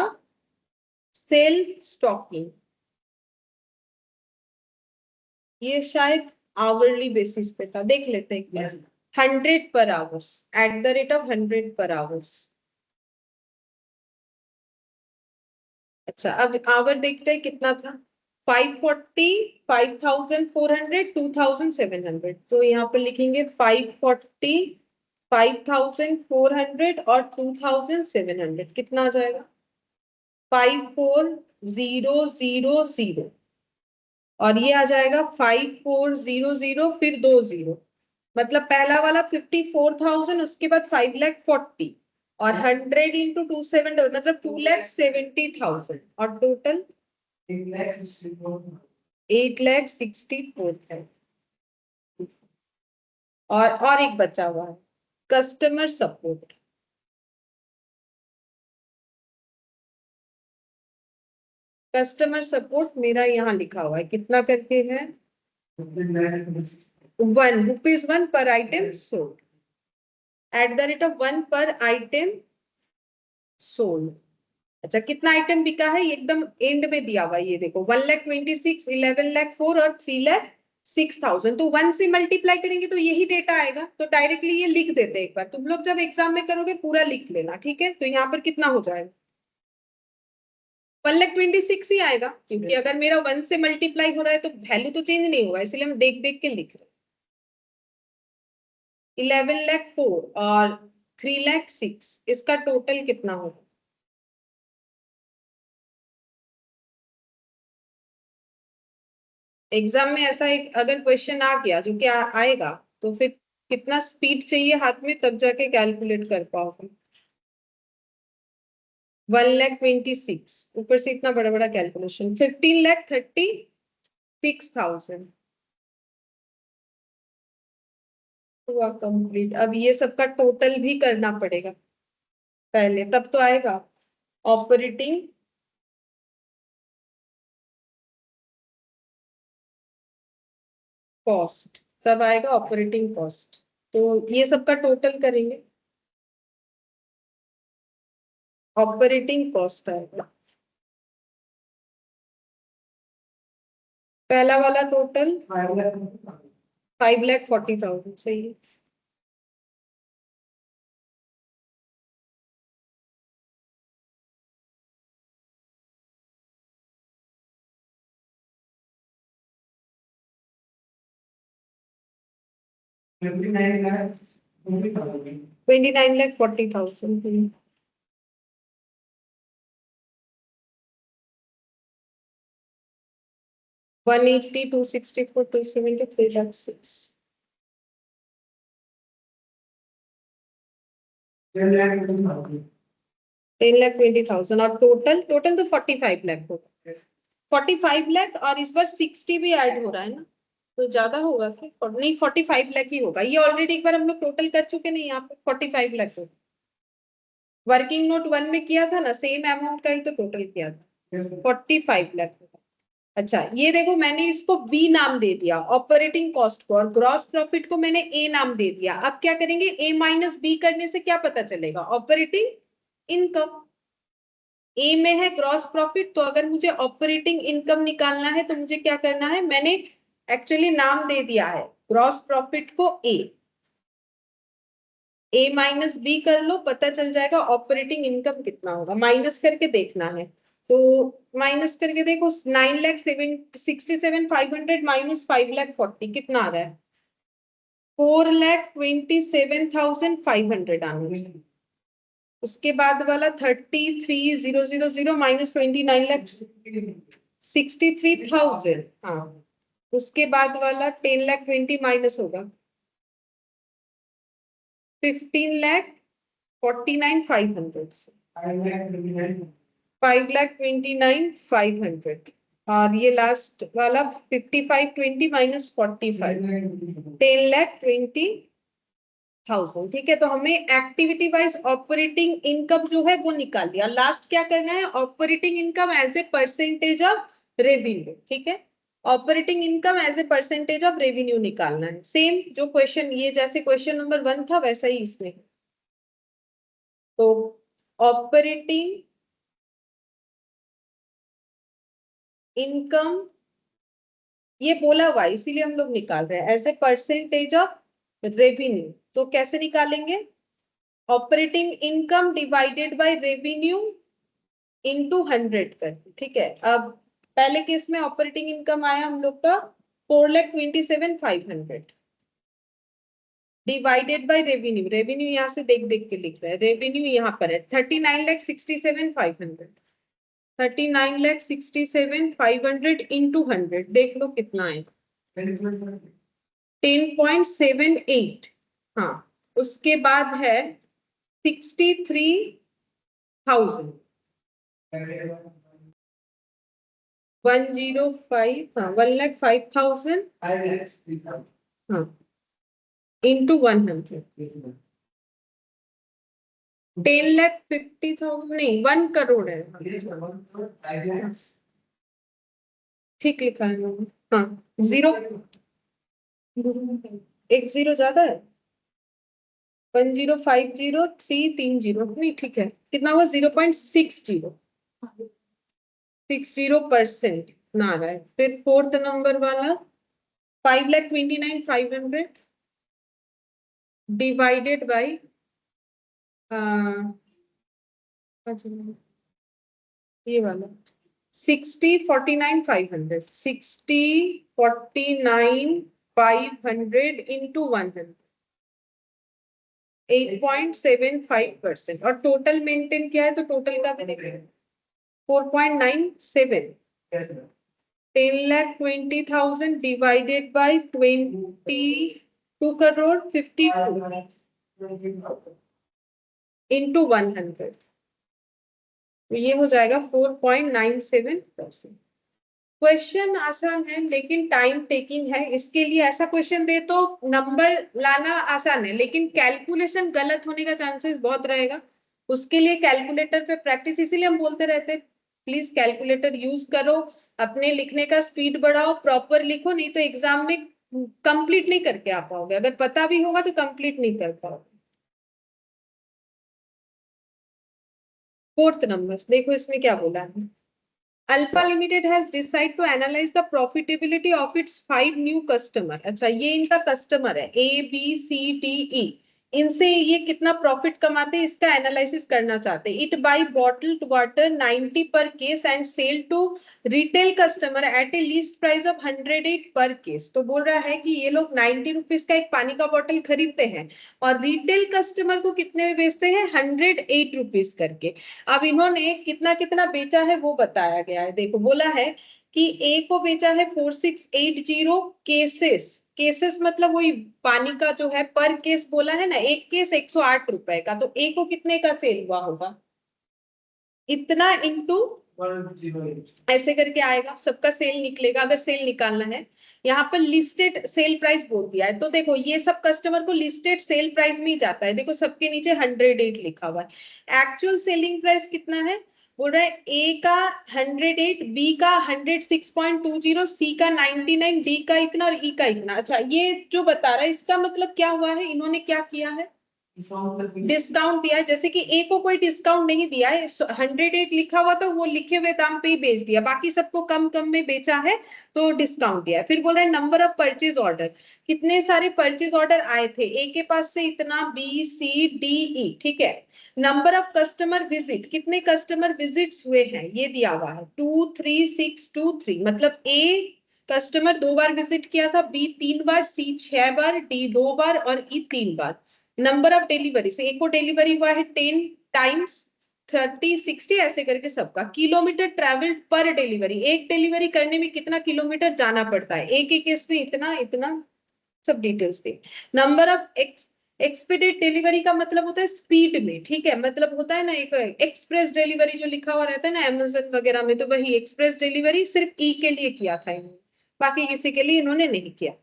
सेल्फ स्टॉकिंग, ये शायद आवरली बेसिस पे था, देख लेते हैं एक बार। 100 पर आवर्स, @100 पर आवर्स। अच्छा, अब आवर देखते हैं कितना था। 540, 5,400, 2,700। तो यहाँ पर लिखेंगे 540, 5,400 और 2,700। कितना आ जाएगा? 54,000 और ये आ जाएगा 54,000 फिर 2 0। मतलब पहला वाला 54,000, उसके बाद 5,40,000 और 100 इंटू 270 मतलब 2,70,000 और टोटल 8,64,000। और एक बचा हुआ है कस्टमर सपोर्ट। कस्टमर सपोर्ट मेरा यहाँ लिखा हुआ है, कितना करके है? ₹1 पर आइटम सोल्ड, @1 पर आइटम सोल्ड। अच्छा, कितना आइटम बिका है ये एकदम एंड में दिया हुआ है, ये देखो 1,26,000, 11,04,000 और 3,06,000। तो 1 से मल्टीप्लाई करेंगे तो यही डेटा आएगा। तो डायरेक्टली ये लिख देते हैं। एक बार तुम लोग जब एग्जाम में करोगे पूरा लिख लेना, ठीक है? तो यहाँ पर कितना हो जाएगा? 1,26,000 ही आएगा, क्योंकि अगर मेरा 1 से मल्टीप्लाई हो रहा है तो वैल्यू तो चेंज नहीं होगा, इसलिए हम देख देख के लिख रहे हैं। 11,04,000 और 3,06,000, इसका टोटल कितना होगा? एग्जाम में ऐसा एक अगर क्वेश्चन आ गया, जो कि आएगा, तो फिर कितना स्पीड चाहिए हाथ में, तब जाके कैलकुलेट कर पाओगे। 1,26,000 ऊपर से इतना बड़ा बड़ा कैलकुलेशन। 15,36,000 हुआ कंप्लीट। अब ये सबका टोटल भी करना पड़ेगा पहले, तब तो आएगा ऑपरेटिंग कॉस्ट, तब आएगा ऑपरेटिंग कॉस्ट। तो ये सबका टोटल करेंगे, ऑपरेटिंग कॉस्ट आएगा। पहला वाला टोटल 5,40,000, सही है। $29,40,000। 180, 264, 270, 3,06,000। 10,20,000 और टोटल तो 45 लाख होगा। 45 लाख और इस बार 60 भी ऐड हो रहा है ना, तो ज्यादा होगा क्या? और नहीं, 45 लाख ही होगा। ये ऑलरेडी एक बार हम लोग टोटल कर चुके, नहीं यहाँ पे 45 लाख होगा। वर्किंग नोट 1 में किया था ना, सेम अमाउंट का ही तो टोटल किया था। 45 लाख होगा। अच्छा, ये देखो मैंने इसको बी नाम दे दिया ऑपरेटिंग कॉस्ट को, और ग्रॉस प्रॉफिट को मैंने ए नाम दे दिया। अब क्या करेंगे? ए माइनस बी करने से क्या पता चलेगा? Operating income. ए में है ग्रॉस प्रॉफिट, तो अगर मुझे ऑपरेटिंग इनकम निकालना है तो मुझे क्या करना है? मैंने एक्चुअली नाम दे दिया है ग्रॉस प्रॉफिट को ए माइनस बी कर लो, पता चल जाएगा ऑपरेटिंग इनकम कितना होगा। माइनस करके देखना है, तो माइनस करके देखो। 9,67,500 माइनस 5,40,000 कितना आ रहा है? 4,27,500 आना चाहिए। उसके बाद वाला 33,000 माइनस 29,63,000। हाँ, उसके बाद वाला 10,20,000 माइनस होगा 15,49,500 से 5,29,500। और ये लास्ट वाला 55,20 माइनस 45 10,20,000। ठीक है, तो हमें एक्टिविटी वाइज ऑपरेटिंग इनकम जो है वो निकाल दिया। लास्ट क्या करना है? Operating income as a percentage of revenue. ठीक है, operating income as a percentage of revenue निकालना है। सेम जो क्वेश्चन, ये जैसे क्वेश्चन नंबर 1 था वैसा ही इसमें। तो ऑपरेटिंग इनकम ये बोला हुआ है, इसीलिए हम लोग निकाल रहे हैं as a percentage of revenue. तो कैसे निकालेंगे? Operating income divided by revenue into 100 करके, ठीक है। अब पहले केस में ऑपरेटिंग इनकम आया हम लोग का 4,27,500 डिवाइडेड बाय रेवेन्यू। रेवेन्यू यहाँ से देख देख के लिख रहे हैं, रेवेन्यू यहाँ पर है 39,67,500। 39,67,500 इंटू 100, देख लो कितना है 10.78। हाँ, उसके बाद है 63,000 105, हाँ 1,05,000 हाँ इंटू 100 10,50,000 नहीं 1 करोड़ है, ठीक लिखा है मैंने। हाँ 0, एक 0 ज्यादा है, 10,50,330 नहीं, ठीक है। कितना हुआ 0.60% ना रहा है। फिर फोर्थ नंबर वाला 5,29,500 डिवाइडेड बाई ये वाला 60,49,500 60,49,500 इंटू 100 8.75%। और टोटल मेंटेन किया है तो टोटल का भी देखेंगे 4.97 10,20,000 डिवाइडेड बाई 22 करोड़ 52 इंटू 100, तो ये हो जाएगा 4.97%। क्वेश्चन आसान है लेकिन टाइम टेकिंग है। इसके लिए ऐसा क्वेश्चन दे तो नंबर लाना आसान है, लेकिन कैलकुलेशन गलत होने का चांसेस बहुत रहेगा। उसके लिए कैलकुलेटर पे प्रैक्टिस, इसीलिए हम बोलते रहते हैं प्लीज कैलकुलेटर यूज करो, अपने लिखने का स्पीड बढ़ाओ, प्रॉपर लिखो, नहीं तो एग्जाम में कंप्लीट नहीं करके आ पाओगे। अगर पता भी होगा तो कंप्लीट नहीं कर पाओगे। फोर्थ नंबर देखो, इसमें क्या बोला है। Alpha Limited has decided to analyze the profitability of its 5 new customer। अच्छा, ये इनका कस्टमर है A B C D E, इनसे ये कितना प्रॉफिट कमाते हैं इसका एनालिसिस करना चाहते हैं। It by bottled water 90 per case and sell to retail customer at a least price of 108 per case. तो बोल रहा है कि ये लोग 90 रुपीज का एक पानी का बॉटल खरीदते हैं और रिटेल कस्टमर को कितने में बेचते हैं 108 रुपीज करके। अब इन्होंने कितना कितना बेचा है वो बताया गया है। देखो बोला है कि ए को बेचा है 4680 केसेस। केसेस मतलब वही पानी का जो है पर केस बोला है ना, एक केस 108 रुपए का, तो ए को कितने का सेल हुआ होगा इतना इंटू 108 ऐसे करके आएगा, सबका सेल निकलेगा अगर सेल निकालना है। यहाँ पर लिस्टेड सेल प्राइस बोल दिया है, तो देखो ये सब कस्टमर को लिस्टेड सेल प्राइस में जाता है। देखो सबके नीचे 108 लिखा हुआ है। एक्चुअल सेलिंग प्राइस कितना है बोल रहा है, ए का 108, बी का 106.20, सी का 99, डी का इतना और ई का इतना। अच्छा, ये जो बता रहा है इसका मतलब क्या हुआ है, इन्होंने क्या किया है डिस्काउंट दिया है। जैसे कि ए को कोई डिस्काउंट नहीं दिया है, 108 लिखा हुआ तो वो लिखे हुए दाम पे ही बेच दिया, बाकी सबको कम कम में बेचा है तो डिस्काउंट दिया है। फिर बोल रहे हैं नंबर ऑफ परचेज ऑर्डर, कितने सारे परचेज ऑर्डर आए थे, ए के पास से इतना, बी सी डी ई, ठीक है। नंबर ऑफ कस्टमर विजिट, कितने कस्टमर विजिट्स हुए हैं ये दिया हुआ है 23623, मतलब ए कस्टमर 2 बार विजिट किया था, बी 3 बार, सी 6 बार, डी 2 बार और ई 3 बार। नंबर ऑफ डिलीवरी से एक को डिलीवरी हुआ है 10 टाइम्स 30 60 ऐसे करके सबका। किलोमीटर ट्रेवल्ड पर डिलीवरी, एक डिलीवरी करने में कितना किलोमीटर जाना पड़ता है, एक एक केस में इतना इतना, सब डिटेल्स थे। नंबर ऑफ एक्सपीडेड डिलीवरी का मतलब होता है स्पीड में, ठीक है, मतलब होता है ना एक एक्सप्रेस डिलीवरी जो लिखा हुआ रहता है ना अमेज़न वगैरह में, तो वही एक्सप्रेस डिलीवरी सिर्फ ई के लिए किया था इन्होंने, बाकी किसी के लिए इन्होंने नहीं किया।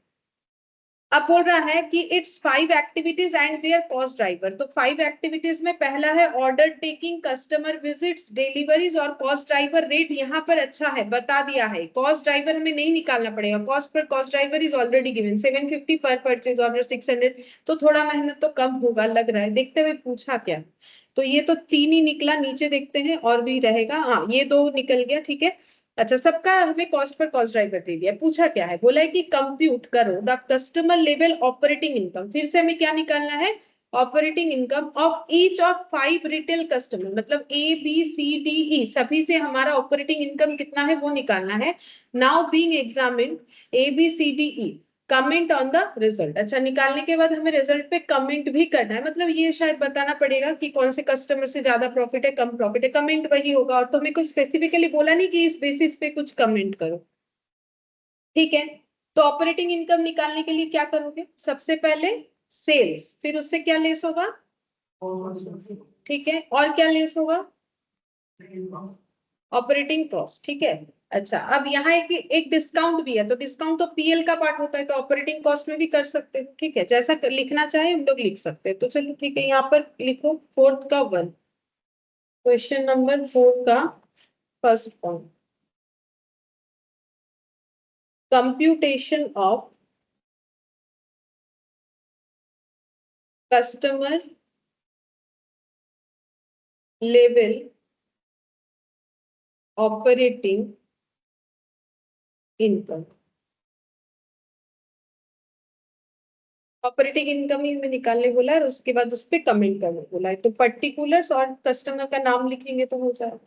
अब बोल रहा है कि it's 5 activities and there cost driver. तो 5 एक्टिविटीज में पहला है order taking, customer visits, deliveries और कॉस्ट ड्राइवर रेट। यहाँ पर अच्छा है, बता दिया है। कॉस्ट ड्राइवर हमें नहीं निकालना पड़ेगा, cost per cost driver is already given 750 पर परचेज ऑर्डर 600। तो थोड़ा मेहनत तो कम होगा लग रहा है, देखते हुए पूछा क्या। तो ये तो 3 ही निकला, नीचे देखते हैं और भी रहेगा। हाँ ये 2 निकल गया, ठीक है। अच्छा, सबका हमें कॉस्ट पर कॉस्ट ड्राइवर दे दिया। पूछा क्या है, बोला है कि कंप्यूट करो the customer level operating income. फिर से हमें क्या निकालना है, operating income of each of 5 retail customer, मतलब ए बी सी डी ई सभी से हमारा ऑपरेटिंग इनकम कितना है वो निकालना है। Now being examined A B C D E, comment on the result. अच्छा, निकालने के बाद हमें रिजल्ट पे कमेंट भी करना है, मतलब ये शायद बताना पड़ेगा कि कौन से कस्टमर से ज्यादा प्रॉफिट है, कम प्रॉफिट है। कमेंट वही होगा, और तो हमें कुछ स्पेसिफिकली बोला नहीं कि इस बेसिस पे कुछ कमेंट करो, ठीक है। तो ऑपरेटिंग इनकम निकालने के लिए क्या करोगे, सबसे पहले सेल्स, फिर उससे क्या लेस होगा, ठीक है, और क्या लेस होगा, ऑपरेटिंग कॉस्ट, ठीक है। अच्छा, अब यहाँ एक डिस्काउंट भी है, तो डिस्काउंट तो पीएल का पार्ट होता है, तो ऑपरेटिंग कॉस्ट में भी कर सकते हो, ठीक है। जैसा लिखना चाहे हम लोग लिख सकते हैं। तो चलो ठीक है, यहाँ पर लिखो फोर्थ का 1, क्वेश्चन नंबर 4 का first point, computation of customer level operating income. Operating income ही हमें निकालने बोला है, और उसके बाद उस पर कमेंट करने बोला है। तो पर्टिकुलर्स और कस्टमर का नाम लिखेंगे तो हो जाएगा।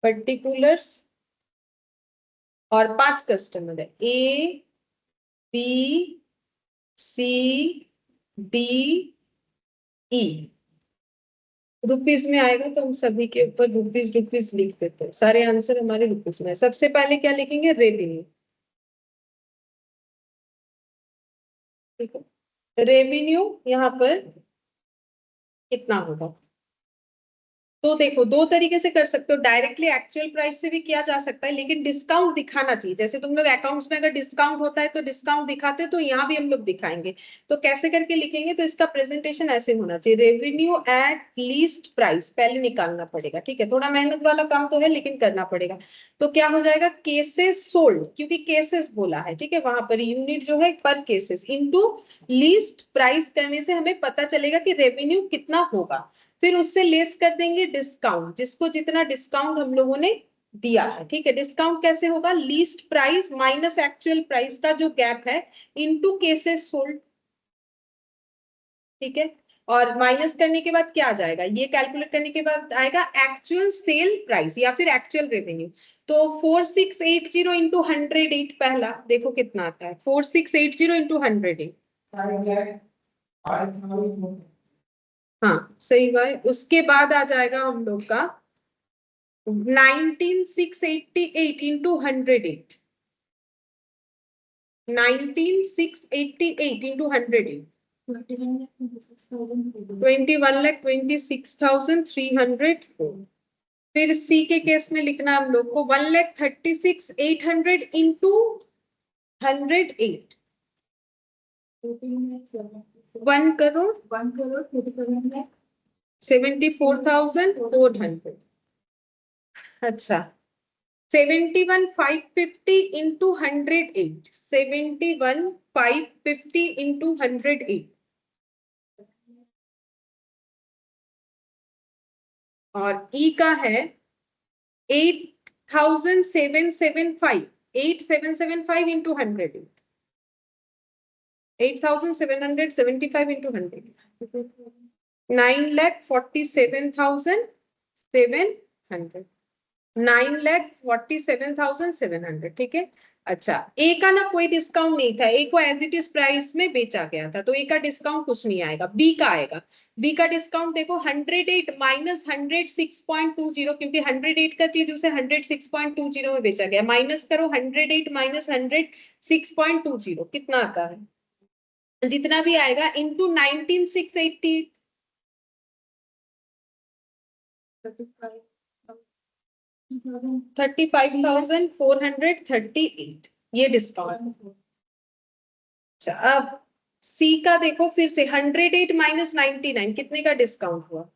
पर्टिकुलर्स और 5 कस्टमर है, A B C D E. Rupees में आएगा तो हम सभी के ऊपर रुपीज रुपीज लिख देते हैं, सारे आंसर हमारे रुपीज में है। सबसे पहले क्या लिखेंगे, रेवेन्यू, ठीक है। रेवेन्यू यहाँ पर कितना होगा, तो देखो 2 तरीके से कर सकते हो, डायरेक्टली एक्चुअल प्राइस से भी किया जा सकता है, लेकिन डिस्काउंट दिखाना चाहिए। जैसे तुम लोग अकाउंट्स में अगर डिस्काउंट होता है तो डिस्काउंट दिखाते हो, तो यहाँ भी हम लोग दिखाएंगे। तो कैसे करके लिखेंगे, तो इसका प्रेजेंटेशन ऐसे होना चाहिए, रेवेन्यू एट लीस्ट प्राइस पहले निकालना पड़ेगा, ठीक है। थोड़ा मेहनत वाला काम तो है, लेकिन करना पड़ेगा। तो क्या हो जाएगा, केसेस सोल्ड, क्योंकि केसेस बोला है, ठीक है, वहां पर यूनिट जो है पर केसेस इनटू लीस्ट प्राइस करने से हमें पता चलेगा कि रेवेन्यू कितना होगा। फिर उससे लेस कर देंगे डिस्काउंट, जिसको जितना डिस्काउंट हम लोगों ने दिया है, ठीक है। डिस्काउंट कैसे होगा, least price minus actual price का जो गैप है इनटू केसेस सोल्ड, ठीक है। और माइनस करने के बाद क्या आ जाएगा, ये कैलकुलेट करने के बाद आएगा एक्चुअल सेल प्राइस या फिर एक्चुअल रेवेन्यू। तो 4680 इंटू 108, पहला देखो कितना आता है, 4680 इंटू 108, हाँ सही बात। उसके बाद आ जाएगा हम लोग का 19688 इंटू 108, 19688 इंटू 108, 21,26,304। फिर सी के केस में लिखना हम लोग को 1,36,800 इंटू 108, 1,74,400। अच्छा, 71,550 इंटू 108, 71,550 इंटू 108, और ई का है 8,775, 8,775 इंटू 108, 8,775 इंटू 100, 9,47,700, 9,47,700, ठीक है। अच्छा, ए का ना कोई डिस्काउंट नहीं था, ए को एज इट इज प्राइस में बेचा गया था, तो ए का डिस्काउंट कुछ नहीं आएगा। बी का आएगा, बी का डिस्काउंट देखो 108 माइनस 106.20, क्योंकि 108 का चीज उसे 106.20 में बेचा गया, माइनस करो 108 माइनस 106.20 कितना आता है, जितना भी आएगा इंटू 19,680, 35,438, ये डिस्काउंट। अच्छा, अब सी का देखो फिर से 108 माइनस 99 कितने का डिस्काउंट हुआ?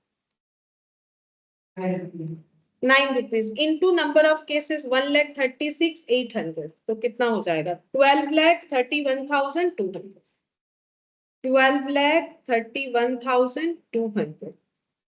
9 rupees into number of cases 1,36,800 तो कितना हो जाएगा? 12,31,200 12,31,200।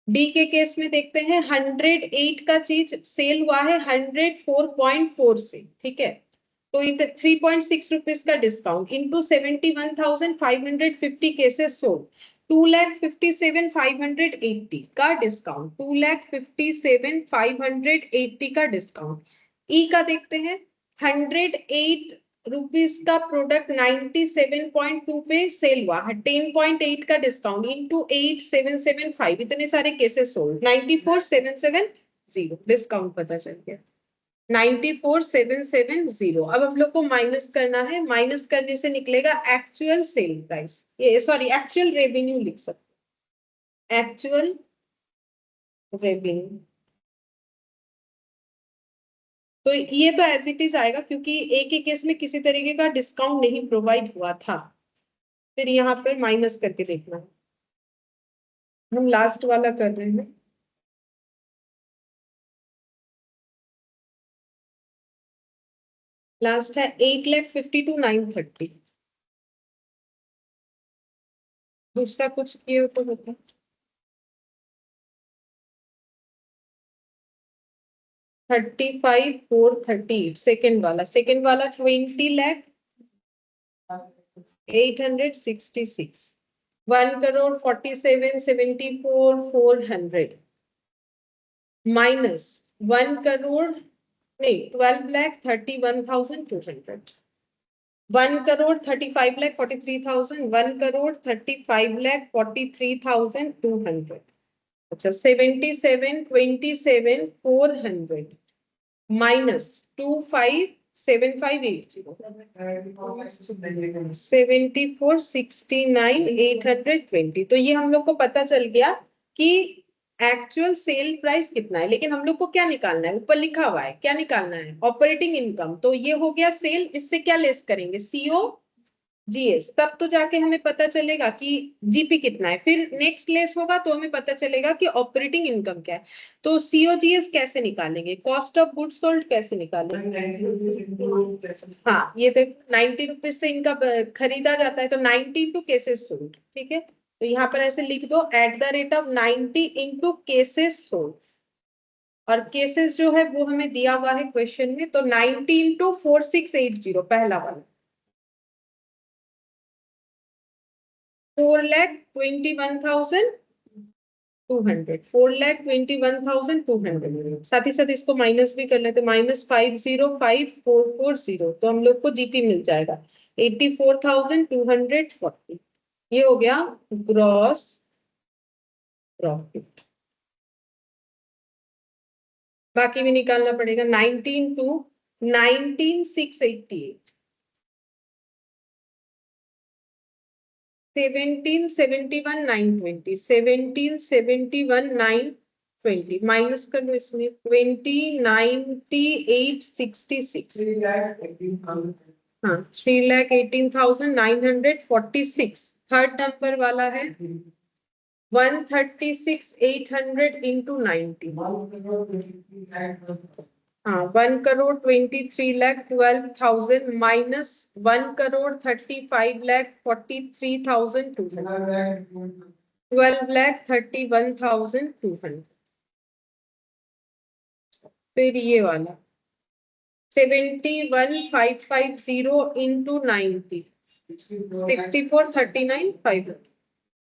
डी के केस में देखते हैं 108 का चीज सेल हुआ है 104.4 से, ठीक है, तो 3.6 रुपीज का डिस्काउंट इंटू 71,550 केसेस सोल्ड 2,57,580 का डिस्काउंट 2,57,580 का डिस्काउंट। ई का देखते हैं 108 रुपीज का प्रोडक्ट 97.2 पे सेल हुआ है 10.8 का डिस्काउंट इंटू 8,775 इतने सारे केसेस सोल्ड 94,770 डिस्काउंट पता चल गया 94,770। अब हम लोग को माइनस करना है, माइनस करने से निकलेगा एक्चुअल सेल प्राइस, ये सॉरी एक्चुअल रेवेन्यू लिख सकते, एक्चुअल रेवेन्यू। तो ये तो एज इट इज आएगा क्योंकि एक ही केस में किसी तरीके का डिस्काउंट नहीं प्रोवाइड हुआ था। फिर यहाँ पर माइनस करके देखना है, हम लास्ट वाला कर रहे हैं। लास्ट है 8,52,930। दूसरा कुछ किए हो तो बताओ। 35,438 सेकेंड वाला 20,08,66 1,47,74,400 माइनस 1,00,00,000 नहीं 12,31,200 1,35,43,000 1,35,43,200 अच्छा 77,27,400 माइनस 25,75,80 74,69,820। तो ये हम लोग को पता चल गया कि एक्चुअल सेल प्राइस कितना है, लेकिन हम लोग को क्या निकालना है? ऊपर लिखा हुआ है क्या निकालना है? Operating income. तो ये हो गया सेल, इससे क्या लेस करेंगे? सीओ जीएस, तब तो जाके हमें पता चलेगा कि जीपी कितना है। फिर नेक्स्ट लेस होगा तो हमें पता चलेगा कि ऑपरेटिंग इनकम क्या है। तो सीओजीएस कैसे निकालेंगे? कॉस्ट ऑफ गुड्स सोल्ड कैसे निकालेंगे? हाँ ये देखो 90 रुपीज से इनका खरीदा जाता है तो 90 इंटू केसेस सोल्ड, ठीक है, तो यहाँ पर ऐसे लिख दो @90 इंटू केसेस सोल्ड। और केसेस जो है वो हमें दिया हुआ है क्वेश्चन में, तो 90 इंटू 4680 पहला वाला 4,21,200 4,21,200। साथ ही साथ इसको माइनस भी कर लेते, -50,540 तो हम लोग को जीपी मिल जाएगा 84,240। ये हो गया ग्रॉस प्रॉफिट। बाकी भी निकालना पड़ेगा 19 टू 19,688 17,71,920 17,71,920 माइनस कर लो इसमें 20,98,66 हाँ 3,18,946। थर्ड नंबर वाला है 136,800 इंटू 90 हाँ 1,23,12,000 माइनस 1,35,43,200 12,31,200। फिर ये वाला 71,550 इंटू 90 64,39,500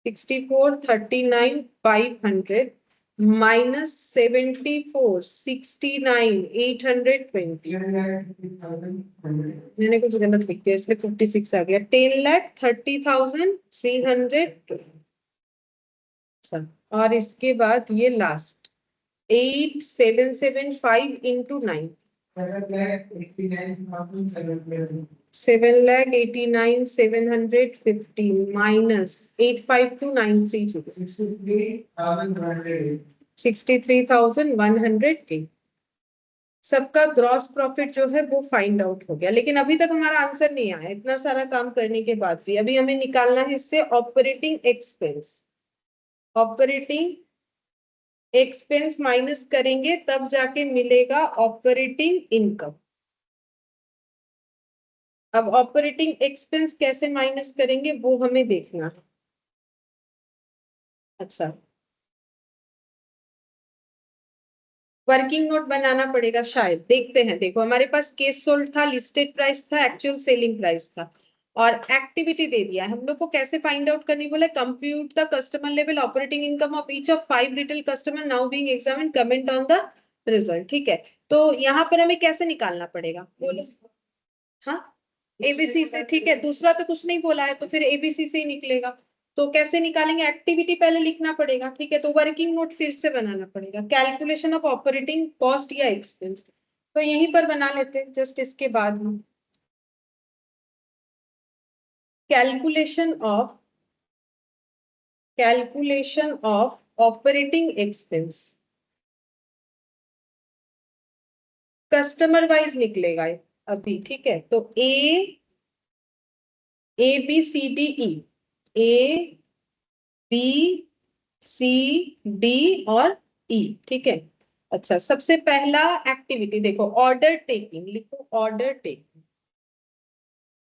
64,39,500 माइनस 74,69,820 मैंने कुछ गलत लिख दिया इसलिए 56 आ गया 10,30,300। अच्छा और इसके बाद ये लास्ट 8,775 इंटू 9 7,89,750 माइनस 852,930 63,108 सबका ग्रॉस प्रॉफिट जो है वो फाइंड आउट हो गया, लेकिन अभी तक हमारा आंसर नहीं आया इतना सारा काम करने के बाद भी। अभी हमें निकालना है इससे operating expense. Operating expense minus करेंगे तब जाके मिलेगा ऑपरेटिंग इनकम। अब ऑपरेटिंग एक्सपेंस कैसे माइनस करेंगे वो हमें देखना है। अच्छा, वर्किंग नोट बनाना पड़ेगा शायद, देखते हैं। देखो हमारे पास केस सोल्ड था, लिस्टेड प्राइस था, एक्चुअल सेलिंग प्राइस था और एक्टिविटी दे दिया है। हम लोग को कैसे फाइंड आउट करनी बोले, compute the customer level operating income of each of 5 retail customer now being examined, comment on the result. ठीक है, तो यहाँ पर हमें कैसे निकालना पड़ेगा बोलो। हाँ, एबीसी से। ठीक है, दूसरा तो कुछ नहीं बोला है तो फिर एबीसी से ही निकलेगा। तो कैसे निकालेंगे, एक्टिविटी पहले लिखना पड़ेगा। ठीक है, तो वर्किंग नोट फिर से बनाना पड़ेगा, कैलकुलेशन ऑफ ऑपरेटिंग कॉस्ट या एक्सपेंस। तो यहीं पर बना लेते हैं जस्ट इसके बाद में, calculation of operating expense customer wise निकलेगा अभी। ठीक है, तो ABCDE, ABCD और E। ठीक है, अच्छा सबसे पहला एक्टिविटी देखो, ऑर्डर टेकिंग। लिखो ऑर्डर टेकिंग।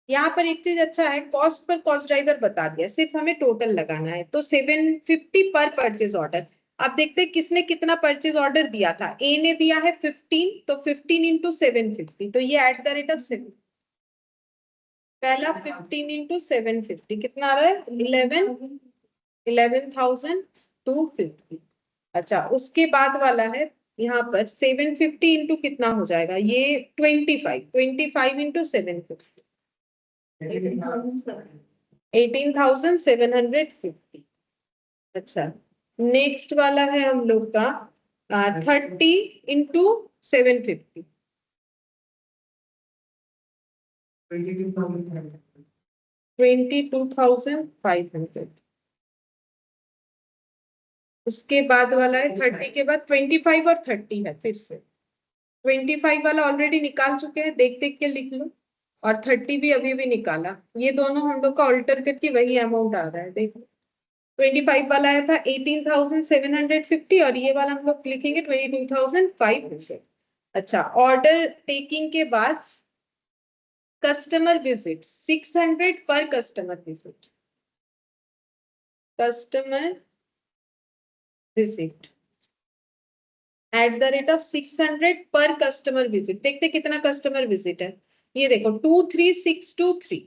यहाँ पर एक चीज अच्छा है, कॉस्ट पर कॉस्ट ड्राइवर बता दिया, सिर्फ हमें टोटल लगाना है। तो 750 पर परचेज ऑर्डर। अब देखते हैं किसने कितना परचेज ऑर्डर दिया था। ए ने दिया है 15, तो 15 इंटू 750, तो ये एट द रेट ऑफ 7। पहला 15 इंटू 750 कितना आ रहा है, 11,250। अच्छा, उसके बाद वाला है यहाँ पर 750 इंटू कितना हो जाएगा, ये 25 इंटू 750, 18,750। अच्छा, नेक्स्ट वाला है हम लोग का 30 इंटू 750, 22,500। उसके बाद वाला है 30 के बाद 25 और 30 है फिर से। 25 वाला ऑलरेडी निकाल चुके हैं, देख देख के लिख लो, और 30 भी अभी भी निकाला। ये दोनों हम लोग का ऑल्टर करके वही अमाउंट आ रहा है, देखो। 25 वाला आया था 18,750 और ये वाला हम लोग लिखेंगे 22,500। अच्छा, ऑर्डर टेकिंग के बाद कस्टमर विजिट 600 पर customer visit, customer visit at the rate of 600 पर कस्टमर विजिट। देखते कितना कस्टमर विजिट है, ये देखो 23623,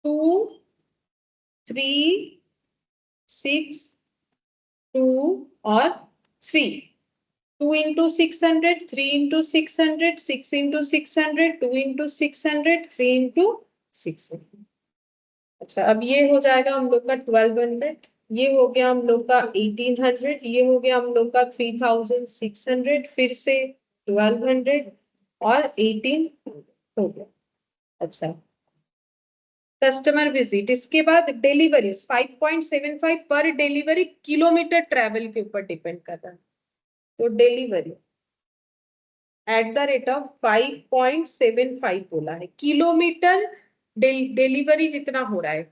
23622 और 3। 2 into 600, 3 into 600, 6 into 600, 2 into 600, 3 into 600। अच्छा, अब ये हो जाएगा हम लोग का 1200, ये हो गया हम लोग का 1800, ये हो गया हम लोग का 3600, फिर से 1200 और 1800 हो गया। अच्छा, कस्टमर विजिट, इसके बाद डिलीवरी 5.75 पर डिलीवरी, किलोमीटर ट्रेवल के ऊपर डिपेंड कर रहा है। तो delivery at the rate of 5.75 बोला है, किलोमीटर डिलीवरी जितना हो रहा है,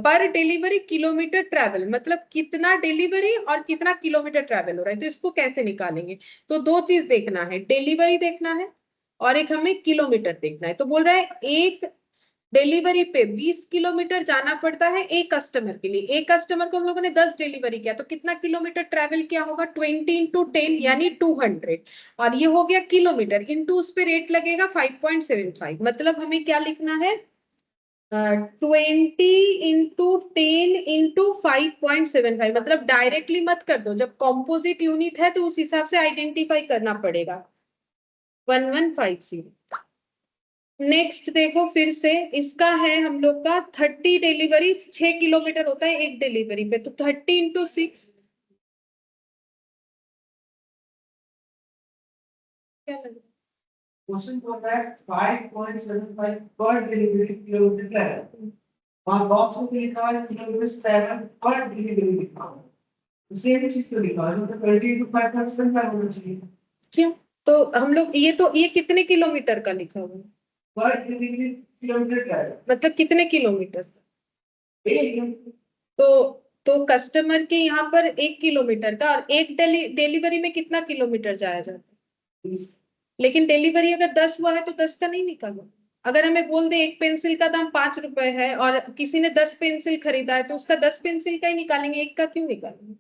पर डिलीवरी किलोमीटर ट्रैवल, मतलब कितना डिलीवरी और कितना किलोमीटर ट्रैवल हो रहा है। तो इसको कैसे निकालेंगे, तो दो चीज देखना है, डिलीवरी देखना है और एक हमें किलोमीटर देखना है। तो बोल रहा है एक डिलीवरी पे 20 किलोमीटर जाना पड़ता है एक कस्टमर के लिए। एक कस्टमर को हम लोगों ने 10 डिलीवरी किया तो कितना किलोमीटर ट्रेवल किया होगा, 20 इंटू 10 यानी 200, और ये हो गया किलोमीटर इंटू उस पे रेट लगेगा 5.75। मतलब हमें क्या लिखना है, 20 इंटू 10 इंटू 5.75। मतलब डायरेक्टली मत कर दो, जब कॉम्पोजिट यूनिट है तो उस हिसाब से आइडेंटिफाई करना पड़ेगा, 1150। नेक्स्ट देखो फिर से, इसका है हम लोग का 30 डिलीवरी, 6 किलोमीटर होता है एक डिलीवरी पे, तो 30 इंटू 6 क्या लगेगा, क्वेश्चन को है 5.75 पर डिलीवरी किलोमीटर ट्रैवल, वहां बॉक्स में लिखा है किलोमीटर ट्रैवल पर डिलीवरी लिखा है, सेम चीज तो लिखा है, तो 20 इंटू 5.75 होना चाहिए। क्यों, तो हम लोग ये कितने किलोमीटर का लिखा हुआ है, पर किलोमीटर का है। मतलब कितने किलोमीटर, एक तो कस्टमर के यहाँ पर 1 किलोमीटर का, और एक डिलीवरी में कितना किलोमीटर जाया जाता है, लेकिन डिलीवरी अगर 10 हुआ है तो 10 का नहीं निकालो। अगर हमें बोल दे एक पेंसिल का दाम 5 रुपए है और किसी ने 10 पेंसिल खरीदा है तो उसका 10 पेंसिल का ही निकालेंगे, एक का क्यों निकालेंगे।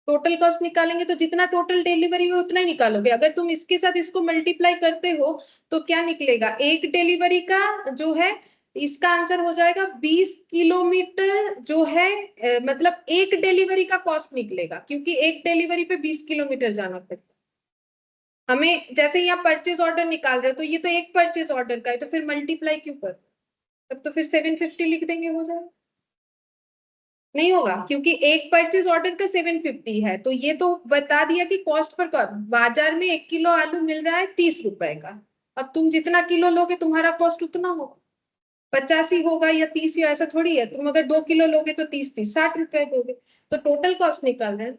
टोटल कॉस्ट निकालेंगे तो जितना टोटल डिलीवरी हुई उतना ही निकालोगे। अगर तुम इसके साथ इसको मल्टीप्लाई करते हो तो क्या निकलेगा, एक डिलीवरी का जो है इसका आंसर हो जाएगा 20 किलोमीटर जो है मतलब एक डिलीवरी का कॉस्ट निकलेगा, क्योंकि एक डिलीवरी पे 20 किलोमीटर जाना पड़ता है हमें। जैसे यहाँ परचेज ऑर्डर निकाल रहे हो तो ये तो एक परचेज ऑर्डर का है, तो फिर मल्टीप्लाई क्यों कर, तब तो फिर 750 लिख देंगे, हो जाएगा। नहीं होगा, क्योंकि एक परचेज ऑर्डर का 750 है, तो ये तो बता दिया कि कॉस्ट पर बाजार में 1 किलो आलू मिल रहा है 30 रुपए का। अब तुम जितना किलो लोगे तुम्हारा कॉस्ट उतना होगा, 50 ही होगा या 30 ही, ऐसा थोड़ी है। तुम अगर 2 किलो लोगे तो 30 60 रुपए दोगे, तो टोटल कॉस्ट निकाल रहे हैं।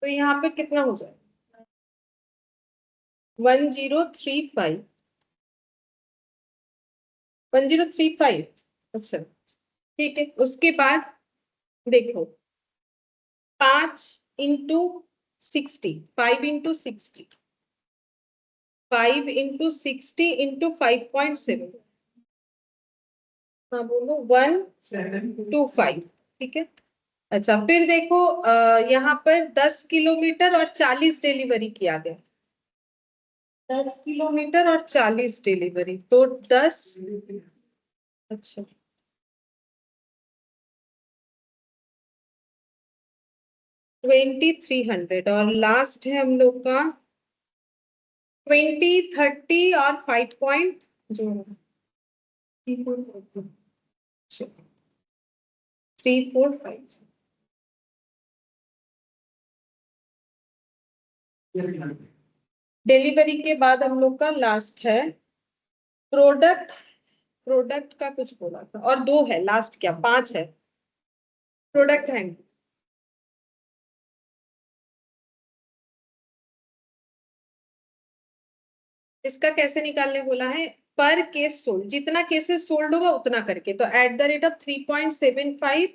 तो यहाँ पे कितना हो जाएगा 1035 1035। अच्छा ठीक है, उसके बाद देखो 5 इंटू 60, 5 इंटू 60, 5 इंटू 60 इंटू 5.7, हाँ बोलो 125, ठीक है। अच्छा फिर देखो यहाँ पर 10 किलोमीटर और 40 डिलीवरी किया गया, 10 किलोमीटर और 40 डिलीवरी, तो 10, अच्छा 2300, और लास्ट है हम लोग का 20 30 और 5 पॉइंट जो 345। डिलीवरी के बाद हम लोग का लास्ट है प्रोडक्ट, प्रोडक्ट का कुछ बोला था, और 2 है लास्ट, क्या 5 है प्रोडक्ट हैंड। इसका कैसे निकालने बोला है, पर केस सोल्ड, जितना केसेस सोल्ड होगा उतना करके, तो एट द रेट ऑफ 3.75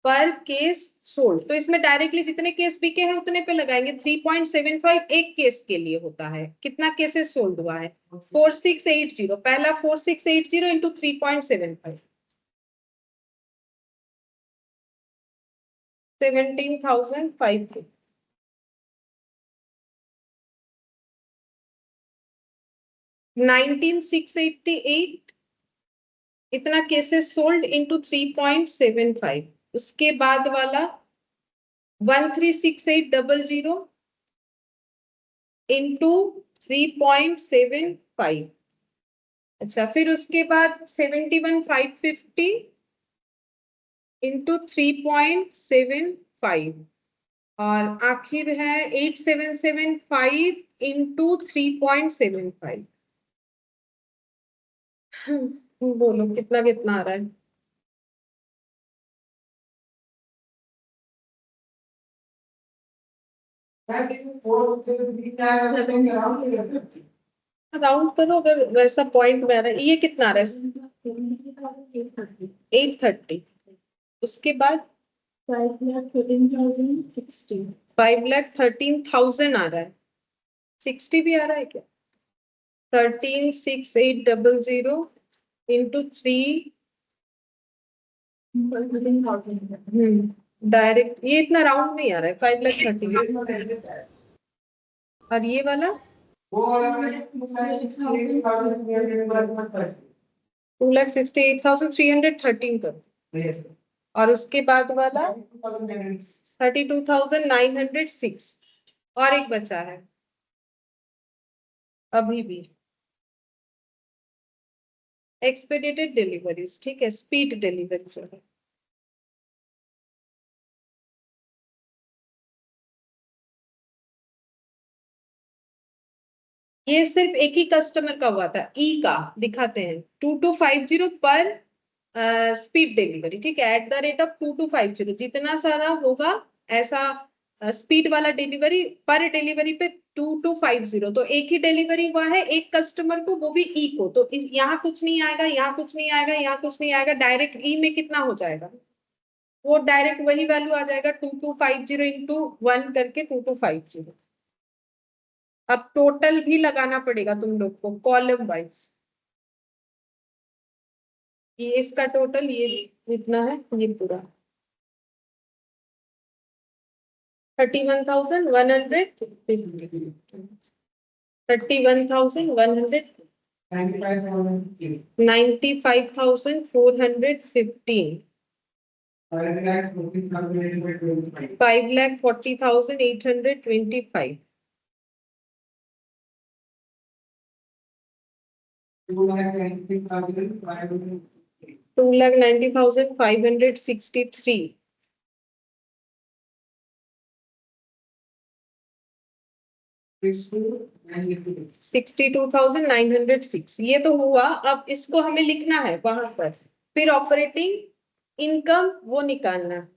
पर केस सोल्ड, तो इसमें डायरेक्टली जितने केस बिके हैं उतने पे लगाएंगे। 3.75 एक केस के लिए होता है, कितना केसेस सोल्ड हुआ है 4680, पहला 4680 इंटू 3.75, 17,500। 19,688 इतना केसेस सोल्ड इंटू 3.75, उसके बाद वाला 136800 इंटू 3.75, अच्छा फिर उसके बाद 71,550 इंटू 3.75, और आखिर है 8775 इंटू 3.75। बोलो कितना कितना आ रहा है, राउंड करो अगर वैसा पॉइंट में आ रहा है। ये कितना आ रहा है 830, उसके बाद 5,13,060 आ रहा है, 60 भी आ रहा है क्या, 13,6,800 इंटू 3, डायरेक्ट ये इतना राउंड में आ रहा है 5,30,000, और ये वाला 2,68,313 कर, और उसके बाद वाला 32,906, और एक बचा है अभी भी एक्सपेडिटेड डिलीवरीज, ठीक है, स्पीड डिलीवरी जो है। ये सिर्फ एक ही कस्टमर का हुआ था, ई का दिखाते हैं 2250 पर स्पीड डिलीवरी, ठीक है, एट द रेट ऑफ 2250, जितना सारा होगा ऐसा स्पीड वाला डिलीवरी पर डिलीवरी पे 2250, तो एक ही डिलीवरी हुआ है एक कस्टमर को, वो भी ई को, तो यहाँ कुछ नहीं आएगा, यहाँ कुछ नहीं आएगा, यहाँ कुछ नहीं आएगा, डायरेक्ट ई में कितना हो जाएगा, वो डायरेक्ट वही वैल्यू आ जाएगा 2250 इंटू 1 करके 2250। अब टोटल भी लगाना पड़ेगा तुम लोग को कॉलम वाइज, ये इसका टोटल ये इतना है, ये पूरा 31,150, 31,100, 95,415, 5,40,825, 2,90,563, 62,906, ये तो हुआ। अब इसको हमें लिखना है वहां पर, फिर ऑपरेटिंग इनकम वो निकालना है।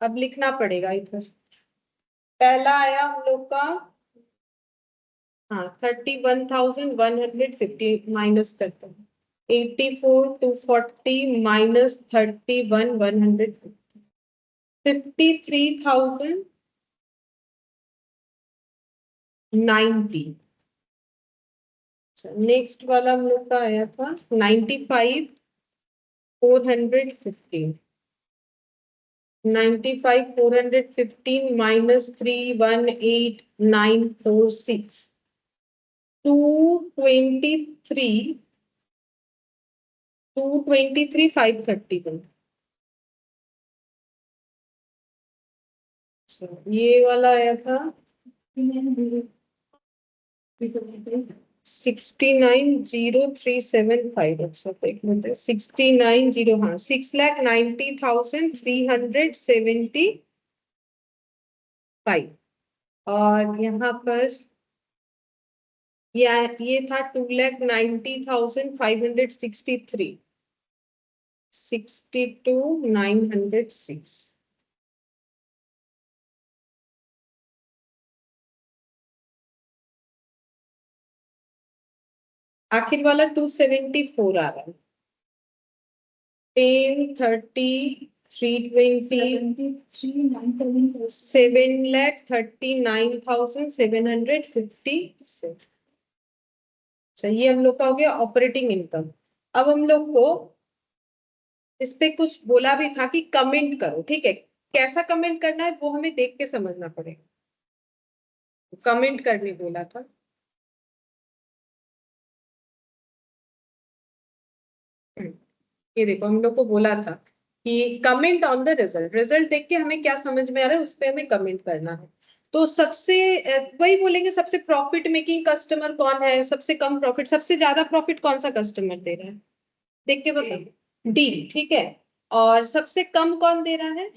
अब लिखना पड़ेगा इधर, पहला आया हम लोग का, हाँ 31,150 माइनस करते हैं, 84,240 माइनस 31,150, 53,090। नेक्स्ट वाला हम लोग का आया था 95,415, 95,415 माइनस 318,946, 223,531। ये वाला आया था 69,0375। अच्छा देख लेते हैं, 69,0, हाँ 6,90,375। और यहाँ पर ये था 2,90,563, 62,906। आखिर वाला 274 आ रहा है, 10, 30, 320, 7,39,756। ये हम लोग का हो गया ऑपरेटिंग इनकम। अब हम लोग को इस पे कुछ बोला भी था कि कमेंट करो, ठीक है, कैसा कमेंट करना है वो हमें देख के समझना पड़ेगा, कमेंट करने बोला था। ये देखो हम लोग को बोला था कि comment on the result, result देख के हमें क्या समझ में आ रहा है उस पे हमें कमेंट करना है। तो सबसे वही बोलेंगे, सबसे प्रॉफिट मेकिंग कस्टमर कौन है, सबसे कम प्रॉफिट, सबसे ज्यादा प्रॉफिट कौन सा कस्टमर दे रहा है, देख के बताओ, डी, ठीक है। और सबसे कम कौन दे रहा है,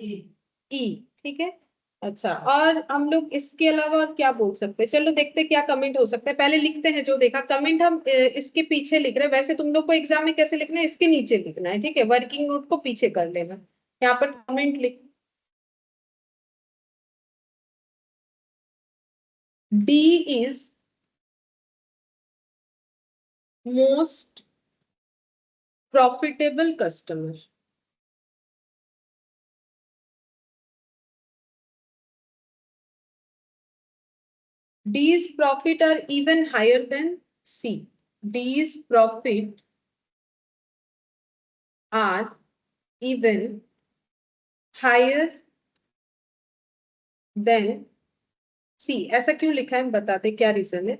ई, ठीक है। अच्छा, और हम लोग इसके अलावा और क्या बोल सकते हैं, चलो देखते हैं क्या कमेंट हो सकता है, पहले लिखते हैं जो देखा। कमेंट हम इसके पीछे लिख रहे हैं, वैसे तुम लोग को एग्जाम में कैसे लिखना है, इसके नीचे लिखना है, ठीक है, वर्किंग नोट को पीछे कर लेना, यहाँ पर कमेंट लिख, D is most profitable customer, D's profit are even higher than C. D's profit are even higher than C. ऐसा क्यों लिखा है, बताते क्या रीजन है।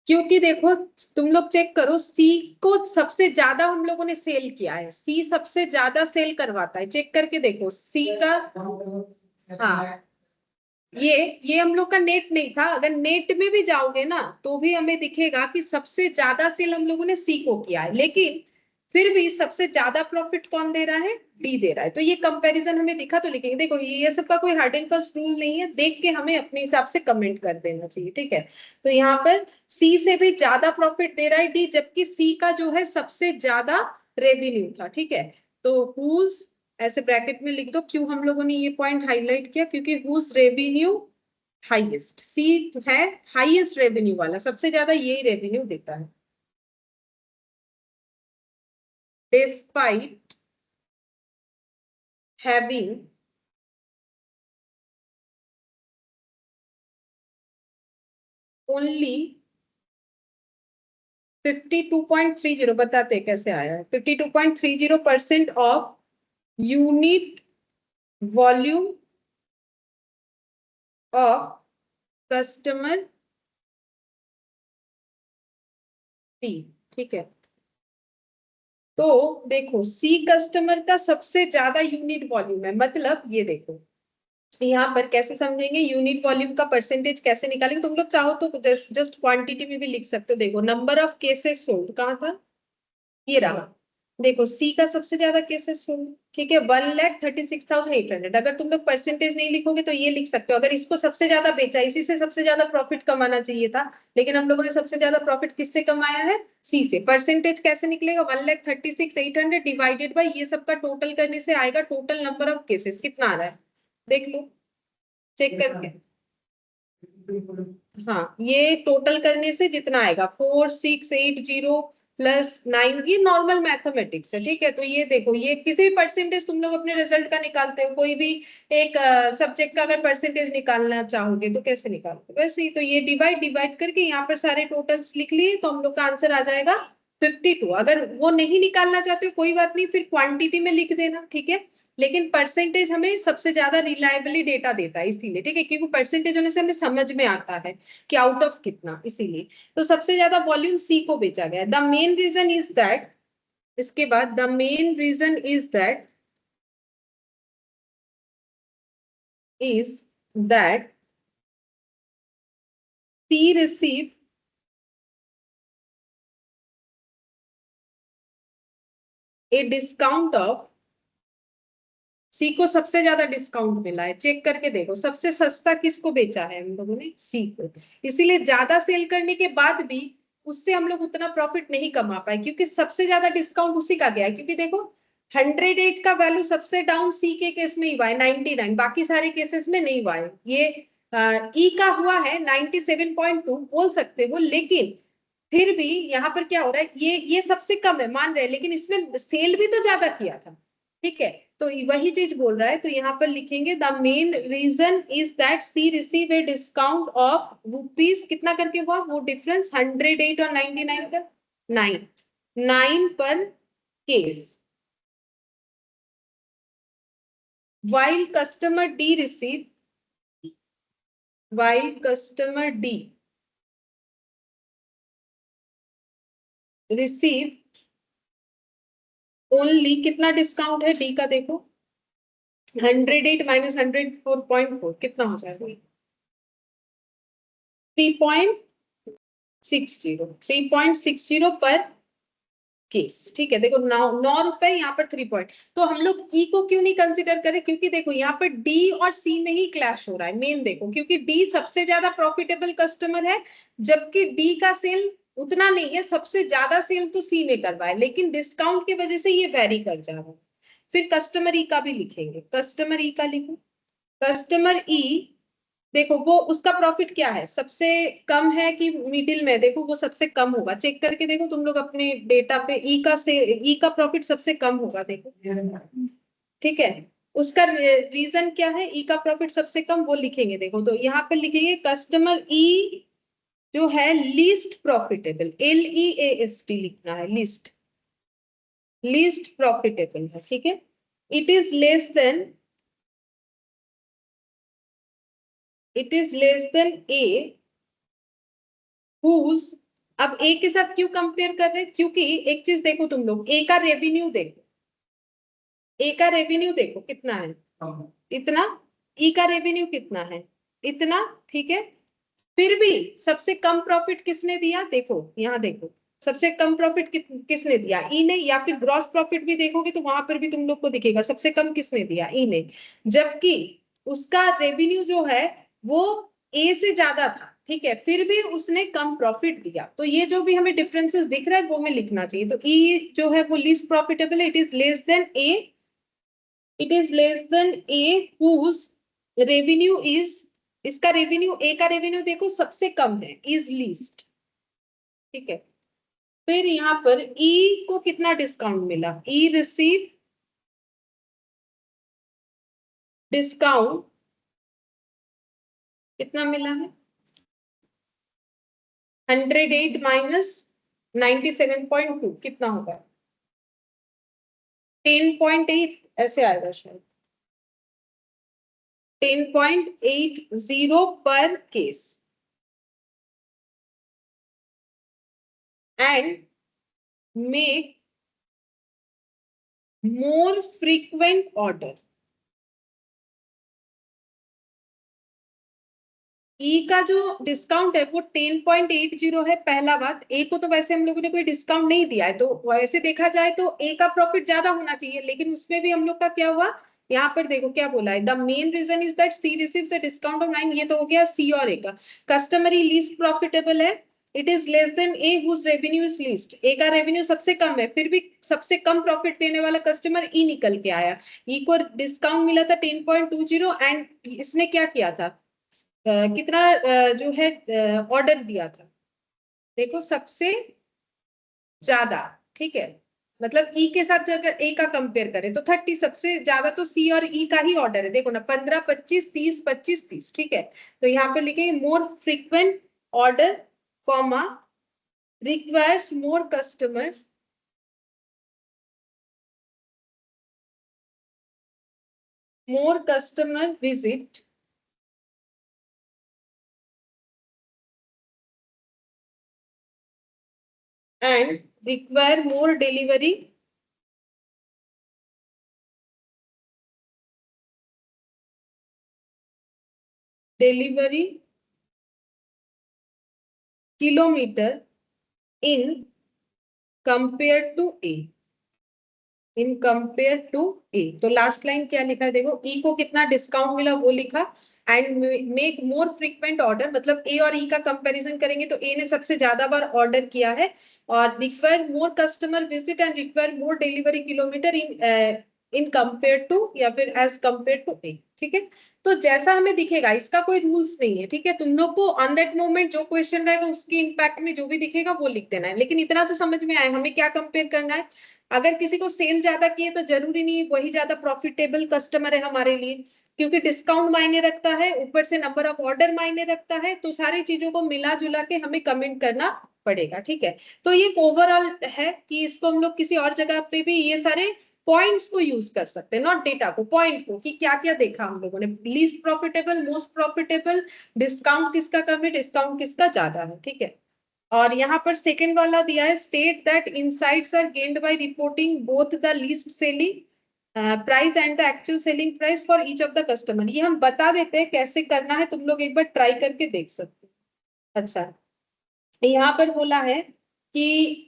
क्योंकि देखो तुम लोग चेक करो, सी को सबसे ज्यादा हम लोगों ने सेल किया है, सी सबसे ज्यादा सेल करवाता है, चेक करके देखो सी का, हाँ ये हम लोग का नेट नहीं था, अगर नेट में भी जाओगे ना तो भी हमें दिखेगा कि सबसे ज्यादा सेल हम लोगों ने सी को किया है, लेकिन फिर भी सबसे ज्यादा प्रॉफिट कौन दे रहा है, डी दे रहा है। तो ये कंपैरिजन हमें दिखा तो लिखेंगे, देखो ये सब का कोई हार्ड एंड फास्ट रूल नहीं है, देख के हमें अपने हिसाब से कमेंट कर देना चाहिए, ठीक है। तो यहाँ पर सी से भी ज्यादा प्रॉफिट दे रहा है डी, जबकि सी का जो है सबसे ज्यादा रेवेन्यू था, ठीक है। तो हुज ऐसे ब्रैकेट में लिख दो। क्यों हम लोगों ने ये पॉइंट हाईलाइट किया? क्योंकि हुज रेवेन्यू हाईएस्ट, सी है हाईएस्ट रेवेन्यू वाला, सबसे ज्यादा यही रेवेन्यू देता है। डिस्पाइट हैविंग ओनली 52.30, बताते हैं कैसे आया है। 52.30% of unit volume of customer C, ठीक है। तो देखो सी कस्टमर का सबसे ज्यादा यूनिट वॉल्यूम है, मतलब ये देखो यहाँ पर कैसे समझेंगे यूनिट वॉल्यूम का परसेंटेज कैसे निकालेंगे। तुम लोग चाहो तो जस्ट क्वांटिटी में भी लिख सकते हो। देखो नंबर ऑफ केसेस सोल्ड कहाँ था, ये रहा। देखो सी का सबसे ज्यादा केसेस सोल्ड, ठीक है, 1,36,800। अगर तुम लोग परसेंटेज नहीं लिखोगे तो ये लिख सकते हो, अगर इसको सबसे ज्यादा बेचा, इसी से सबसे ज्यादा प्रॉफिट कमाना चाहिए था, लेकिन हम लोगों ने सबसे ज्यादा प्रॉफिट किससे कमाया है, सी से। परसेंटेज कैसे निकलेगा, 1,36,800 डिवाइडेड बाई ये सबका टोटल करने से आएगा टोटल नंबर ऑफ केसेस कितना आ रहा है, देख लो चेक करके। हाँ ये टोटल करने से जितना आएगा 4680 प्लस 9, ये नॉर्मल मैथमेटिक्स है, ठीक है। तो ये देखो, ये किसी भी परसेंटेज तुम लोग अपने रिजल्ट का निकालते हो, कोई भी एक सब्जेक्ट का अगर परसेंटेज निकालना चाहोगे तो कैसे निकालोगे, वैसे ही। तो ये डिवाइड डिवाइड करके यहाँ पर सारे टोटल्स लिख लिए तो हम लोग का आंसर आ जाएगा 52। अगर वो नहीं निकालना चाहते हो कोई बात नहीं, फिर क्वांटिटी में लिख देना, ठीक है। लेकिन परसेंटेज हमें सबसे ज्यादा रिलायबली डेटा देता है इसीलिए, ठीक है, क्योंकि परसेंटेज होने से हमें समझ में आता है कि आउट ऑफ कितना, इसीलिए। तो सबसे ज्यादा वॉल्यूम सी को बेचा गया। The main reason is that, इसके बाद the main reason is that C receive a discount of, C को सबसे ज्यादा डिस्काउंट मिला है, चेक करके देखो सबसे सस्ता किसको बेचा है हम लोगों ने, सी को। इसीलिए ज्यादा सेल करने के बाद भी उससे हम लोग उतना प्रॉफिट नहीं कमा पाए, क्योंकि सबसे ज्यादा डिस्काउंट उसी का गया है। क्योंकि देखो 108 का वैल्यू सबसे डाउन सी के केस में ही हुआ है, 99, बाकी सारे केसेस में नहीं हुआ है। ये ई का हुआ है 97.2 बोल सकते हो, लेकिन फिर भी यहाँ पर क्या हो रहा है, ये सबसे कम है मान रहे हैं, लेकिन इसमें सेल भी तो ज्यादा किया था, ठीक है। तो वही चीज बोल रहा है, तो यहाँ पर लिखेंगे the main reason is that C receive a discount of rupees कितना करके हुआ वो डिफरेंस, 108 और 99 का 9 पर case, while customer D receive, while customer D receive only, कितना डिस्काउंट है डी का देखो, 108 माइनस 104.4 कितना हो जाएगा, 3.60 पर केस, ठीक है। देखो 9 रुपए यहाँ पर 3 पॉइंट। तो हम लोग ई को क्यों नहीं कंसिडर करें, क्योंकि देखो यहाँ पर डी और सी में ही क्लैश हो रहा है मेन। देखो क्योंकि डी सबसे ज्यादा प्रॉफिटेबल कस्टमर है, जबकि डी का सेल उतना नहीं है, सबसे ज्यादा सेल तो सी ने करवाया, लेकिन डिस्काउंट की वजह से ये वेरी कर जा रहा है। फिर कस्टमर ई का भी लिखेंगे, कस्टमर ई का लिखो, कस्टमर ई देखो वो उसका प्रॉफिट क्या है, सबसे कम है कि मिडिल में, देखो वो सबसे कम होगा, चेक करके देखो तुम लोग अपने डेटा पे। ई का प्रॉफिट सबसे कम होगा, देखो, ठीक है। उसका रीजन क्या है, ई का प्रॉफिट सबसे कम, वो लिखेंगे। देखो तो यहाँ पे लिखेंगे कस्टमर ई जो है लीस्ट प्रॉफिटेबल, LEAST लिखना है, लीस्ट, लीस्ट प्रॉफिटेबल है, ठीक है। It is less then, it is less than A whose, अब ए के साथ क्यों कंपेयर कर रहे हैं, क्योंकि एक चीज देखो तुम लोग, ए का रेवेन्यू देखो, ए का रेवेन्यू देखो कितना है, इतना। ई का रेवेन्यू कितना है, इतना, ठीक है। फिर भी सबसे कम प्रॉफिट किसने दिया, देखो यहाँ देखो सबसे कम प्रॉफिट किसने दिया, ई ने। या फिर ग्रॉस प्रॉफिट भी देखोगे तो वहां पर भी तुम लोग को दिखेगा सबसे कम किसने दिया, ई ने, जबकि उसका रेवेन्यू जो है वो ए से ज्यादा था, ठीक है, फिर भी उसने कम प्रॉफिट दिया। तो ये जो भी हमें डिफरेंसेस दिख रहा है वो हमें लिखना चाहिए। तो ई जो है वो लीस्ट प्रॉफिटेबल है, it is less than A it is less than A whose revenue is, इसका रेवेन्यू, ए का रेवेन्यू देखो सबसे कम है, इज लीस्ट, ठीक है। फिर यहाँ पर ई को कितना डिस्काउंट मिला, ई रिसीव डिस्काउंट कितना मिला है, 108 माइनस 97.2 कितना होगा, 10.8 ऐसे आएगा शायद, 10.80 पर case, and make more frequent order. ई का जो डिस्काउंट है वो 10.80 है, पहला बात। ए को तो वैसे हम लोगों ने कोई डिस्काउंट नहीं दिया है, तो वैसे देखा जाए तो ए का प्रॉफिट ज्यादा होना चाहिए, लेकिन उसमें भी हम लोग का क्या हुआ, यहाँ पर देखो क्या बोला है, the main reason is that C receives a discount of 9, ये तो हो गया सी और ए का। कस्टमरी लीस्ट प्रॉफिटेबल है, it is less than A whose revenue is least, A का रेवेन्यू सबसे कम है, फिर भी सबसे कम प्रॉफिट देने वाला कस्टमर ई निकल के आया। ई को डिस्काउंट मिला था 10.20 एंड इसने क्या किया था, कितना जो है ऑर्डर दिया था, देखो सबसे ज्यादा, ठीक है। मतलब ई के साथ अगर ए का कंपेयर करें तो 30, सबसे ज्यादा तो सी और ई का ही ऑर्डर है, देखो ना 15, 25, 30, 25, 30, ठीक है। तो यहाँ पर लिखेंगे more frequent order comma requires more customer visit and require more delivery kilometer in compared to A, in compare to A. तो लास्ट लाइन क्या लिखा है देखो, ई को कितना डिस्काउंट मिला वो लिखा, and make more frequent order, मतलब ए और ई का कंपैरिजन करेंगे तो ए ने सबसे ज्यादा बार ऑर्डर किया है, और require more customer visit and require more delivery kilometer in compare to, या फिर एज कंपेयर टू ए, ठीक है। तो जैसा हमें दिखेगा, इसका कोई रूल्स नहीं है, ठीक है। तुम लोग को ऑन दैट मोमेंट जो क्वेश्चन रहेगा उसके इम्पैक्ट में जो भी दिखेगा वो लिख देना है, लेकिन इतना तो समझ में आया हमें क्या कंपेयर करना है। अगर किसी को सेल ज्यादा किए तो जरूरी नहीं वही ज्यादा प्रॉफिटेबल कस्टमर है हमारे लिए, क्योंकि डिस्काउंट मायने रखता है, ऊपर से नंबर ऑफ ऑर्डर मायने रखता है, तो सारी चीजों को मिला जुला के हमें कमेंट करना पड़ेगा, ठीक है। तो ये ओवरऑल है कि इसको हम लोग किसी और जगह पे भी ये सारे पॉइंट्स को यूज कर सकते हैं, नॉट डेटा को, पॉइंट को, कि क्या क्या देखा हम लोगों ने, least profitable, most profitable, discount किसका कम है, डिस्काउंट किसका ज्यादा है, ठीक है। और यहाँ पर सेकेंड वाला दिया है, state that insights are gained by reporting both the least selling price and the actual selling price for each of the customer. ये हम बता देते हैं कैसे करना है, तुम लोग एक बार ट्राई करके देख सकते हो। अच्छा, यहाँ पर बोला है कि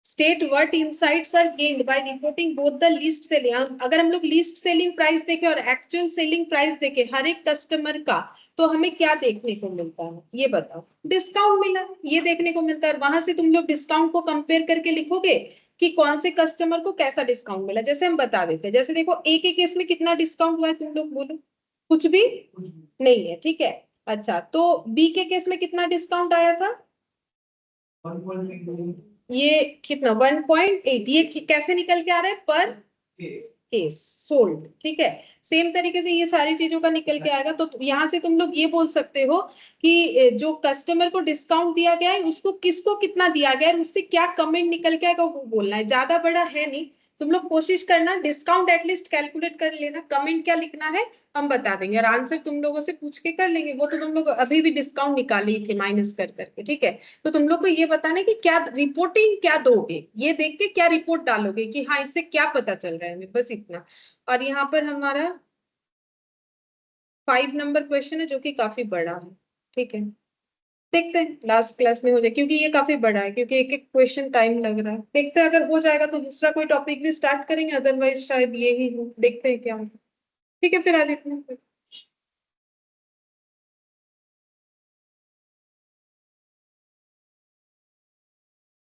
state what insights are gained by reporting both the least selling. अगर हम लोग लीस्ट सेलिंग प्राइस देखें और एक्चुअल सेलिंग प्राइस देखें हर एक कस्टमर का, तो हमें क्या देखने को मिलता है, ये बताओ। डिस्काउंट मिला, ये देखने को मिलता है, वहां से तुम लोग डिस्काउंट को कंपेयर करके लिखोगे कि कौन से कस्टमर को कैसा डिस्काउंट मिला। जैसे हम बता देते हैं, जैसे देखो ए के केस में कितना डिस्काउंट हुआ है, तुम लोग बोलो, कुछ भी नहीं है, ठीक है। अच्छा, तो बी के केस में कितना डिस्काउंट आया था, 1.8, ये कितना 1.8, ये कैसे निकल के आ रहा है, पर केस सोल्ड, ठीक है। सेम तरीके से ये सारी चीजों का निकल के आएगा। तो यहाँ से तुम लोग ये बोल सकते हो कि जो कस्टमर को डिस्काउंट दिया गया है उसको किसको कितना दिया गया है, उससे क्या कमेंट निकल के आएगा वो बोलना है, ज्यादा बड़ा है नहीं। तुम लोग कोशिश करना डिस्काउंट एटलीस्ट कैलकुलेट कर लेना, कमेंट क्या लिखना है हम बता देंगे, और आंसर तुम लोगों से पूछ के कर लेंगे, वो तो तुम लोग अभी भी डिस्काउंट निकाले ही थे माइनस कर करके, ठीक है। तो तुम लोग को ये बताना है कि क्या रिपोर्टिंग क्या दोगे, ये देख के क्या रिपोर्ट डालोगे कि हाँ इससे क्या पता चल रहा है हमें, बस इतना। और यहाँ पर हमारा 5 नंबर क्वेश्चन है जो कि काफी बड़ा है, ठीक है। देखते हैं लास्ट क्लास में हो जाए, क्योंकि ये काफी बड़ा है, क्योंकि एक एक क्वेश्चन टाइम लग रहा है। देखते हैं अगर हो जाएगा तो दूसरा कोई टॉपिक भी स्टार्ट करेंगे, अदरवाइज शायद ये ही हो, देखते हैं क्या होगा। ठीक है, फिर आज इतना।